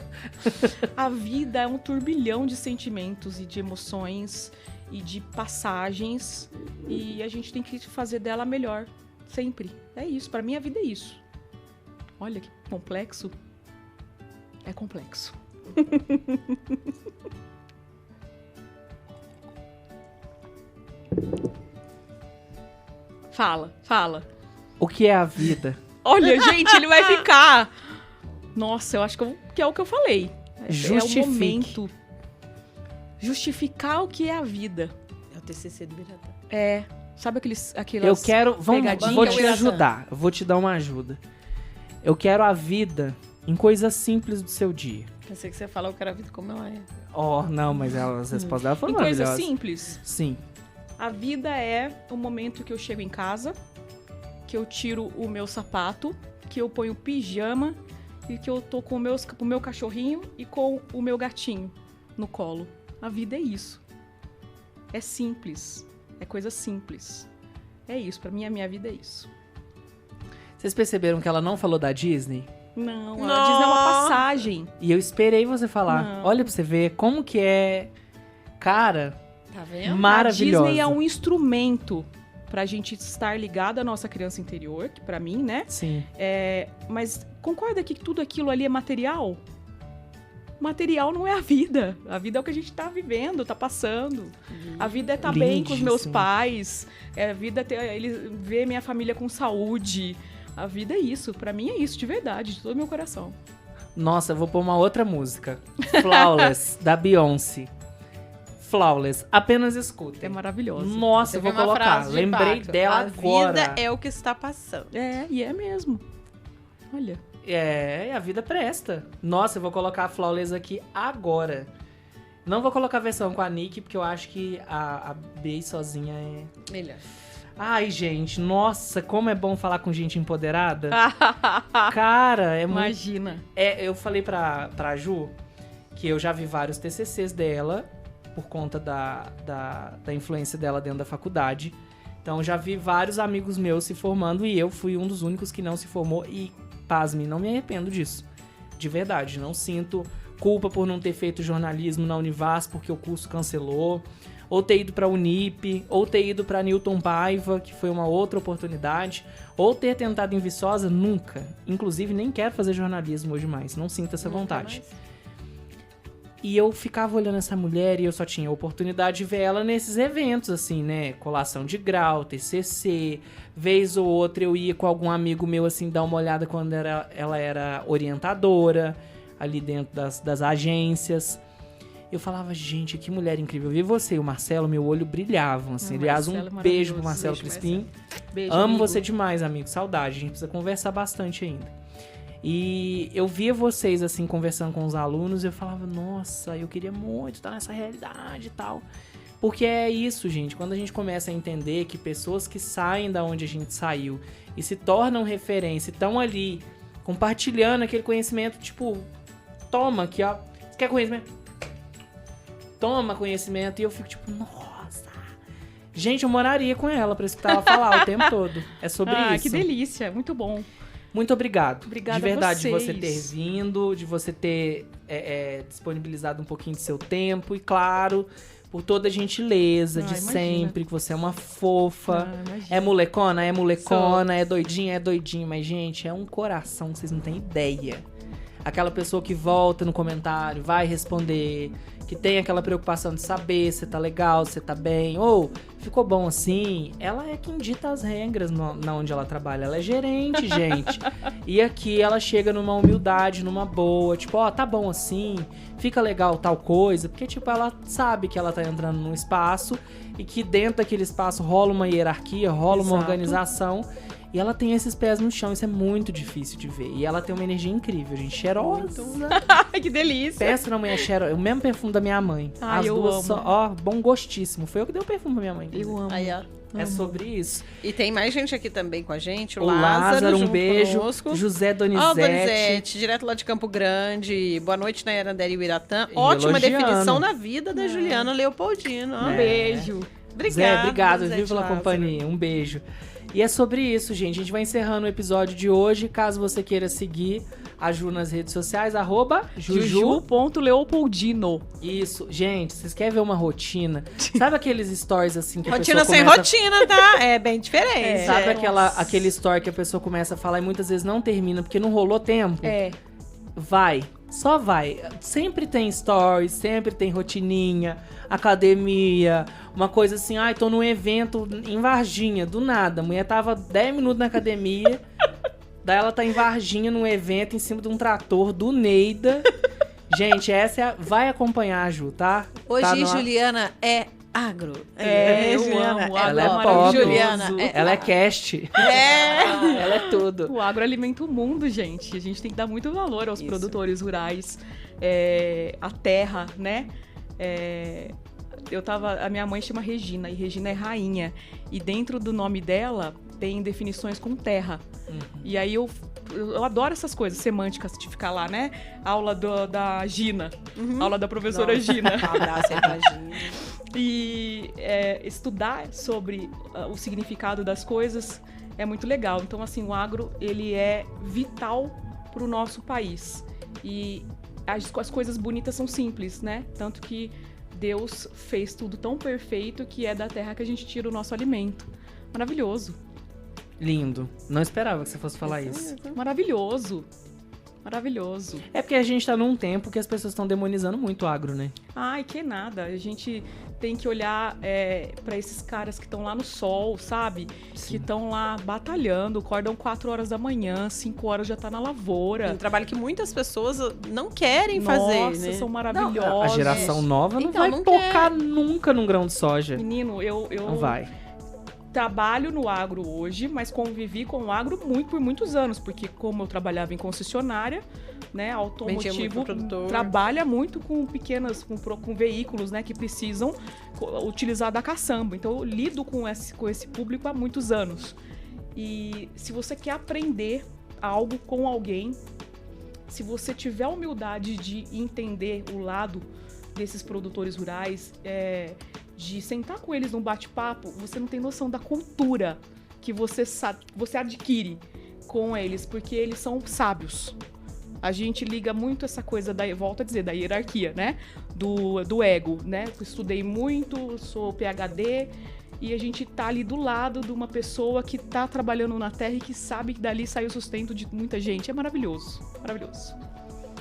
A vida é um turbilhão de sentimentos e de emoções e de passagens. E a gente tem que fazer dela melhor. Sempre. É isso. Pra mim, a vida é isso. Olha que complexo. É complexo. Fala. O que é a vida? Olha, gente, ele vai ficar. Nossa, eu acho que é o que eu falei. Justifique. É o momento. Justificar o que é a vida. É o TCC do Biratã. Sabe aquelas Eu quero... pegadinhas? Vou te ajudar. Eu vou te dar uma ajuda. Eu quero a vida em coisas simples do seu dia. Pensei que você falou que era a vida como ela é. Não, mas as respostas dela foram Em coisas maravilhosas. simples. Sim. A vida é o momento que eu chego em casa, que eu tiro o meu sapato, que eu ponho pijama e que eu tô com o meu cachorrinho e com o meu gatinho no colo. A vida é isso. É simples. É coisa simples. É isso. Pra mim, a minha vida é isso. Vocês perceberam que ela não falou da Disney? Não, a Disney é uma passagem. E eu esperei você falar. Não. Olha pra você ver como que é... Cara, Tá vendo? maravilhosa. A Disney é um instrumento pra gente estar ligado à nossa criança interior, que pra mim, né? Sim. Mas concorda que tudo aquilo ali é material? Material não é a vida. A vida é o que a gente tá vivendo, tá passando. A vida é estar bem com os meus pais. A vida é ver minha família com saúde. A vida é isso. Pra mim é isso, de verdade, de todo o meu coração. Nossa, eu vou pôr uma outra música. Flawless, da Beyoncé. Flawless, apenas escutem. É maravilhosa. Nossa, eu vou colocar. Lembrei dela agora. A vida é o que está passando. E é mesmo. Olha. A vida presta. Nossa, eu vou colocar a Flawless aqui agora. Não vou colocar a versão com a Nick, porque eu acho que a Bey sozinha é... Melhor. Ai, gente, nossa, como é bom falar com gente empoderada. Cara, é muito... Imagina. Eu falei pra Ju que eu já vi vários TCCs dela por conta da influência dela dentro da faculdade. Então, já vi vários amigos meus se formando e eu fui um dos únicos que não se formou e, pasme, não me arrependo disso. De verdade, não sinto culpa por não ter feito jornalismo na Univas porque o curso cancelou, ou ter ido pra Unip, ou ter ido pra Newton Paiva, que foi uma outra oportunidade, ou ter tentado em Viçosa, nunca. Inclusive, nem quero fazer jornalismo hoje mais, não sinto essa vontade. E eu ficava olhando essa mulher e eu só tinha a oportunidade de ver ela nesses eventos, assim, né? Colação de grau, TCC, vez ou outra eu ia com algum amigo meu, assim, dar uma olhada quando ela era orientadora, ali dentro das agências. Eu falava, gente, que mulher incrível. Eu vi você e o Marcelo, meu olho brilhavam, assim. Aliás, beijo pro Marcelo Crispim. Beijo, amo amigo. você demais, amigo. Saudade. A gente precisa conversar bastante ainda. E eu via vocês, assim, conversando com os alunos, e eu falava, nossa, eu queria muito estar nessa realidade e tal. Porque é isso, gente. Quando a gente começa a entender que pessoas que saem da onde a gente saiu e se tornam referência, estão ali compartilhando aquele conhecimento, tipo, toma aqui, ó. Você quer conhecimento? Toma conhecimento. E eu fico tipo, nossa. Gente, eu moraria com ela pra escutar ela falar o tempo todo. É sobre isso. Que delícia. Muito bom. Muito obrigado. Obrigada de verdade, a vocês. de você ter vindo, de você ter disponibilizado um pouquinho de seu tempo. E claro, por toda a gentileza de imagina. sempre, que você é uma fofa. Imagina. É molecona? É molecona. É doidinha? É doidinho. Mas, gente, é um coração que vocês não têm ideia. Aquela pessoa que volta no comentário, vai responder, que tem aquela preocupação de saber se tá legal, se tá bem, ou ficou bom assim. Ela é quem dita as regras na onde ela trabalha. Ela é gerente, gente. E aqui ela chega numa humildade, numa boa, tipo, ó, tá bom assim, fica legal tal coisa, porque, tipo, ela sabe que ela tá entrando num espaço e que dentro daquele espaço rola uma hierarquia, rola uma organização. E ela tem esses pés no chão, isso é muito difícil de ver. E ela tem uma energia incrível, gente, cheirosa. Que delícia. Pensa na mulher cheirosa, o mesmo perfume da minha mãe. As eu duas amo. só, ó, bom gostíssimo. Foi eu que dei o perfume pra minha mãe. Eu amo. Aí, ó. É sobre isso. E tem mais gente aqui também com a gente. O Lázaro, um junto beijo. conosco. José Donizete. Ó, Donizete, direto lá de Campo Grande. Boa noite, Nayarandera e Uiratã. E Ótima elogiando. definição na vida da Juliana Leopoldino. Ó. Um beijo. Zé, obrigado, Donizete viu, pela Lázaro. companhia. Um beijo. E é sobre isso, gente. A gente vai encerrando o episódio de hoje. Caso você queira seguir a Ju nas redes sociais, @Juju. Juju.leopoldino. Isso, gente, vocês querem ver uma rotina? Sabe aqueles stories assim que a Rotina pessoa sem começa... rotina, tá? É bem diferente. Sabe aquele story que a pessoa começa a falar e muitas vezes não termina porque não rolou tempo? Vai, só vai. Sempre tem stories, sempre tem rotininha, academia, uma coisa assim, ai, tô num evento em Varginha, do nada. A mulher tava 10 minutos na academia, daí ela tá em Varginha num evento em cima de um trator do Neida. Gente, essa é a... vai acompanhar a Ju, tá? Hoje tá Juliana é agro. Eu Juliana amo. Ela é Agro pop. Juliana Ela é cast. Ela é tudo. O agro alimenta o mundo, gente. A gente tem que dar muito valor aos produtores rurais, à terra, né? A minha mãe chama Regina, e Regina é rainha. E dentro do nome dela tem definições com terra. E aí eu adoro essas coisas semânticas de ficar lá, né? Aula da Gina. Aula da professora Gina. Um abraço aí pra Gina. E estudar sobre o significado das coisas é muito legal. Então, assim, o agro, ele é vital para o nosso país. E as coisas bonitas são simples, né? Tanto que Deus fez tudo tão perfeito que é da terra que a gente tira o nosso alimento. Maravilhoso. Lindo. Não esperava que você fosse falar isso. Maravilhoso. Maravilhoso. É porque a gente tá num tempo que as pessoas estão demonizando muito o agro, né? Ai, que nada. A gente tem que olhar pra esses caras que estão lá no sol, sabe? Sim. Que estão lá batalhando, acordam 4 horas da manhã, 5 horas já tá na lavoura. Um trabalho que muitas pessoas não querem fazer, Nossa, né? são maravilhosos. A geração nova não Então, vai não tocar nunca num grão de soja. Menino, eu Não vai. trabalho no agro hoje, mas convivi com o agro por muitos anos, porque como eu trabalhava em concessionária, né, automotivo trabalha muito com com veículos, né, que precisam utilizar da caçamba. Então eu lido com esse público há muitos anos. E se você quer aprender algo com alguém, se você tiver a humildade de entender o lado desses produtores rurais, de sentar com eles num bate-papo, você não tem noção da cultura que você adquire com eles, porque eles são sábios. A gente liga muito essa coisa volto a dizer, da hierarquia, né? Do ego, né? Eu estudei muito, sou PhD, e a gente tá ali do lado de uma pessoa que tá trabalhando na terra e que sabe que dali sai o sustento de muita gente. É maravilhoso, maravilhoso.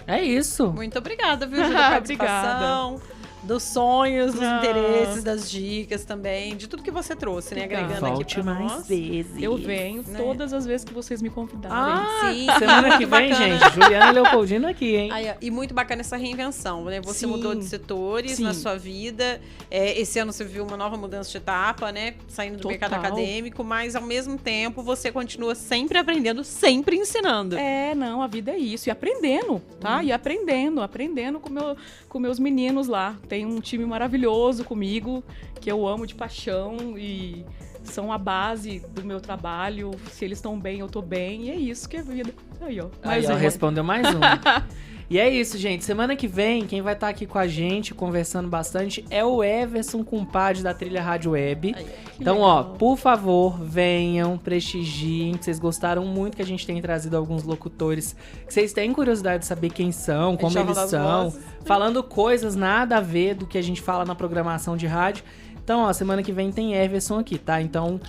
É isso. Muito obrigada, viu, Ju, pela participação. dos sonhos, dos interesses, das dicas também, de tudo que você trouxe, né? Agregando Volte aqui pra mais nós. vezes. Eu venho todas as vezes que vocês me convidarem. Sim, semana que vem, gente, Juliana Leopoldino aqui, hein? Aí, e muito bacana essa reinvenção, né? Você mudou de setores na sua vida. Esse ano você viu uma nova mudança de etapa, né? Saindo do mercado acadêmico, mas ao mesmo tempo você continua sempre aprendendo, sempre ensinando. Não, a vida é isso. E aprendendo, tá? E aprendendo com meus meninos lá. Tem um time maravilhoso comigo, que eu amo de paixão e são a base do meu trabalho. Se eles estão bem, eu tô bem. E é isso que é a vida. Aí, ó. Respondeu mais um. E é isso, gente. Semana que vem, quem vai estar aqui com a gente, conversando bastante, é o Everson, compadre da Trilha Rádio Web. Então, legal. Por favor, venham, prestigiem, que vocês gostaram muito que a gente tem trazido alguns locutores, que vocês têm curiosidade de saber quem são, como eles são, falando coisas nada a ver do que a gente fala na programação de rádio. Então, semana que vem tem Everson aqui, tá? Então,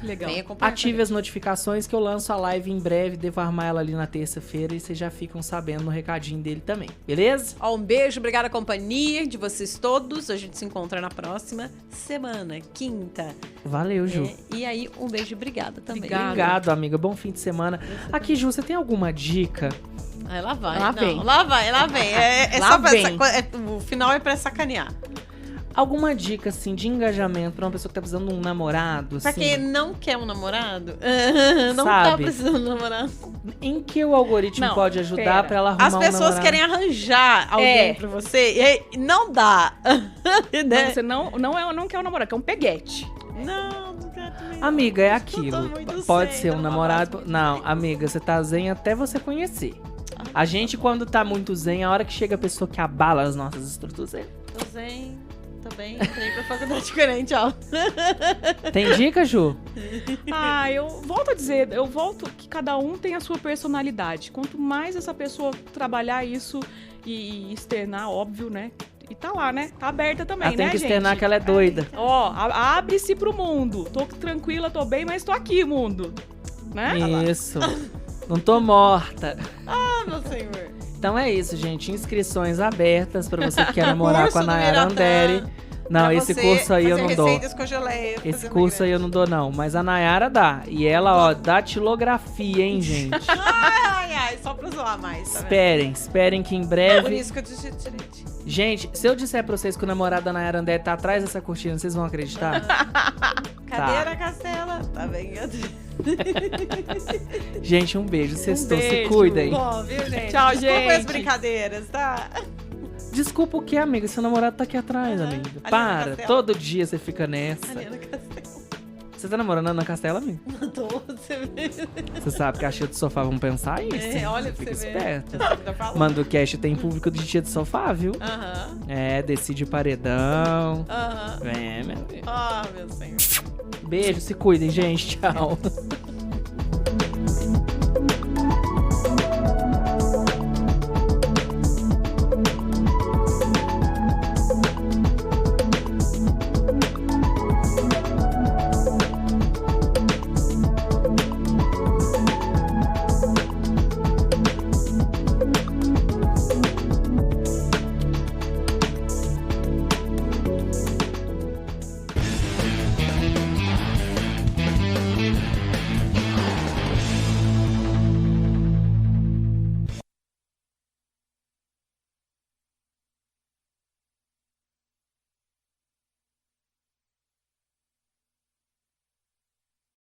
ative as notificações que eu lanço a live em breve. Devo armar ela ali na terça-feira e vocês já ficam sabendo no recadinho dele também, beleza? Um beijo, obrigada a companhia de vocês todos. A gente se encontra na próxima semana, quinta. Valeu, Ju. E aí, um beijo e obrigada também. Obrigado, amiga. Bom fim de semana. Aqui, Ju, você tem alguma dica? Lá vai. Lá vem. Lá vai. O final é pra sacanear. Alguma dica, assim, de engajamento pra uma pessoa que tá precisando de um namorado, assim? Pra quem não quer um namorado? Não sabe? Tá precisando de um namorado. Em que o algoritmo pode ajudar pra ela arrumar um namorado? As pessoas querem arranjar alguém pra você e aí não dá. Né? Você não quer um namorado, quer um peguete. Não quero também. Amiga, é aquilo. Pode ser um namorado... Não, amiga, você tá zen até você conhecer. A gente, quando tá muito zen, a hora que chega a pessoa que abala as nossas estruturas... Tô zen... Também entrei pra faculdade diferente, ó. Tem dica, Ju? Eu volto a dizer, que cada um tem a sua personalidade. Quanto mais essa pessoa trabalhar isso e externar, óbvio, né? E tá lá, né? Tá aberta também, né, gente? Tem que externar que ela é doida. Abre-se pro mundo. Tô tranquila, tô bem, mas tô aqui, mundo. Né? Isso. Não tô morta. Meu senhor. Então é isso, gente. Inscrições abertas pra você que quer namorar com a Nayara Andere. Não, esse curso aí eu não dou. Esse curso aí eu não dou, não. Mas a Nayara dá. E ela, datilografia, hein, gente? Ai, só pra zoar mais. Tá esperem que em breve... Por isso que eu disse direito. Gente, se eu disser pra vocês que o namorado da Nayara Andere tá atrás dessa cortina, vocês vão acreditar? Cadeira, Castela. Tá bem. Gente, um beijo. Sextou, se cuidem. Bom, viu, gente? Tchau, gente. Desculpa as brincadeiras, tá? Desculpa o que, amiga? Seu namorado tá aqui atrás, amiga. Para. Todo dia você fica nessa. Ariana Castela. Você tá namorando a Ana Castela, amiga? Não tô, você vê. Você sabe que a tia do sofá vão pensar isso. Olha, fica você esperto. Vê. Manda o cast, tem público de tia do sofá, viu? Decide paredão. Meu meu Deus. meu senhor. Beijo, se cuidem, gente. Tchau.